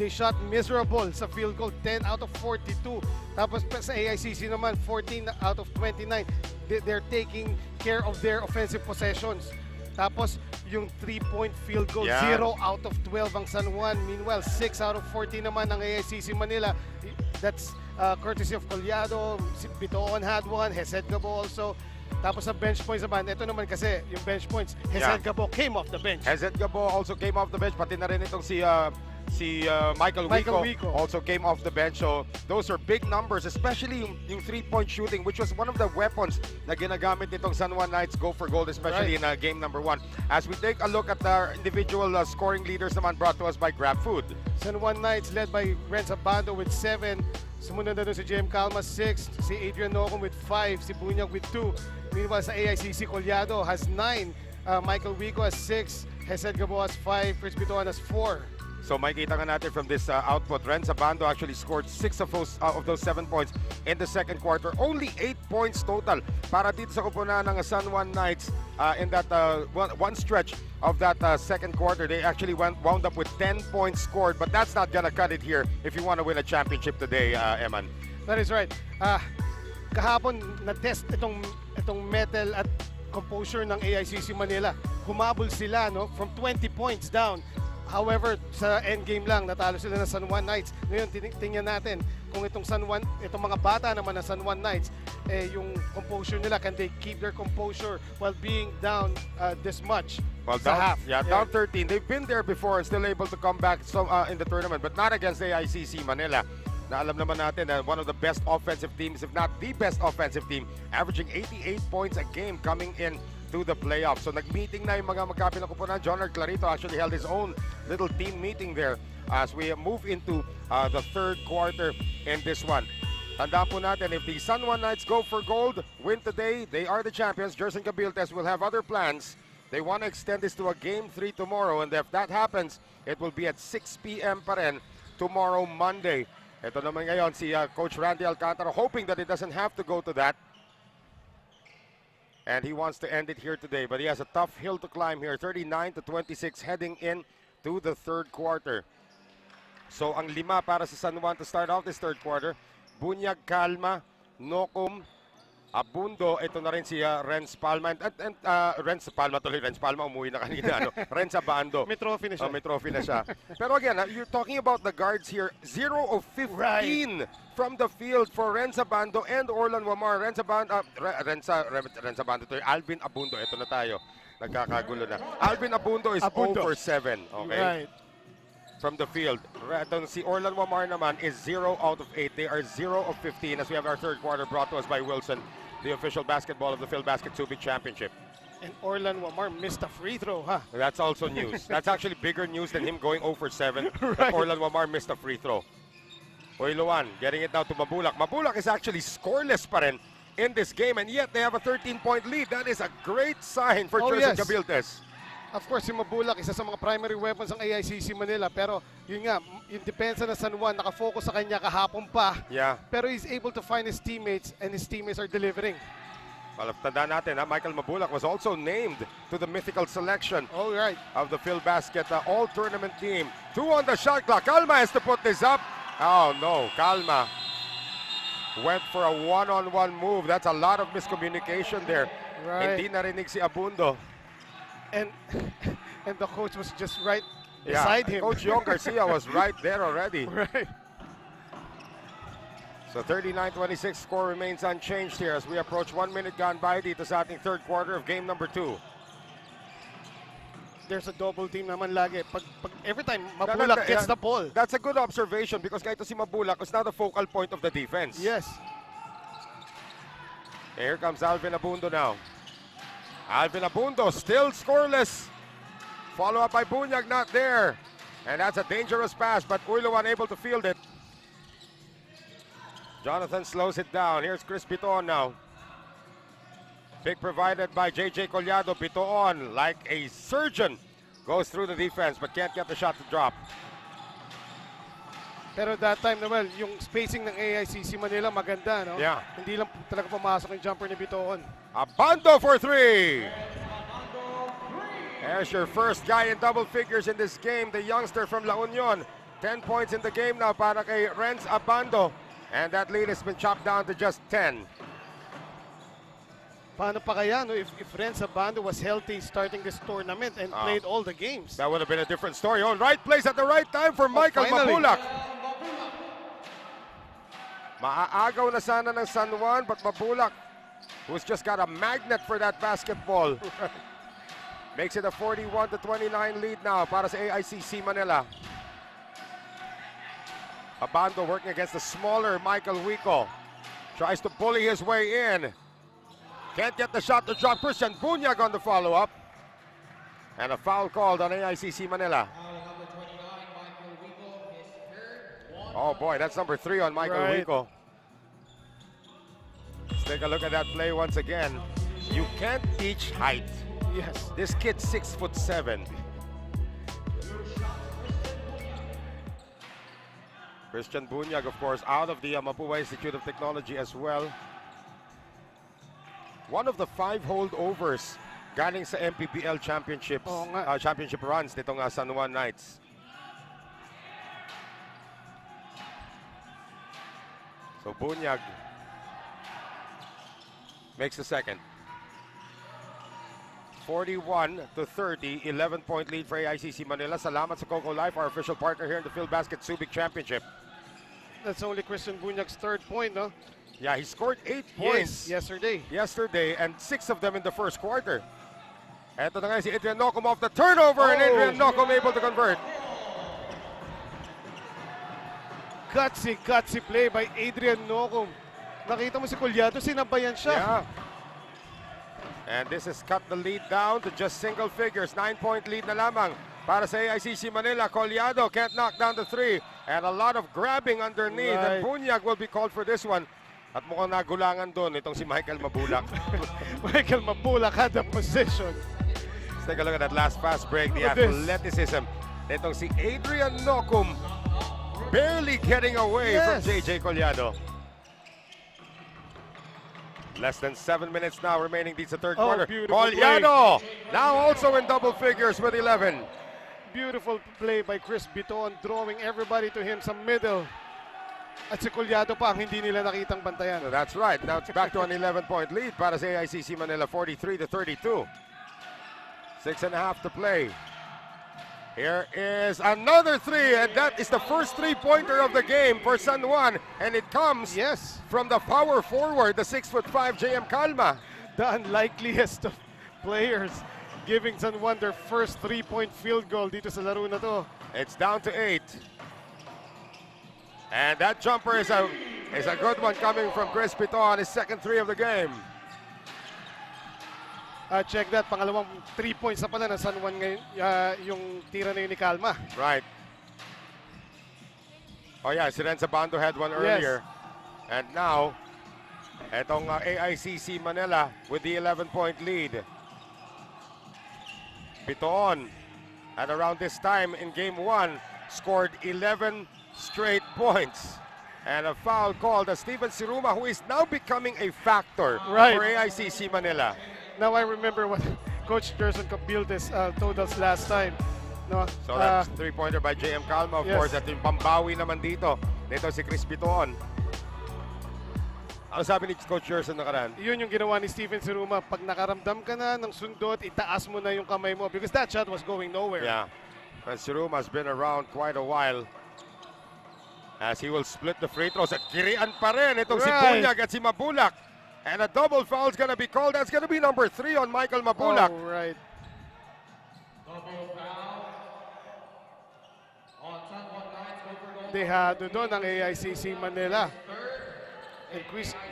they shot miserable sa field goal, 10 out of 42. Tapos sa AICC naman, 14 out of 29. They're taking care of their offensive possessions. Tapos yung 3-point field goal, 0 out of 12 ang San Juan. Meanwhile, 6 out of 14 naman ang AICC Manila. That's courtesy of Collado. Bitoon had one, Hesed Gabo also. Tapos sa bench points naman, ito naman kasi yung bench points, Hesed Gabo came off the bench. Hesed Gabo also came off the bench, pati na rin itong si Michael Wico also came off the bench. So those are big numbers, especially yung 3-point shooting, which was one of the weapons na ginagamit nitong San Juan Knights go for gold, especially in game number 1. As we take a look at our individual scoring leaders naman brought to us by GrabFood. San Juan Knights led by Rhenz Abando with 7. Sumunod na doon si JM Calma 6, si Adrian Nocum with 5, si Bunyag with 2. Meanwhile sa AICC, Collado has 9, Michael Wico has 6, Hesed Gabo has 5, Chris Bitoon has 4. So makikita nga natin from this output, Rhenz Abando actually scored 6 of those 7 points in the second quarter. Only 8 points total para dito sa kupunan ng San Juan Knights in that one stretch of that second quarter. They actually wound up with 10 points scored, but that's not gonna cut it here if you want to win a championship today, Eman. That is right. Kahapon na-test itong metal at composure ng AICC Manila. Humabol sila, no, from 20 points down. However, sa endgame lang, natalo sila ng San Juan Knights. Ngayon, tingnan natin kung itong mga bata naman ng San Juan Knights, yung composure nila, can they keep their composure while being down this much? Well, down 13. They've been there before and still able to come back in the tournament, but not against AICC Manila. Na alam naman natin na one of the best offensive teams, if not the best offensive team, averaging 88 points a game coming in to the playoffs. So nag-meeting na yung mga magkabilang kupunan. John Clarito actually held his own little team meeting there as we move into the third quarter in this one. Tandaan po natin, if the San Juan Knights go for gold, win today, they are the champions. Jerson Cabiltes will have other plans. They want to extend this to a Game 3 tomorrow, and if that happens, it will be at 6 p.m. pa rin tomorrow, Monday. Ito naman ngayon si Coach Randy Alcantara, hoping that it doesn't have to go to that. And he wants to end it here today, but he has a tough hill to climb here. 39-26 heading in to the third quarter. So ang 5 para sa San Juan to start off this third quarter. Bunyag, Calma, Nocum, Abando, ito na rin si Rhenz Palma. And Rhenz Palma umuwi na kanina. Rhenz Abando. May trophy na siya. May trophy na siya. Pero again, you're talking about the guards here. 0 of 15 from the field for Rhenz Abando and Orlan Wamar. Rhenz Abando to Alvin Abando. Ito na tayo. Nagkakagulo na. Alvin Abando is 0 for 7. Okay? Right. From the field. Si Orlan Wamar naman is 0 out of 8. They are 0 of 15 as we have our third quarter brought to us by Wilson, the official basketball of the PhilBasket Subic Championship. And Orlan Wamar missed a free throw, huh? That's also news. That's actually bigger news than him going 0 for 7. Right. Orlan Wamar missed a free throw. Oiluan getting it now to Mabulac. Mabulac is actually scoreless pa rin in this game, and yet they have a 13-point lead. That is a great sign for Jerson Cabiltes. Of course, si Mabulac, isa sa mga primary weapons ng AICC Manila. Pero yun nga, yung depensa na San Juan, nakafocus sa kanya kahapon pa. Yeah. Pero he's able to find his teammates and his teammates are delivering. Well, tandaan natin, Michael Mabulac was also named to the mythical selection All right. of the PhilBasket all-tournament team. 2 on the shot clock. Calma has to put this up. Oh no, Calma went for a one-on-one move. That's a lot of miscommunication there. Right. Hindi narinig si Abando. And the coach was just right beside him. Coach Yong Garcia was right there already. Right. So 39-26 score remains unchanged here as we approach 1 minute gone by dito sa ating third quarter of game number 2. There's a double team naman lagi. Pag every time Mabulac gets the ball. That's a good observation because kahit si Mabulac is now the focal point of the defense. Yes. Here comes Alvin Abando now. Alvin Abando still scoreless. Follow up by Bunyag, not there. And that's a dangerous pass, but Uilo unable to field it. Jonathan slows it down. Here's Chris Bitoon now. Pick provided by JJ Collado. Bitoon, like a surgeon, goes through the defense but can't get the shot to drop. Pero that time naman, yung spacing ng AICC Manila maganda, no? Yeah. Hindi lang talaga pumasok yung jumper ni Bitoon. Abando for 3. There's your first guy in double figures in this game, the youngster from La Union. 10 points in the game now para kay Rhenz Abando. And that lead has been chopped down to just 10. Paano pa kaya no, if Rhenz Abando was healthy starting this tournament and played all the games? That would have been a different story. Oh, right place at the right time for Michael finally. Mabulac. Maaagaw na sana ng San Juan, but Mabulac, who's just got a magnet for that basketball, makes it a 41-29 lead now para sa AICC Manila. Abando working against the smaller Michael Wico. Tries to bully his way in. Can't get the shot to drop. Christian Bunyag on the follow-up. And a foul called on AICC Manila. Oh boy, that's number 3 on Michael Wico. Let's take a look at that play once again. You can't teach height. Yes. This kid's 6'7". Christian Bunyag, of course, out of the Mapua Institute of Technology as well. One of the 5 holdovers galing sa MPBL championships, championship runs nitong San Juan Knights. So Bunyag makes the second. 41-30, 11-point lead for AICC Manila. Salamat sa Coco Life, our official partner here in the PhilBasket Subic Championship. That's only Christian Bunyag's 3rd point, no? Yeah, he scored 8 points yesterday, and 6 of them in the first quarter. Eto na nga si Adrian Nocum off the turnover, and Adrian Nocum able to convert. Gutsy play by Adrian Nocum. Nakita mo si Collado, sinabayan siya. Yeah. And this has cut the lead down to just single figures. 9-point lead na lamang para sa AICC Manila. Collado can't knock down the 3. And a lot of grabbing underneath. And Bunyag will be called for this one. At mukhang nagulangan doon itong si Michael Mabulac. Michael Mabulac had the position. Let's take a look at that last fast break. The athleticism. Itong si Adrian Nocum barely getting away from JJ Collado. Less than 7 minutes now remaining in the third quarter. Collado now also in double figures with 11. Beautiful play by Chris Bitoon, drawing everybody to him sa middle. At si Collado pa ang hindi nila nakitang bantayan. That's right. Now it's back to an 11-point lead para sa AICC Manila, 43-32. 6.5 to play. Here is another 3, and that is the first 3-pointer of the game for San Juan, and it comes from the power forward, the 6'5" JM Calma. The unlikeliest of players giving San Juan their first 3-point field goal dito sa laro na to. It's down to 8. And that jumper is a good one coming from Chris Bitoon, his second 3 of the game. Check that, pangalawang 3 points na pala na San Juan ngayon, yung tira na yun ni Calma. Right. Oh yeah, si Rhenz Abando had one earlier. And now, etong AICC Manila with the 11-point lead. Bitoon, at around this time in game 1, scored 11 straight points. And a foul called as Steven Siruma, who is now becoming a factor Right. for AICC Manila. Now I remember what Coach Gerson Cabildes totals last time. No? So that's three-pointer by JM Calma, of Yes. course. At yung pambawi naman dito, nito si Chris Bitoon. Ano sabi ni Coach Gerson nakaraan? Yun yung ginawa ni Steven Siruma. Pag nakaramdam ka na ng sundot, itaas mo na yung kamay mo because that shot was going nowhere. Yeah. And Siruma has been around quite a while. As he will split the free throws. At girian pa rin itong si Right. Bunyag at si Mabulac. And a double foul is gonna be called. That's gonna be number 3 on Michael Mabulac. Oh, right. Dehado doon ang AICC Manila. And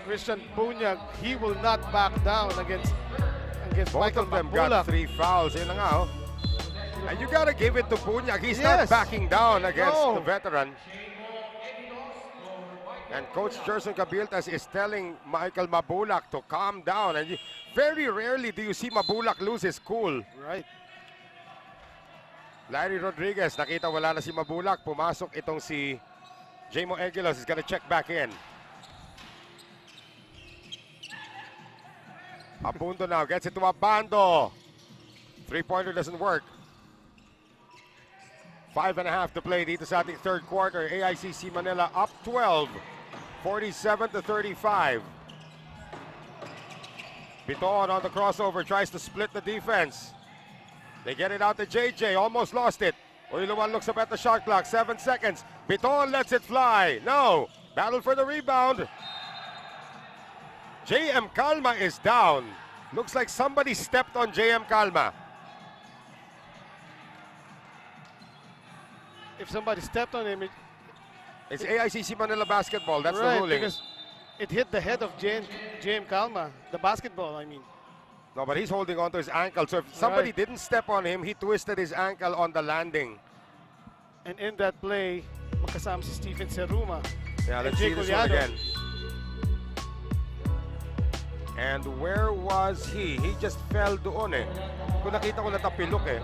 Christian Bunyag, he will not back down against Both Michael of them Mabulac. got 3 fouls. Yun na nga, oh. And you gotta give it to Bunyag. He's not Yes. backing down against No. the veteran. And Coach Gerson Cabildes is telling Michael Mabulac to calm down. And very rarely do you see Mabulac lose his cool. Right. Larry Rodriguez, nakita wala na si Mabulac. Pumasok itong si Jamo Eguilos is gonna check back in. Abando now gets it to Abando. Three-pointer doesn't work. 5.5 to play dito sa ating third quarter. AICC Manila up 12, 47-35. Bitoon on the crossover, tries to split the defense. They get it out to JJ, almost lost it. Uyluan looks up at the shot clock, 7 seconds. Bitoon lets it fly. No, battle for the rebound. JM Calma is down. Looks like somebody stepped on JM Calma. If somebody stepped on him, It's AICC Manila basketball, that's right, the ruling. because it hit the head of JM Calma, the basketball, I mean. No, but he's holding on to his ankle. So if somebody Right. didn't step on him, he twisted his ankle on the landing. And in that play, magkasama si Steven Siruma. Yeah, let's And see Jay this one Collado. again. And where was he? He just fell doon eh. Kung nakita ko natapilok eh.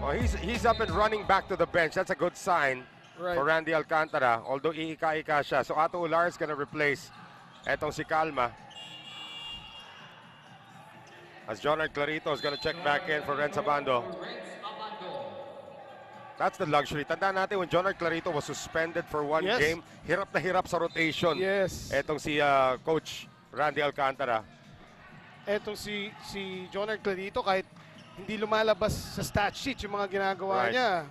Oh, he's up and running back to the bench. That's a good sign Right. for Randy Alcantara. Although iika-ika siya. So Ato Ular is gonna replace etong si Calma. As Jonard Clarito is gonna check back in for Rhenz Abando. That's the luxury. Tandaan natin when Jonard Clarito was suspended for one Yes. game, hirap na hirap sa rotation. Yes. Etong si Coach Randy Alcantara. Etong si Jonard Clarito, kahit hindi lumalabas sa stat sheet yung mga ginagawa Right. niya.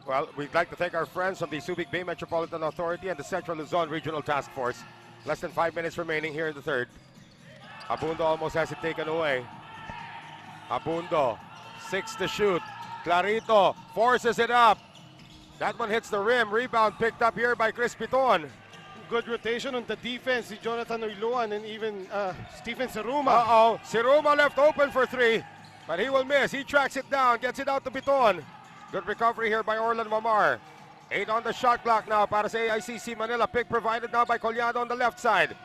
Well, we'd like to thank our friends from the Subic Bay Metropolitan Authority and the Central Luzon Regional Task Force. Less than 5 minutes remaining here in the third. Abando almost has it taken away. Abando, 6 to shoot. Clarito forces it up. That one hits the rim. Rebound picked up here by Chris Bitoon. Good rotation on the defense, si Jonathan Uyluan and even Steven Siruma. Uh-oh, Siruma left open for 3, but he will miss. He tracks it down, gets it out to Bitoon. Good recovery here by Orlan Wamar. 8 on the shot clock now para sa AICC Manila. Pick provided now by Collado on the left side.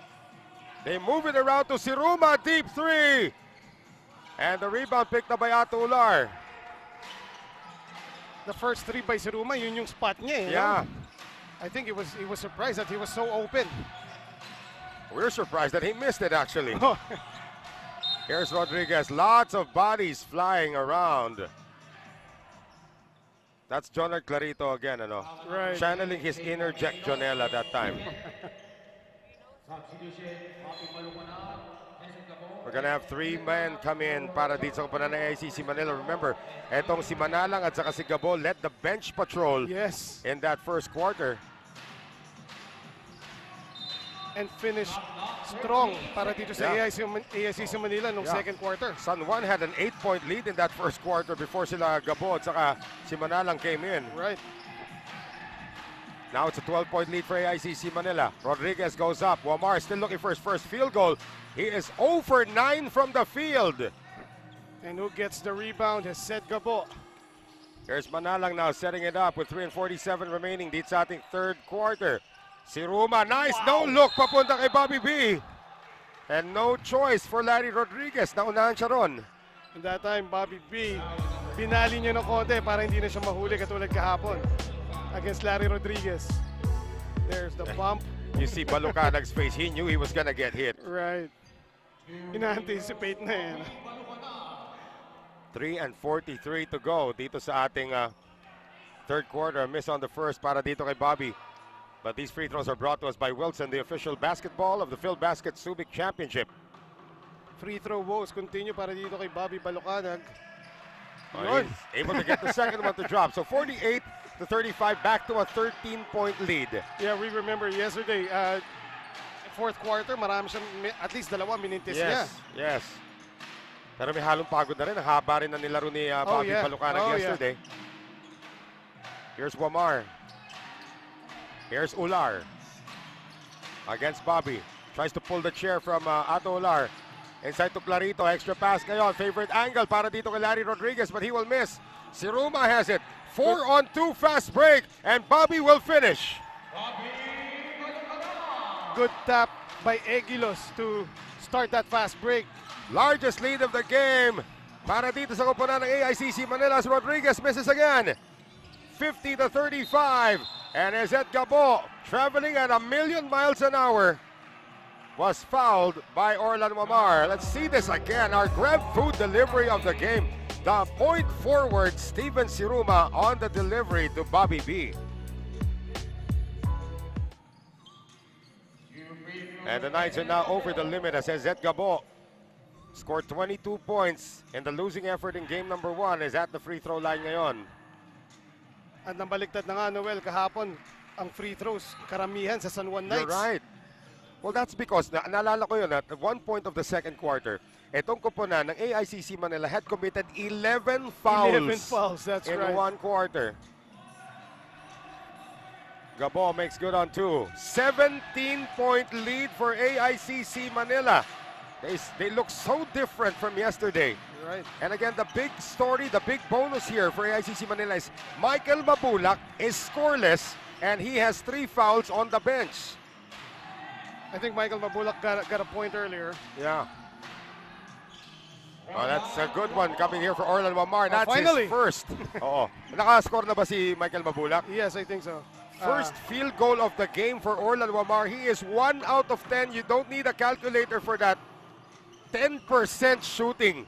They move it around to Siruma, deep 3. And the rebound picked up by Ato Ular. The first 3 by Siruma, yun yung spot niya eh. Yeah. No? I think he was surprised that he was so open. We're surprised that he missed it actually. Here's Rodriguez. Lots of bodies flying around. That's Jonard Clarito again, ano? Right. Channeling his inner Jack Jonella that time. We're gonna have 3 men come in para dito sa kumpanan ng AICC Manila. Remember, etong si Manalang at saka si Gabo led the bench patrol Yes. in that first quarter. And finished strong para dito sa Yeah. AICC Manila nung Yeah. second quarter. San Juan had an 8-point lead in that first quarter before sila Gabo at saka si Manalang came in. Right. Now it's a 12-point lead for AICC Manila. Rodriguez goes up. Wamar still looking for his first field goal. He is 0 for 9 from the field. And who gets the rebound? Hesed Gabo. Here's Manalang now setting it up with 3:47 remaining dito sa ating third quarter. Si Ruma, nice no-look papunta kay Bobby B. And no choice for Larry Rodriguez. Naunahan siya ron. And that time, Bobby B, binali niya ng konti para hindi na siya mahuli katulad kahapon against Larry Rodriguez. There's the bump. You see Balucanag's face. He knew he was gonna get hit. Right. Ina-anticipate na yan. 3:43 to go dito sa ating third quarter. A miss on the first para dito kay Bobby. But these free throws are brought to us by Wilson, the official basketball of the Philbasket Subic Championship. Free throw woes continue para dito kay Bobby Balucanag. He's able to get the second one to drop. So 48-35, back to a 13-point lead. Yeah, we remember yesterday, fourth quarter, marami siyang, at least dalawa minitis niya. Yes. Pero may halong pagod na rin. Ang haba rin na nilaro ni Bobby Balucanag yesterday. Here's Wamar. Here's Ular. Against Bobby. Tries to pull the chair from Ato Ular. Inside to Clarito. Extra pass ngayon. Favorite angle para dito kay Larry Rodriguez, but he will miss. Siruma has it. 4-on-2 fast break. And Bobby will finish. Good tap by Egilos to start that fast break. Largest lead of the game para dito sa koponan ng AICC Manila. Rodriguez misses again. 50-35. And Hesed Gabo, traveling at 1,000,000 miles an hour, was fouled by Orlan Wamar. Let's see this again. Our grab food delivery of the game. The point forward, Steven Siruma on the delivery to Bobby B. And the Knights are now over the limit as Hesed Gabo scored 22 points in the losing effort in game number 1 is at the free throw line ngayon. At nabaliktad na nga, Noel, kahapon, ang free throws, karamihan sa San Juan Knights. You're right. Well, that's because, naalala ko yun, at one point of the second quarter, itong koponan ng AICC Manila had committed 11 fouls. 11 fouls, that's in right. one quarter. Gabo makes good on 2. 17-point lead for AICC Manila. They look so different from yesterday. Right. And again, the big story, the big bonus here for AICC Manila is Michael Mabulac is scoreless and he has 3 fouls on the bench. I think Michael Mabulac got a point earlier. Yeah. Oh, that's a good one coming here for Orlan Wamar. That's finally his first. Oo. Nakascore na ba si Michael Mabulac? Yes, I think so. First field goal of the game for Orlan Wamar. He is 1 out of 10. You don't need a calculator for that. 10% shooting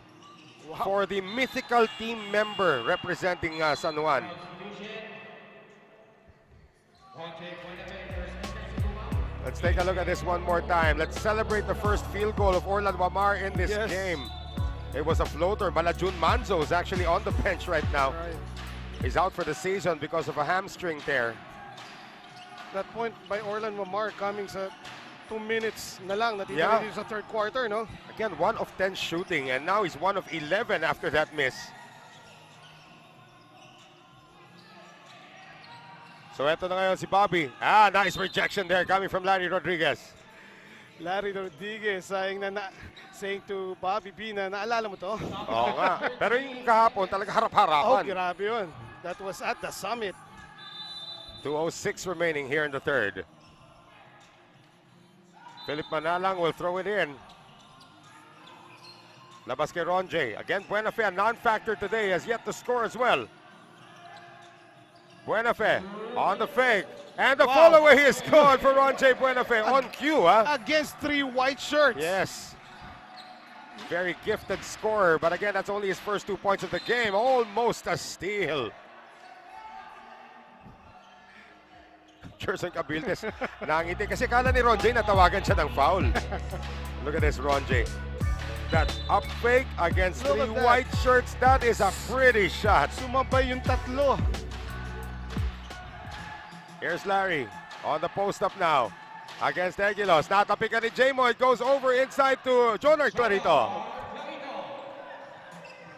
for the mythical team member representing San Juan. Let's take a look at this one more time. Let's celebrate the first field goal of Orlan Wamar in this game. It was a floater. Malajun Manzo is actually on the bench right now. Right. He's out for the season because of a hamstring tear. That point by Orlan Wamar coming sa 2 minutes na lang natitira dito sa third quarter, no? Again, 1 of 10 shooting, and now he's 1 of 11 after that miss. So eto na ngayon si Bobby. Nice rejection there coming from Larry Rodriguez. Larry Rodriguez saying to Bobby B na naalala mo to? Oo nga. Pero yung kahapon talaga harap-harapan. Oh, grabe yun. That was at the summit. 2:06 remaining here in the third. Philip Manalang will throw it in. Labas kay Ronjay. Again, Buenafe, a non-factor today, has yet to score as well. Buenafe on the fake. And the follow-away is good for Ronjay Buenafe on cue. Against 3 white shirts. Yes. Very gifted scorer. But again, that's only his first 2 points of the game. Almost a steal. Jerson Cabildes nangiti kasi kala ni Ronjay natawagan siya ng foul. Look at this, Ronjay. That up fake against 3 white shirts, that is a pretty shot. Sumabay yung tatlo. Here's Larry on the post up now against Egilos. Natapikan ni Jamo. It goes over inside to Jonar Clarito.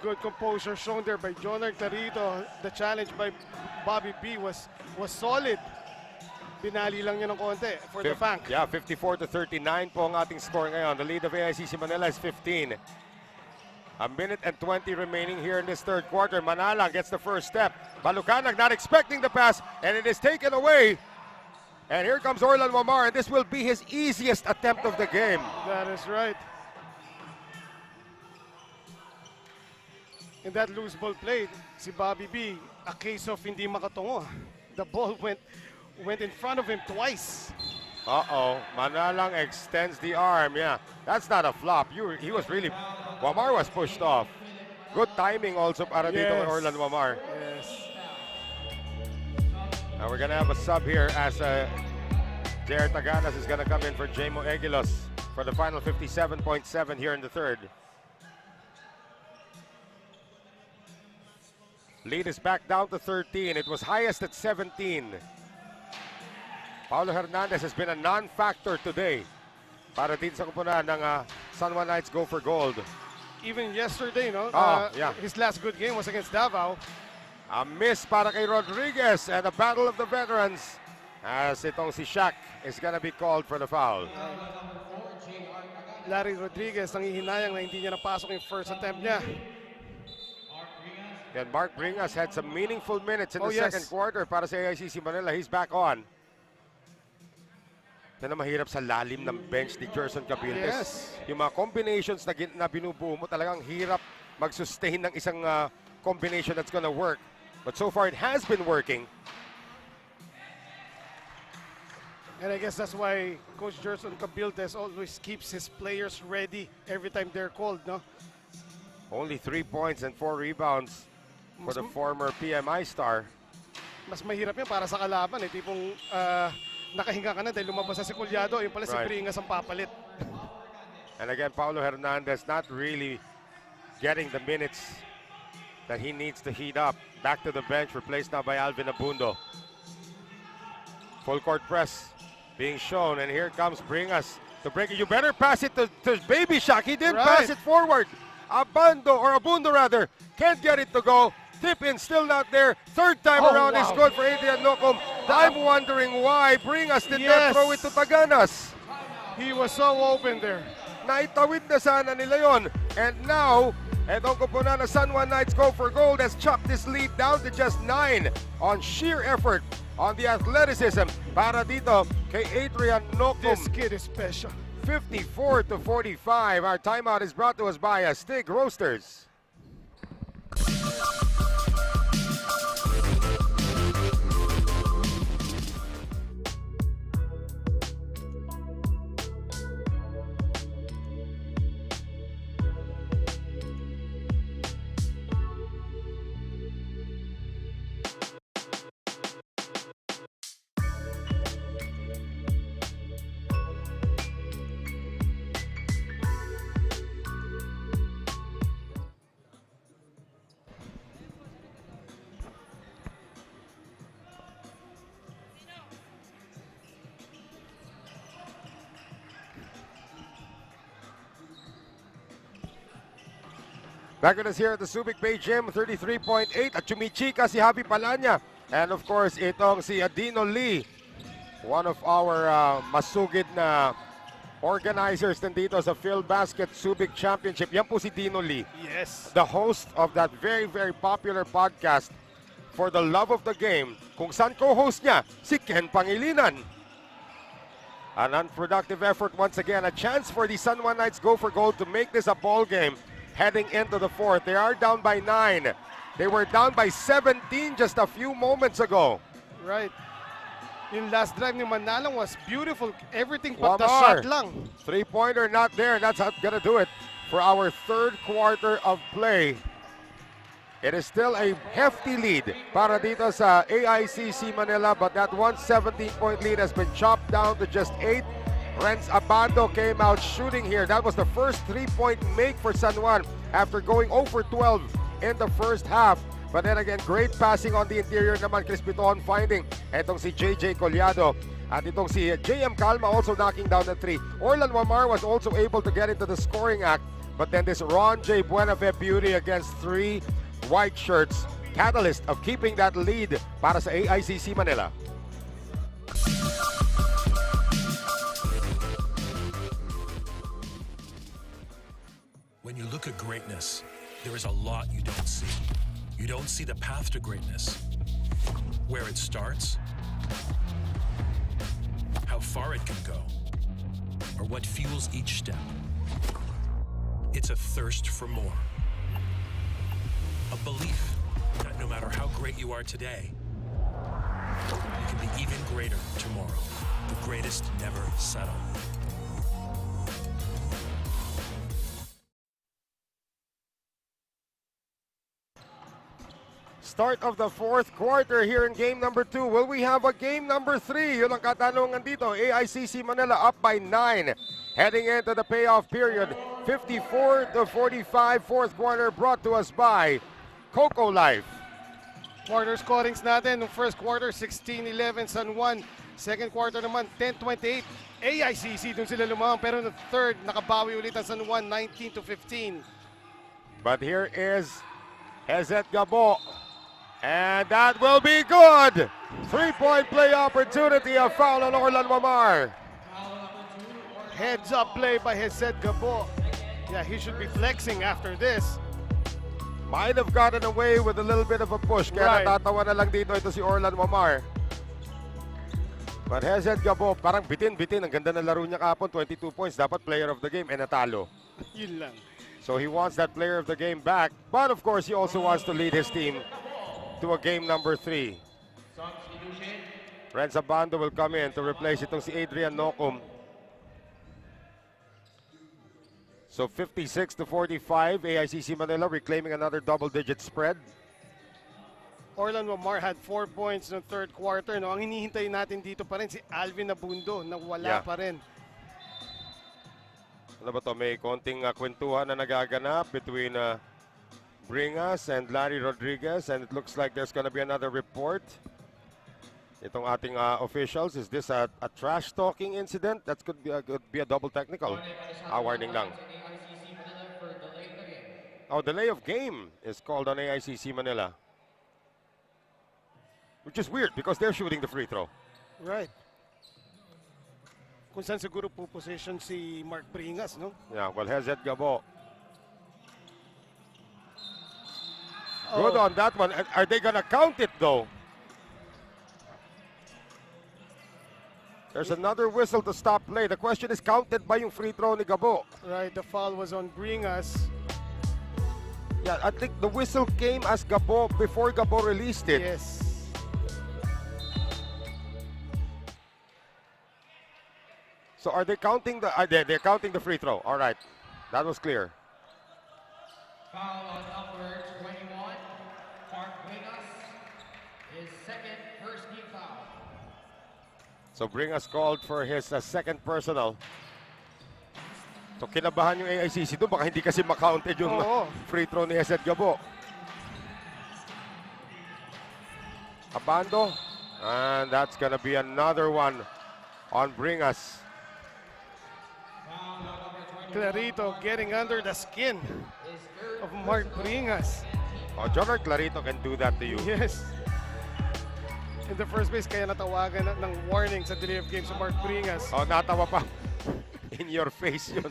Good composure shown there by Jonar Clarito. The challenge by Bobby B was solid. Binali lang niya ng konti for the Fank. Yeah, 54-39 po ang ating score ngayon. The lead of AICC Manila is 15. 1:20 remaining here in this third quarter. Manala gets the first step. Balucanag not expecting the pass, and it is taken away. And here comes Orlan Wamar, and this will be his easiest attempt of the game. That is right. In that loose ball played, si Bobby B, a case of hindi makatungo. The ball went went in front of him twice. Uh-oh, Manalang extends the arm. Yeah, that's not a flop. He was really, Wamar was pushed off. Good timing also para dito kay Orlan Wamar. Yes. Now we're gonna have a sub here as Jair Taganas is gonna come in for Jamo Egilos for the final 57.7 here in the third. Lead is back down to 13. It was highest at 17. Paulo Hernandez has been a non-factor today para din sa kupunan ng San Juan Knights go for gold. Even yesterday, no? Yeah. His last good game was against Davao. A miss para kay Rodriguez and a battle of the veterans as itong si Shaq is gonna be called for the foul. Larry Rodriguez nangihinayang na hindi niya napasok yung first attempt niya. And Mark Bringas had some meaningful minutes in the yes. second quarter para sa AICC Manila. He's back on. Yan ang mahirap sa lalim ng bench ni Gerson Cabildes. Yes. Yung mga combinations na binubuo mo, talagang hirap mag-sustain ng isang combination that's gonna work. But so far, it has been working. And I guess that's why Coach Gerson Cabildes always keeps his players ready every time they're called, no? Only 3 points and 4 rebounds for the former PMI star. Mas mahirap yan para sa kalaban, eh. Tipong nakahinga ka na dahil lumabas na si Collado, yung pala si Bringas ang papalit. And again, Paulo Hernandez not really getting the minutes that he needs to heat up. Back to the bench, replaced now by Alvin Abundo. Full court press being shown, and here comes Bringas to break it. You better pass it to Baby Shaq. He didn't pass it forward. Abundo rather, can't get it to go. Tip in, still not there. Third time around is good for Adrian Nocum. I'm wondering why Bringas did not throw it to Taganas. He was so open there. Naitawid na sana nila yon. And now, etong kupunan na San Juan Knights go for gold has chopped this lead down to just 9 on sheer effort on the athleticism para dito kay Adrian Nocum. This kid is special. 54-45. Our timeout is brought to us by Stig Roasters. Back with us here at the Subic Bay Gym, 33.8 at chumichika si Javi Palanya. And of course, itong si Adino Lee, one of our masugid na organizers nandito sa PhilBasket Subic Championship. Yan po si Dino Lee. Yes. The host of that very, very popular podcast, For the Love of the Game, kung saan co-host niya, si Ken Pangilinan. An unproductive effort once again. A chance for the San Juan Knights go for gold to make this a ball game. Heading into the fourth, they are down by 9. They were down by 17 just a few moments ago. Right. Yung last drive ni Manalang was beautiful. Everything but the shot lang. Three-pointer not there. That's how gonna do it for our third quarter of play. It is still a hefty lead para dito sa AICC Manila, but that 117-point lead has been chopped down to just 8. Rhenz Abando came out shooting here. That was the first three-point make for San Juan after going 0 for 12 in the first half. But then again, great passing on the interior naman. Chris Bitoon finding etong si JJ Collado. At itong si JM Calma also knocking down the three. Orlan Wamar was also able to get into the scoring act. But then this Ron J. Buenafe beauty against 3 white shirts. Catalyst of keeping that lead para sa AICC Manila. When you look at greatness, there is a lot you don't see. You don't see the path to greatness, where it starts, how far it can go, or what fuels each step. It's a thirst for more. A belief that no matter how great you are today, you can be even greater. greater tomorrow. The greatest never settle. Start of the fourth quarter here in game number 2. Will we have a game number 3? Yun ang katanungan dito. AICC Manila up by 9. Heading into the payoff period. 54-45. Fourth quarter brought to us by Coco Life. Quarter scorings natin. Nung first quarter, 16-11 San Juan. Second quarter naman, 10-28 AICC. Doon sila lumamang. Pero no third, nakabawi ulit ang San Juan, 19-15. But here is Hesed Gabo. And that will be good. 3-point play opportunity. A foul on Orlan Wamar. Heads up play by Hesed Gabo. Yeah, he should be flexing after this. Might have gotten away with a little bit of a push. Kaya Right. natatawa na lang dito ito si Orlan Wamar. But Hesed Gabo, parang bitin-bitin. Ang ganda ng laro niya kapon. 22 points. Dapat player of the game. E natalo. Yun lang. So he wants that player of the game back. But of course, he also wants to lead his team to a game number 3. Rhenz Abando will come in to replace itong si Adrian Nocum. So 56-45, AICC Manila reclaiming another double-digit spread. Orlan Wamar had 4 points no third quarter. No? Ang hinihintay natin dito pa rin si Alvin Abundo na wala Yeah. pa rin. Ano ba to? May konting kwentuhan na nagaganap between Bringas and Larry Rodriguez, and it looks like there's gonna be another report. Itong ating officials, is this a trash talking incident? That could be a double technical. Warning lang. Oh, delay of game is called on AICC Manila. Which is weird because they're shooting the free throw. Right. Kung saan siguro po position si Mark Bringas, no? Yeah, well, Hesed Gabo. Good on that one. Are they gonna count it though? There's another whistle to stop play. The question is, counted ba yung free throw ni Gabo? Right, the foul was on Bringas. Yeah, I think the whistle came as Gabo, before Gabo released it. Yes. So are they counting the, they're counting the free throw. All right, that was clear. Foul on number 21, Mark Bringas, his second first team foul. So Bringas called for his second personal. So kinabahan yung AICC doon, baka hindi kasi makounted yung free throw ni Hesed Gabo. Abando, and that's gonna be another one on Bringas. Clarito getting under the skin of Mark Bringas. Oh, Jonor Clarito can do that to you. Yes. In the first place, kaya natawagan ng warning sa delay of game sa Mark Bringas. Oh, natawa pa. In your face yun.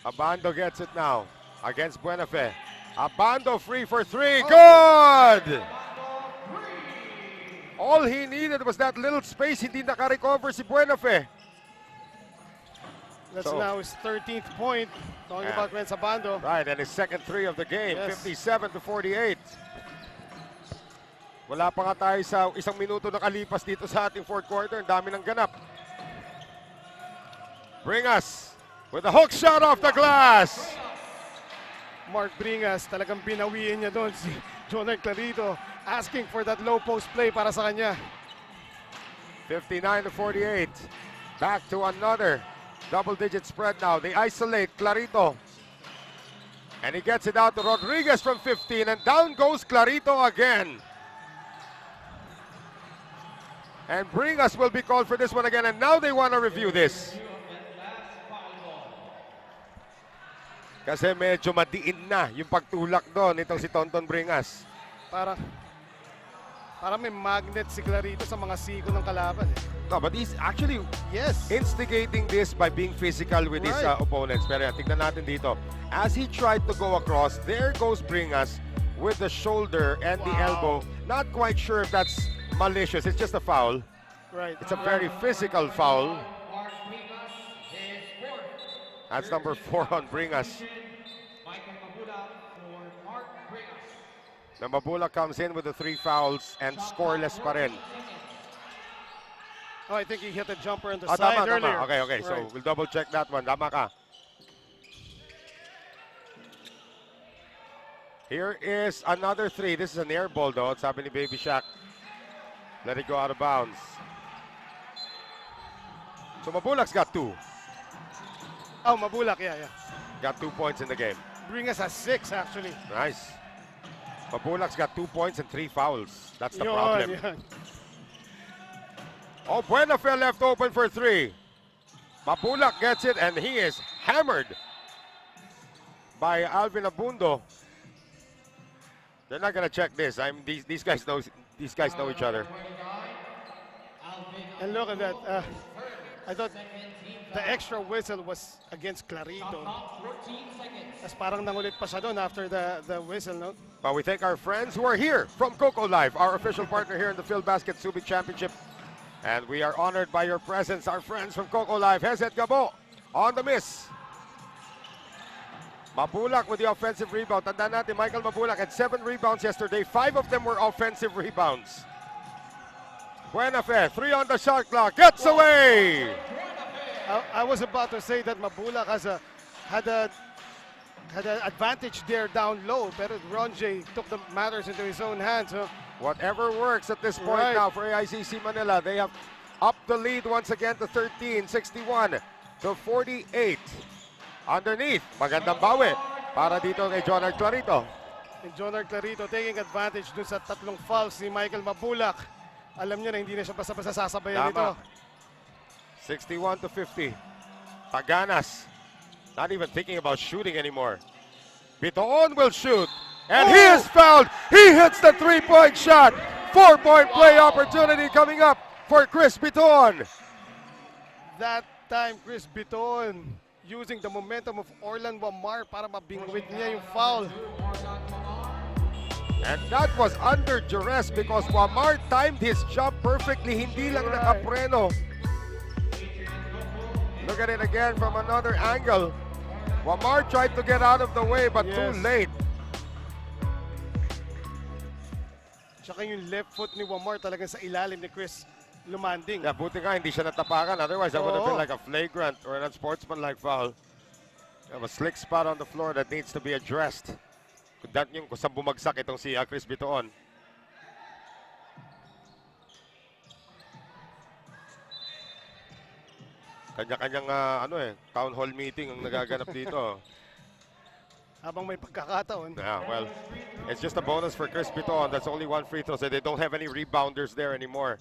Abando gets it now against Buenafe. Abando free for 3. Good! All he needed was that little space. Hindi naka-recover si Buenafe. That's now his 13th point. Talking about Rhenz Abando. Right, and his second 3 of the game. Yes. 57-48. Wala pa nga tayo sa isang minuto na kalipas dito sa ating fourth quarter. Ang dami ng ganap. Bringas with a hook shot off the glass. Mark Bringas, talagang binawiin niya doon si Jonor Clarito, asking for that low post play para sa kanya. 59-48. Back to another double-digit spread now. They isolate Clarito. And he gets it out to Rodriguez from 15, and down goes Clarito again. And Bringas will be called for this one again, and now they want to review this. Kasi medyo madiin na yung pagtulak doon itong si Tonton Bringas. Para may magnet si Clarito sa mga siko ng kalaban. No, but he's actually Yes. instigating this by being physical with his Right. opponents. Pero yan, tignan natin dito. As he tried to go across, there goes Bringas with the shoulder and the elbow. Not quite sure if that's malicious. It's just a foul. Right. It's a very physical foul. Mark Bringas, his fourth. That's number 4 on Bringas. Michael Mabulac for Mark Bringas. The Mabulac comes in with the 3 fouls and scoreless pa rin. Oh, I think he hit a jumper on the Ah, side tama, earlier. tama. Okay. So Right. we'll double check that one. Tama ka. Here is another 3. This is an air ball though. Sabi ni Baby Shaq. Let it go out of bounds. So Mabulac's got 2. Oh, Mabulac, yeah. Got 2 points in the game. Bring us a 6, actually. Nice. Mabulac's got 2 points and 3 fouls. That's the Yun, problem. yun. Oh, Buenafe left open for 3. Mabulac gets it and he is hammered by Alvin Abando. They're not gonna check this. These guys know each other. And look at that. I thought the extra whistle was against Clarito. As parang nangulit pa siya doon after the whistle, no? But we thank our friends who are here from Coco Life, our official partner here in the PhilBasket Subic Championship. And we are honored by your presence, our friends from Coco Life. Hesed Gabo on the miss. Mabulac with the offensive rebound. Tandaan natin, Michael Mabulac had 7 rebounds yesterday. 5 of them were offensive rebounds. Buenafe, 3 on the shot clock. Gets away! I was about to say that Mabulac had an advantage there down low, but Ronjay took the matters into his own hands. Huh? Whatever works at this point Right. now for AICC Manila. They have upped the lead once again to 13, 61 to 48. Underneath, magandang bawi para dito kay Jonard Clarito. And Jonard Clarito taking advantage dun sa 3 fouls ni Michael Mabulac. Alam niya na hindi na siya basta-basta sasabayan nito. 61 to 50. Paganas, not even thinking about shooting anymore. Bitoon will shoot. And he is fouled. He hits the 3-point shot. 4-point play opportunity coming up for Chris Bitoon. That time, Chris Bitoon using the momentum of Orlan Wamar para mabingwit niya yung foul. And that was under duress because Wamar timed his jump perfectly. Hindi lang nakapreno. Look at it again from another angle. Wamar tried to get out of the way but too late. Tsaka yung left foot ni Wamar talagang sa ilalim ni Chris lumanding. Yeah, buti nga hindi siya natapakan. Otherwise, that would have been like a flagrant or an unsportsmanlike foul. You have a slick spot on the floor that needs to be addressed. That yung kung saan bumagsak itong si Chris Bitoon. Kanya-kanyang town hall meeting ang nagaganap dito. Habang may pagkakataon. Yeah, well, it's just a bonus for Chris Bitoon. That's only 1 free throw, so they don't have any rebounders there anymore.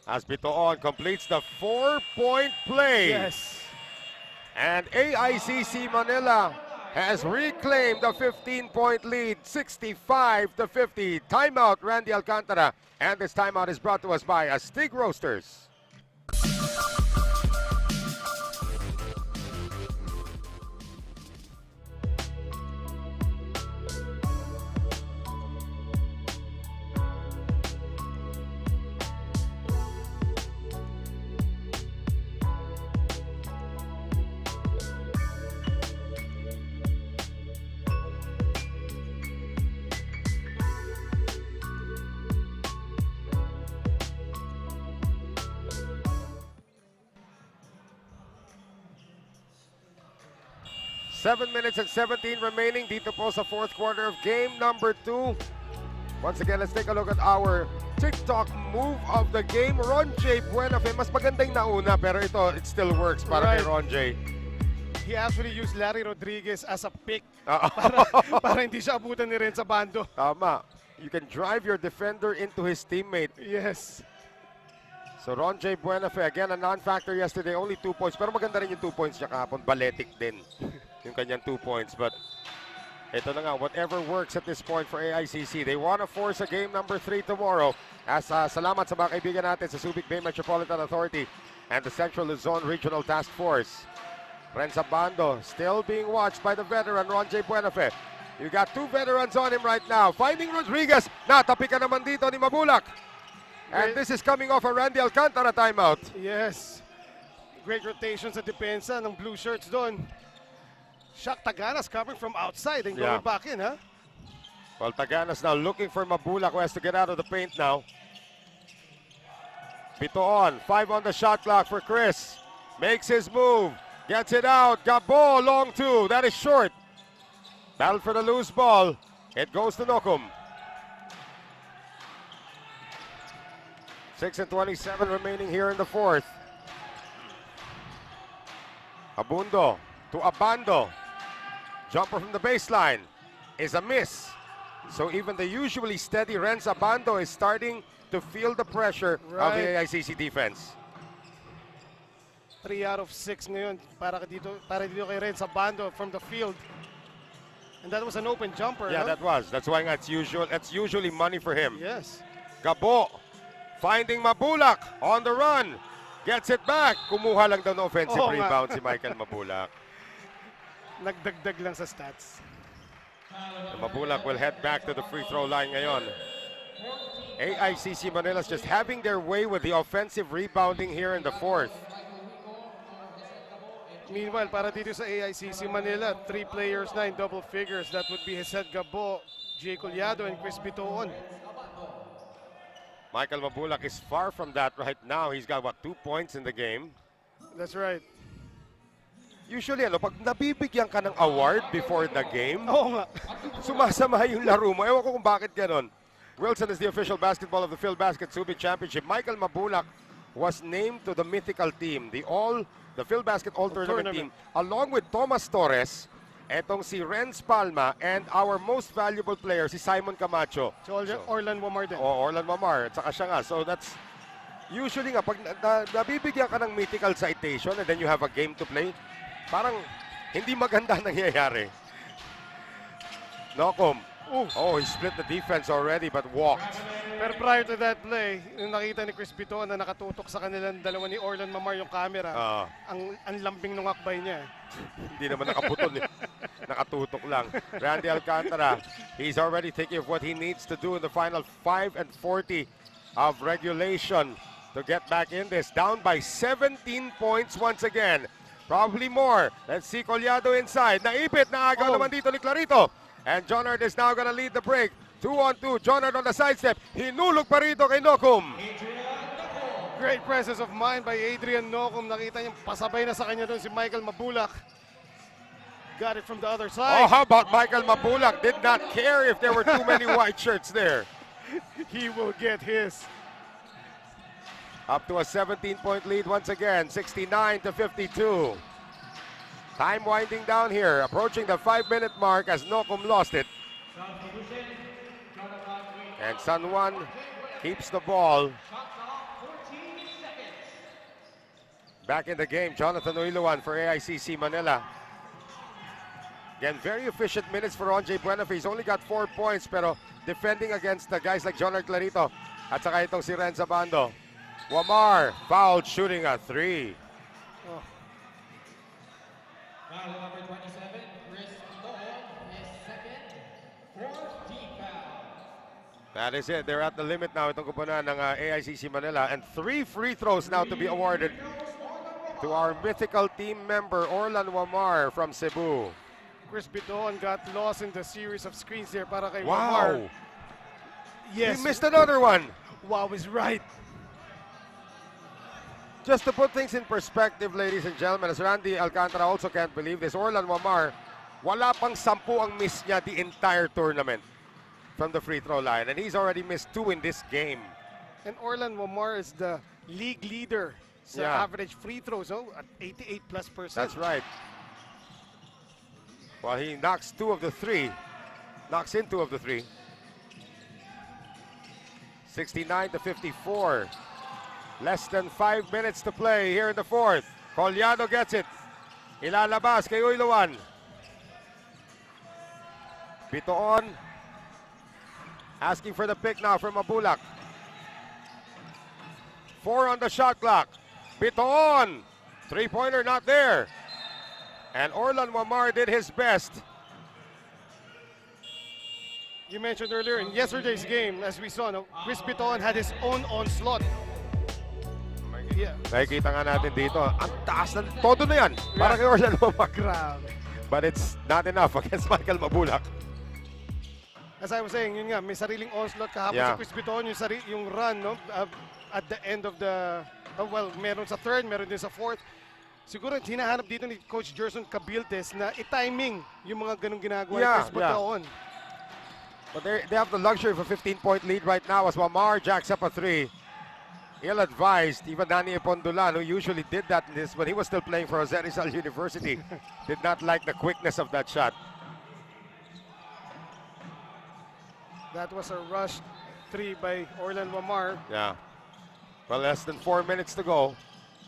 As Bitoon completes the 4-point play. Yes. And AICC Manila has reclaimed the 15-point lead, 65 to 50. Timeout, Randy Alcantara. And this timeout is brought to us by Astig Roasters. Seven minutes and 17 remaining dito po sa 4th quarter of game number 2. Once again, let's take a look at our TikTok move of the game. Ronjay Buenafe, mas magandang nauna pero ito, it still works para kay Ronjay. He actually used Larry Rodriguez as a pick para hindi siya abutan ni Rhenz Abando. Tama. You can drive your defender into his teammate. Yes. So Ronjay Buenafe, again a non-factor yesterday, only 2 points. Pero maganda rin yung 2 points niya kahapon, baletic din yung kanyang 2 points. But ito na nga, whatever works at this point for AICC. They want to force a game number 3 tomorrow. As salamat sa mga kaibigan natin sa Subic Bay Metropolitan Authority and the Central Luzon Regional Task Force. Rhenz Abando still being watched by the veteran Ronjay Buenafe. You got 2 veterans on him right now. Finding Rodriguez, natapi ka naman dito ni Mabulac. And this is coming off a Randy Alcantara timeout. Yes. Great rotation sa depensa ng blue shirts doon. Shaq Taganas coming from outside and going back in, huh? Well, Tagana's now looking for Mabulac, who has to get out of the paint now. Bitoon, 5 on the shot clock for Chris. Makes his move, gets it out. Gabo, long 2, that is short. Battle for the loose ball. It goes to Nocum. 6:27 remaining here in the fourth. Abando to Abando. Jumper from the baseline is a miss. So even the usually steady Rhenz Abando is starting to feel the pressure of the AICC defense. 3 out of 6 ngayon para dito kay Rhenz Abando from the field. And that was an open jumper. Yeah, no? that was. That's why that's usually money for him. Yes. Gabo finding Mabulac on the run. Gets it back. Kumuha lang daw ng offensive rebound si Michael Mabulac. Nagdagdag lang sa stats. And Mabulac will head back to the free throw line ngayon. AICC Manila's just having their way with the offensive rebounding here in the fourth. Meanwhile, para dito sa AICC Manila, 3 players na in double figures. That would be Hesed Gabo, Jay Collado, and Chris Bitoon. Michael Mabulac is far from that right now. He's got, what, 2 points in the game? That's right. Usually, pag nabibigyan ka ng award before the game, Oo nga. sumasama yung laro mo. Ewan ko kung bakit ganon. Wilson is the official basketball of the PhilBasket Subic Championship. Michael Mabulac was named to the mythical team, the PhilBasket All-Tournament team, along with Thomas Torres, etong si Renz Palma, and our most valuable player, si Simon Camacho. So, Orlan Wamar din. Orlan Wamar, at saka siya nga. So that's, usually nga, pag nabibigyan ka ng mythical citation and then you have a game to play, parang hindi maganda nangyayari. Nocum. Oh, he split the defense already but walked. Pero prior to that play, yung nakita ni Chris Bitoon na nakatutok sa kanilang dalawa ni Orlan Mamar yung camera, ang lambing ng akbay niya. Hindi naman nakaputol eh. Nakatutok lang. Randy Alcantara, he's already thinking of what he needs to do in the final 5 and 40 of regulation to get back in this. Down by 17 points once again. Probably more. Let's see Collado inside. Naipit na agaw naman dito ni Clarito. And Jonard is now going to lead the break. 2-on-2. Jonard on the sidestep. Hinulog pa rito kay Nocum. Great presence of mind by Adrian Nocum. Nakita niyo pasabay na sa kanya doon si Michael Mabulac. Got it from the other side. Oh, how about Michael Mabulac? Did not care if there were too many white shirts there. He will get his. Up to a 17-point lead once again, 69-52. Time winding down here, approaching the 5-minute mark as Nocum lost it. And San Juan keeps the ball. Back in the game, Jonathan Uiluan for AICC Manila. Again, very efficient minutes for Ronjay Buenafe. He's only got 4 points, pero defending against the guys like Jonard Clarito at saka itong si Rhenz Abando. Wamar, fouled, shooting a 3. Foul number 27, Chris Bitoon, his second, 4th team foul. That is it. They're at the limit now. Itong kupunan ng AICC Manila. And 3 free throws now to be awarded to our mythical team member, Orlan Wamar from Cebu. Chris Bitoon got lost in the series of screens there para kay Wow. Wamar. Yes. He missed another one. Wow is right. Just to put things in perspective, ladies and gentlemen, as Randy Alcantara also can't believe this, Orlan Wamar, wala pang 10 ang miss niya the entire tournament from the free throw line. And he's already missed 2 in this game. And Orlan Wamar is the league leader sa average free throws, at 88+%. That's right. Well, he knocks 2 of the 3. Knocks in 2 of the 3. 69-54. Less than 5 minutes to play here in the fourth. Collado gets it. Ilalabas kay Uiluan. Bitoon asking for the pick now from Mabulac. 4 on the shot clock. Bitoon. 3-pointer not there. And Orlan Wamar did his best. You mentioned earlier in yesterday's game, as we saw, Chris Bitoon had his own onslaught. Yeah. Nakikita nga natin dito, ang taas ng todo na yan. Para kay Orlan Wamar. Grabe. But it's not enough against Michael Mabulac. As I was saying, yun nga, may sariling onslaught kahapon si Chris Bitoon, yung run, no? At the end of the, well, meron sa third, meron din sa fourth. Siguro hinahanap dito ni Coach Gerson Cabiltes na i-timing yung mga ganong ginagawa ni Chris Bitoon. But they have the luxury of a 15-point lead right now as Wamar jacks up a three. Ill-advised, even Danny Pondulan, who usually did that in this, when he was still playing for Jose Rizal University, did not like the quickness of that shot. That was a rush three by Orlan Wamar. Yeah. Well, less than 4 minutes to go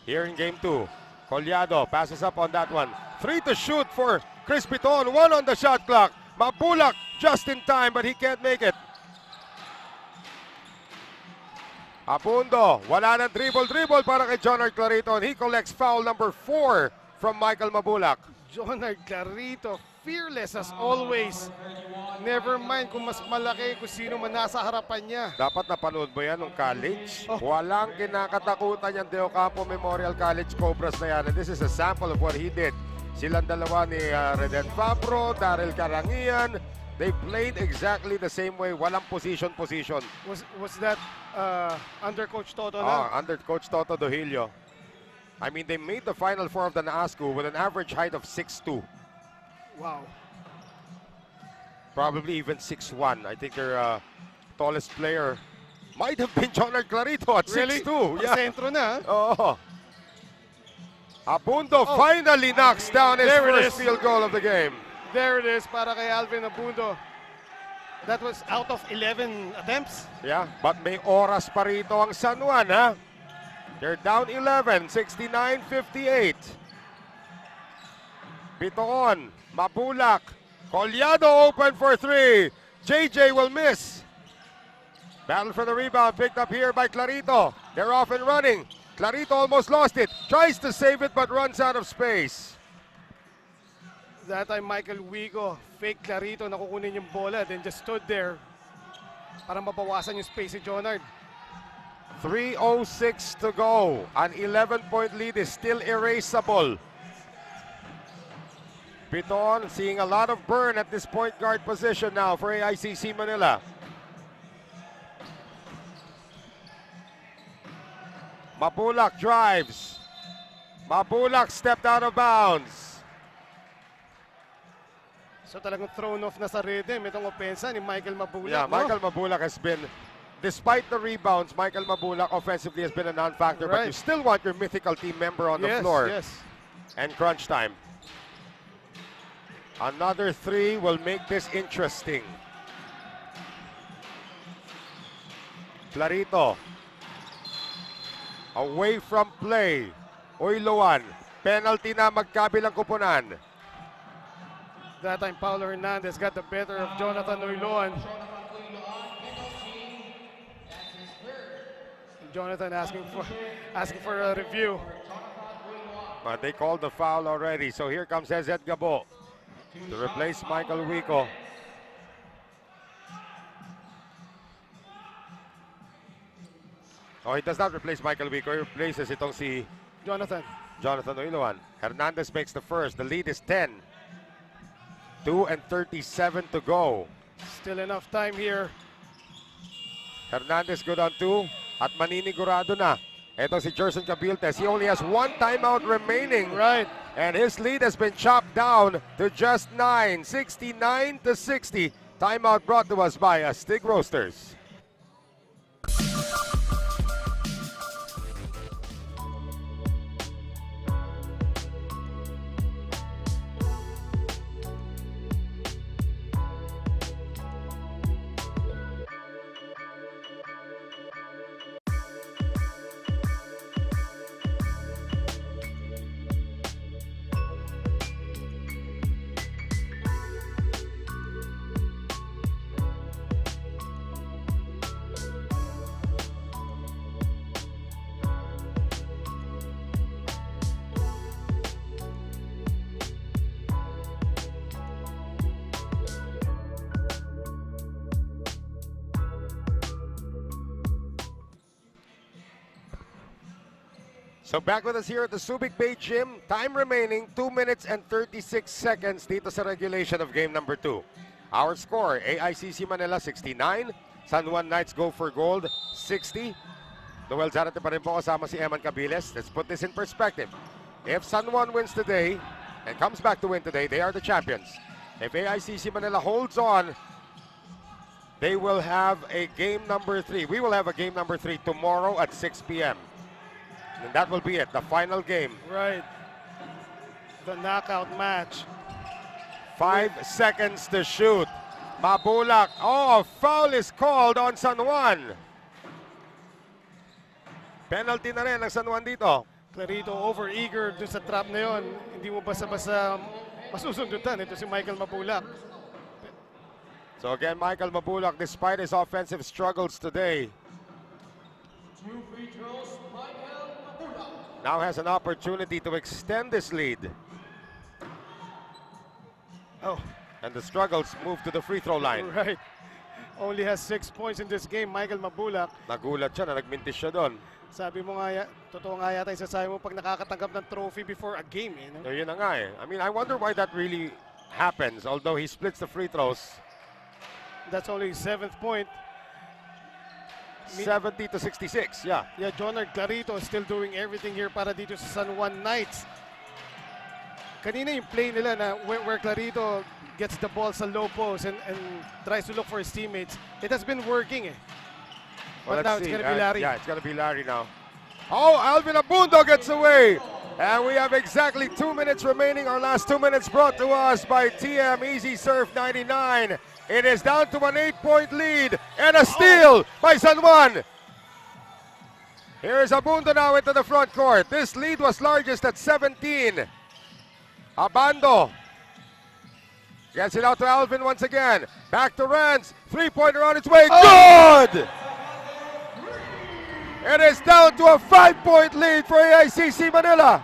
here in game 2. Collado passes up on that one. 3 to shoot for Chris Bitoon. 1 on the shot clock. Mabulac just in time, but he can't make it. Abando, wala ng dribble para kay Jonard Clarito, and he collects foul number 4 from Michael Mabulac. Jonard Clarito, fearless as always. Never mind kung mas malaki kung sino man nasa harapan niya. Dapat napanood mo yan nung college. Walang kinakatakutan yung De Ocampo Memorial College Cobras na yan. And this is a sample of what he did. Silang dalawa ni Reden Fabro, Daryl Carangian. They played exactly the same way. Walang position. Was that under Coach Toto na? Under Coach Toto Dohilio. I mean, they made the Final Four of the NASCU with an average height of 6'2". Wow. Probably even 6'1". I think their tallest player might have been Jonard Clarito at 6'2". Yeah. Sentro na. Oh. Abando finally knocks down his first field goal of the game. There it is para kay Alvin Abando. That was out of 11 attempts. Yeah, but may oras pa rito ang San Juan, ha? They're down 11, 69-58. Bitoon, Mabulac, Collado open for 3. JJ will miss. Battle for the rebound, picked up here by Clarito. They're off and running. Clarito almost lost it. Tries to save it but runs out of space. That time Michael Wigo, fake Clarito, nakukunin yung bola, then just stood there para mabawasan yung space si Jonard. 3:06 to go. An 11-point lead is still erasable. Bitoon seeing a lot of burn at this point guard position now for AICC Manila. Mabulac drives. Mabulac stepped out of bounds. So talagang thrown off na sa rhythm itong opensa ni Michael Mabulac. Yeah, Michael Mabulac has been, despite the rebounds, Michael Mabulac offensively has been a non-factor, but you still want your mythical team member on the floor. Yes. And crunch time. Another 3 will make this interesting. Clarito. Away from play. Uyloan. Penalty na magkabilang kupunan. That time Paulo Hernandez got the better of Jonathan Uyloan. Jonathan asking for a review. But they called the foul already. So here comes Hesed Gabo to replace Michael Wico. Oh, he does not replace Michael Wico. He replaces itong si Jonathan Uyloan. Hernandez makes the first. The lead is 10. 2:37 to go. Still enough time here. Hernandez good on 2 at maninigurado na. Ito si Gerson Cabiltes. He only has 1 timeout remaining. Right. And his lead has been chopped down to just 9, 69-60. Timeout brought to us by Astig Roasters. So back with us here at the Subic Bay Gym. Time remaining 2 minutes and 36 seconds dito sa regulation of game number 2. Our score, AICC Manila 69, San Juan Knights go for gold 60. Noel Zarate pa rin po kasama si Eman Cabiles. Let's put this in perspective. If San Juan wins today and comes back to win today, they are the champions. If AICC Manila holds on, they will have a game number 3. We will have a game number 3 tomorrow at 6 p.m. And that will be it, the final game. Right. The knockout match. 5 seconds to shoot. Mabulac. Oh, a foul is called on San Juan. Penalty na rin ng San Juan dito. Clarito over-eager dun sa trap na yon. Hindi mo basta-basta masusundutan. Ito si Michael Mabulac. So again, Michael Mabulac, despite his offensive struggles today, now has an opportunity to extend this lead. Oh. And the struggles move to the free throw line. Right. Only has 6 points in this game, Michael Mabulac. Nagulat siya na nagmintis siya doon. Sabi mo nga, totoo nga yata yung sasabi mo pag nakakatanggap ng trophy before a game. Eh, no? So yun na nga eh. I mean, I wonder why that really happens, although he splits the free throws. That's only his 7th point. 70 to 66, yeah. Yeah, Jonard Clarito is still doing everything here para dito sa San Juan Knights. Kanina yung play nila na where Clarito gets the ball sa low post and tries to look for his teammates. It has been working eh. Well, but now it's going to be Larry. Yeah, it's going to be Larry now. Oh, Alvin Abando gets away. And we have exactly 2 minutes remaining. Our last 2 minutes brought to us by TM Easy Surf 99. It is down to an 8-point lead and a steal by San Juan. Here's Abando now into the front court. This lead was largest at 17. Abando gets it out to Alvin once again. Back to Rhenz. 3-pointer on its way. Good! It is down to a 5-point lead for AICC Manila.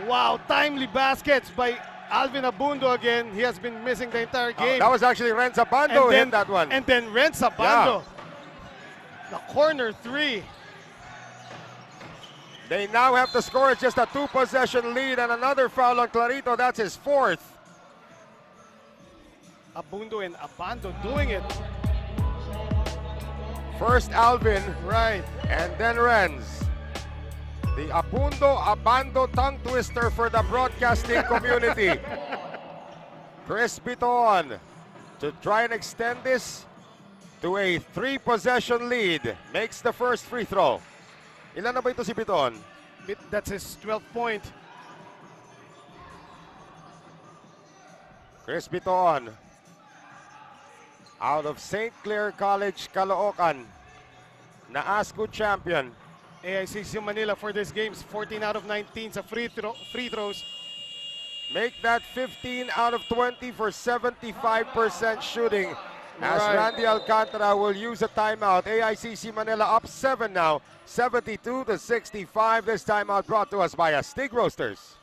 Wow, timely baskets by Alvin Abando again. He has been missing the entire game. That was actually Rhenz Abando who hit that one. And then Rhenz Abando. The corner 3. They now have to score just a 2-possession lead and another foul on Clarito. That's his 4th. Abando and Abando doing it. First Alvin, right, and then Rhenz. The Abando tongue twister for the broadcasting community. Chris Bitoon to try and extend this to a 3-possession lead. Makes the first free throw. Ilan na ba ito si Bitoon? That's his 12th point. Chris Bitoon, out of St. Clair College, Caloocan, na ASCO champion. AICC Manila for this game is 14 out of 19 sa free throws. Make that 15 out of 20 for 75% shooting. As Randy Alcantara will use a timeout. AICC Manila up 7 now, 72 to 65. This timeout brought to us by Astig Roasters.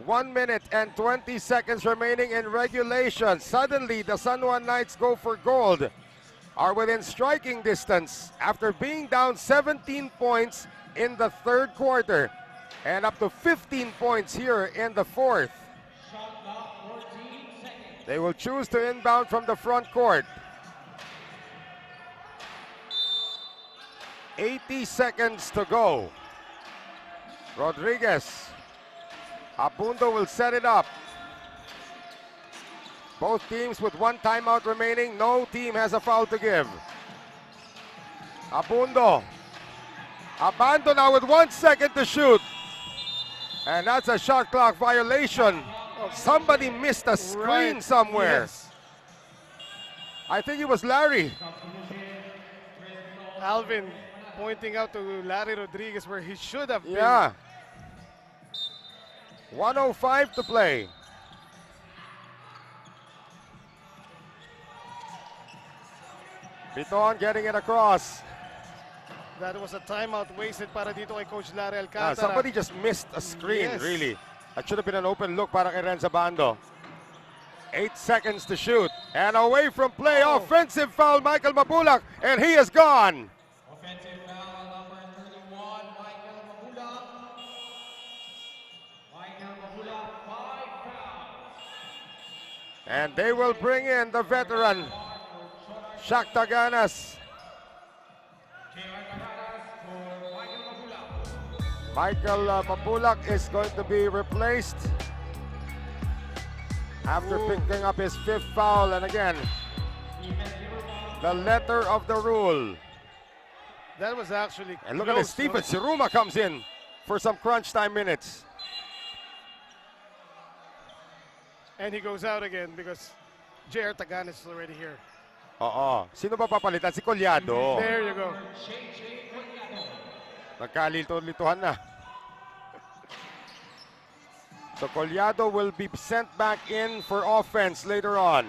One minute and 20 seconds remaining in regulation. Suddenly, the San Juan Knights go for gold. Are within striking distance after being down 17 points in the 3rd quarter and up to 15 points here in the 4th. They will choose to inbound from the front court. 80 seconds to go. Rodriguez. Abando will set it up. Both teams with 1 timeout remaining. No team has a foul to give. Abando. Abando now with 1 second to shoot. And that's a shot clock violation. Somebody missed a screen somewhere. Yes. I think it was Larry. Alvin pointing out to Larry Rodriguez where he should have been. Yeah. 1:05 to play. Bitoon getting it across. That was a timeout wasted para dito kay Coach Larry Alcantara. Somebody just missed a screen, Yes. really. That should have been an open look para kay Rhenz Abando. 8 seconds to shoot. And away from play, offensive foul, Michael Mabulac, and he is gone. Offensive foul number 31, Michael Mabulac. Michael Mabulac, 5 fouls. And they will bring in the veteran, Shaq Taganas. Michael Mabulac is going to be replaced after picking up his 5th foul. And again, the letter of the rule. That was actually And look at this, Stephen Siruma comes in for some crunch time minutes. And he goes out again because JR Taganas is already here. Oo. Sino ba papalitan? Si Collado. There you go. Nagkalito-lituhan na. So Collado will be sent back in for offense later on.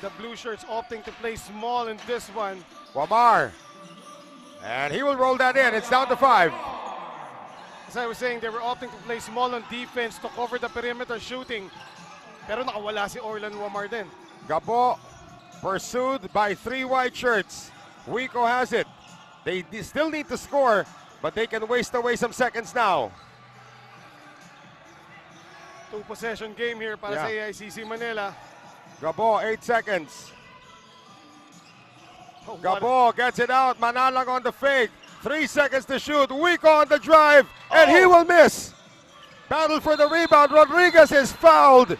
The blue shirts opting to play small in this one. Wamar. And he will roll that in. It's down to 5. As I was saying, they were opting to play small on defense to cover the perimeter shooting. Pero nakawala si Orlan Wamar din. Gabo pursued by 3 white shirts. Wico has it. They still need to score, but they can waste away some seconds now. 2-possession game here para sa AICC Manila. Gabo, 8 seconds. Oh, Gabo gets it out. Manalang on the fake. 3 seconds to shoot. Wico on the drive, and he will miss. Battle for the rebound. Rodriguez is fouled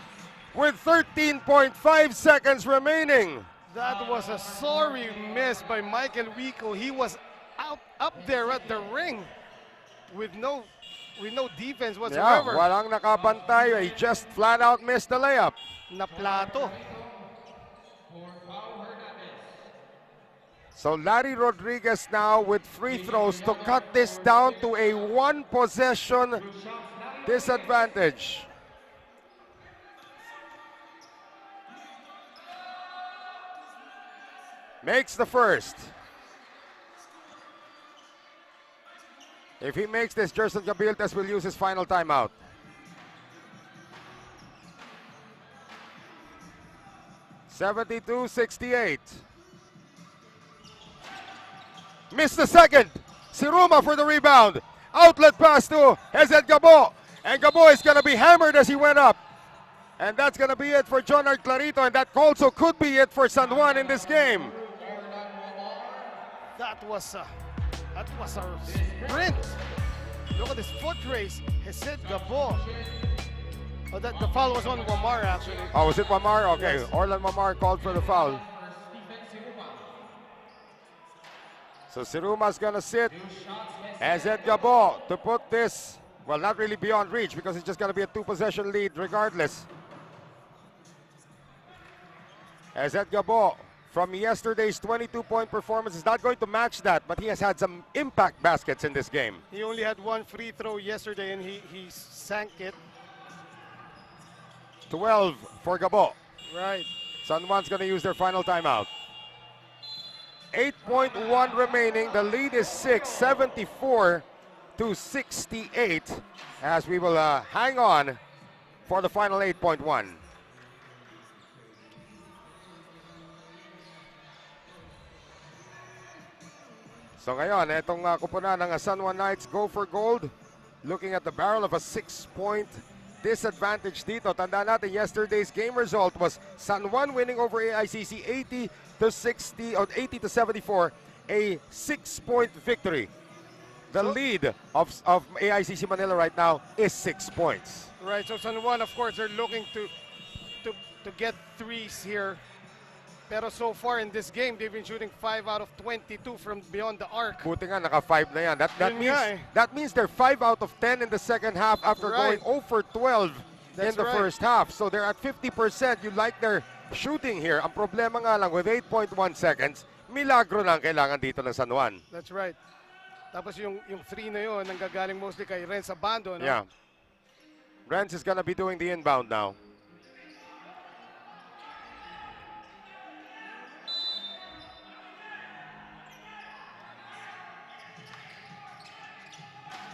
with 13.5 seconds remaining. That was a sorry miss by Michael Wico. He was up there at the ring with no defense whatsoever. Yeah, walang nakabantay. He just flat out missed the layup. Naplato. So Larry Rodriguez now with free throws to cut this down to a 1-possession disadvantage. Makes the first. If he makes this, Gerson Gabiltes will use his final timeout. (72-68). Missed the second. Siruma for the rebound. Outlet pass to Hesed Gabo. And Gabo is going to be hammered as he went up. And that's going to be it for John Art Clarito. And that also could be it for San Juan in this game. That was a sprint. Look at this foot race. Hesed Gabo. Oh, the foul was on Wamar actually. Oh, was it Wamar? Okay, Yes. Orlan Wamar called for the foul. So Siruma's gonna sit. Hesed Gabo to put this, well, not really beyond reach because it's just gonna be a 2-possession lead regardless. Hesed Gabo from yesterday's 22-point performance is not going to match that, but he has had some impact baskets in this game. He only had 1 free throw yesterday and he sank it. 12 for Gabo. Right. San Juan's gonna use their final timeout. 8.1 remaining. The lead is 6, 74-68, as we will hang on for the final 8.1. So ngayon, itong kupunan ng San Juan Knights go for gold. Looking at the barrel of a 6-point disadvantage dito. Tandaan natin, yesterday's game result was San Juan winning over AICC 80-60 or 80-74, a 6-point victory. The lead of AICC Manila right now is 6 points. Right, so San Juan, of course, they're looking to get threes here. Pero so far in this game, they've been shooting 5 out of 22 from beyond the arc. Buti nga, naka-5 na yan. That Yun nga eh. means they're 5 out of 10 in the second half after Right. going 0 for 12 in the first half. So they're at 50%. You like their shooting here. Ang problema nga lang with 8.1 seconds, milagro lang kailangan dito ng San Juan. That's right. Tapos yung 3 na yun, nanggagaling mostly kay Rhenz Abando. No? Yeah. Rhenz is gonna be doing the inbound now.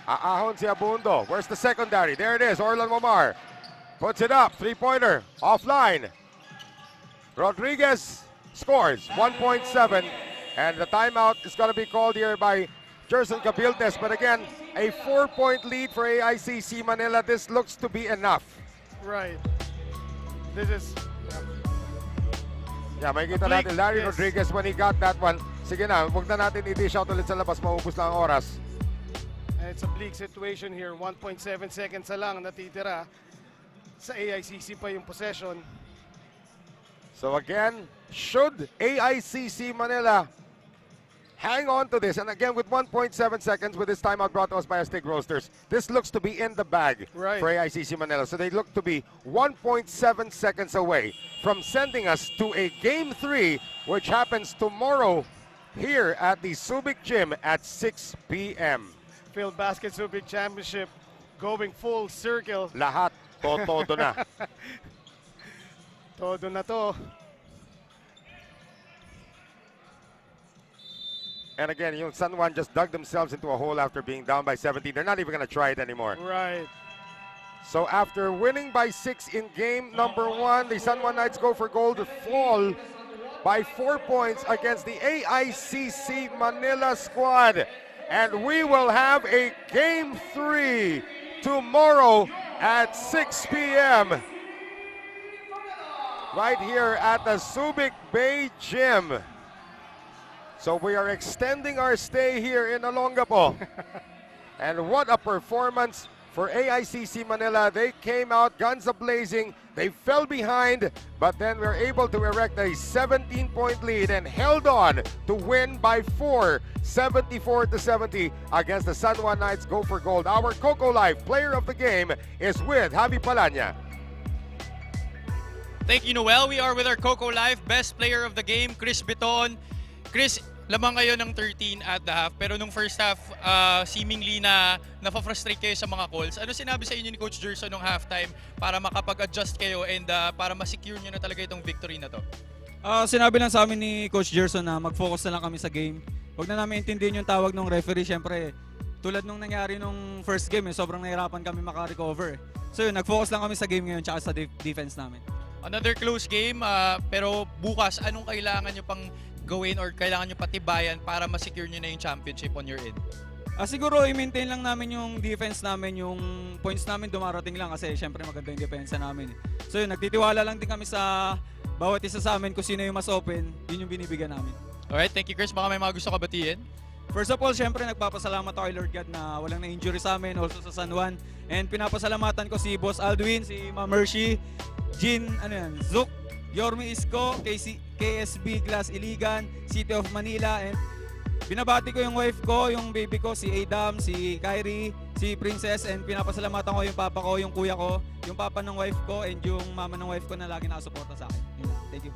Aahon si Abando. Where's the secondary? There it is. Orlan Wamar puts it up. Three-pointer. Offline. Rodriguez scores 1.7. And the timeout is going to be called here by Jerson Cabildes. But again, a 4-point lead for AICC Manila. This looks to be enough. Right. This is... Yeah, makikita natin Larry Rodriguez when he got that one. Sige na, huwag na natin i-dish out ulit sa labas. Maubos lang ang oras. It's a bleak situation here. 1.7 seconds na lang natitira. Sa AICC pa yung possession. So again, should AICC Manila hang on to this, and again with 1.7 seconds with this timeout brought to us by Astig Roasters, this looks to be in the bag for AICC Manila. So they look to be 1.7 seconds away from sending us to a Game 3, which happens tomorrow here at the Subic Gym at 6 p.m. PhilBasket Subic Championship going full circle. Lahat, todo na. Todo na to. And again, yung San Juan just dug themselves into a hole after being down by 17. They're not even going to try it anymore. Right. So after winning by 6 in game number 1, the San Juan Knights go for gold to fall by 4 points against the AICC Manila squad. And we will have a Game 3 tomorrow at 6 p.m. right here at the Subic Bay Gym. So we are extending our stay here in Olongapo. And what a performance for AICC Manila. They came out guns a-blazing. They fell behind, but then were able to erect a 17-point lead and held on to win by 4, 74-70 against the San Juan Knights. Go for gold. Our Coco Life player of the game is with Javi Palanya. Thank you, Noel. We are with our Coco Life best player of the game, Chris Bitoon. Chris, lamang kayo ng 13 at the half, pero nung first half, seemingly na nafa-frustrate kayo sa mga calls. Ano sinabi sa inyo ni Coach Gerson nung halftime para makapag-adjust kayo and para ma-secure nyo na talaga itong victory na to? Sinabi lang sa amin ni Coach Gerson na mag-focus na lang kami sa game. Huwag na namin intindihin yung tawag ng referee. Siyempre, tulad nung nangyari nung first game, sobrang nahirapan kami maka-recover. So yun, nag-focus lang kami sa game ngayon tsaka sa defense namin. Another close game, pero bukas, anong kailangan nyo pang gawin or kailangan nyo patibayan para ma-secure nyo na yung championship on your end? Siguro i-maintain lang namin yung defense namin, yung points namin dumarating lang kasi syempre maganda yung depensa namin. So yun, nagtitiwala lang din kami sa bawat isa sa amin kung sino yung mas open, yun yung binibigyan namin. Alright, thank you Chris. Baka may mga gusto ka batiin? First of all, syempre nagpapasalamat ako kay Lord God na walang na-injury sa amin, also sa San Juan. And pinapasalamatan ko si Boss Aldwin, si Ma'am Mercy, Jean, Zook, Yorme Isko, KSB Glass Iligan, City of Manila, and binabati ko yung wife ko, yung baby ko, si Adam, si Kyrie, si Princess, and pinapasalamatan ko yung papa ko, yung kuya ko, yung papa ng wife ko, and yung mama ng wife ko na lagi nakasuporta sa akin. Thank you.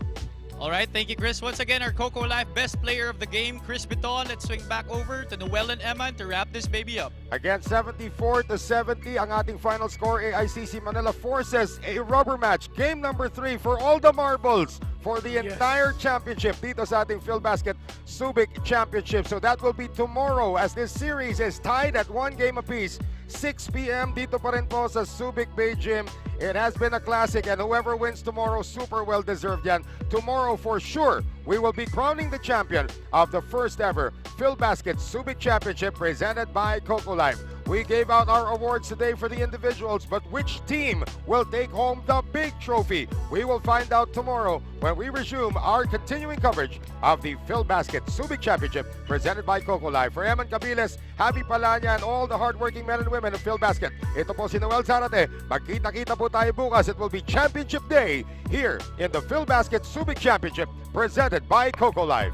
Alright, thank you Chris. Once again, our Coco Life best player of the game, Chris Bitoon. Let's swing back over to Noel and Emma to wrap this baby up. Again, 74-70 ang ating final score. AICC Manila forces a rubber match. Game number 3 for all the marbles for the entire championship dito sa ating PhilBasket Subic Championship. So that will be tomorrow as this series is tied at 1 game apiece. 6 p.m. dito pa rin po sa Subic Bay Gym. It has been a classic and whoever wins tomorrow, super well deserved yan. Tomorrow for sure, we will be crowning the champion of the first ever PhilBasket Subic Championship presented by Coco Life. We gave out our awards today for the individuals, but which team will take home the big trophy? We will find out tomorrow when we resume our continuing coverage of the PhilBasket Subic Championship presented by Coco Life. For Eman Cabiles, Javi Palanya, and all the hardworking men and women of PhilBasket, ito po si Noel Zarate. Magkita-kita po tayo bukas. It will be Championship Day here in the PhilBasket Subic Championship presented by Coco Life.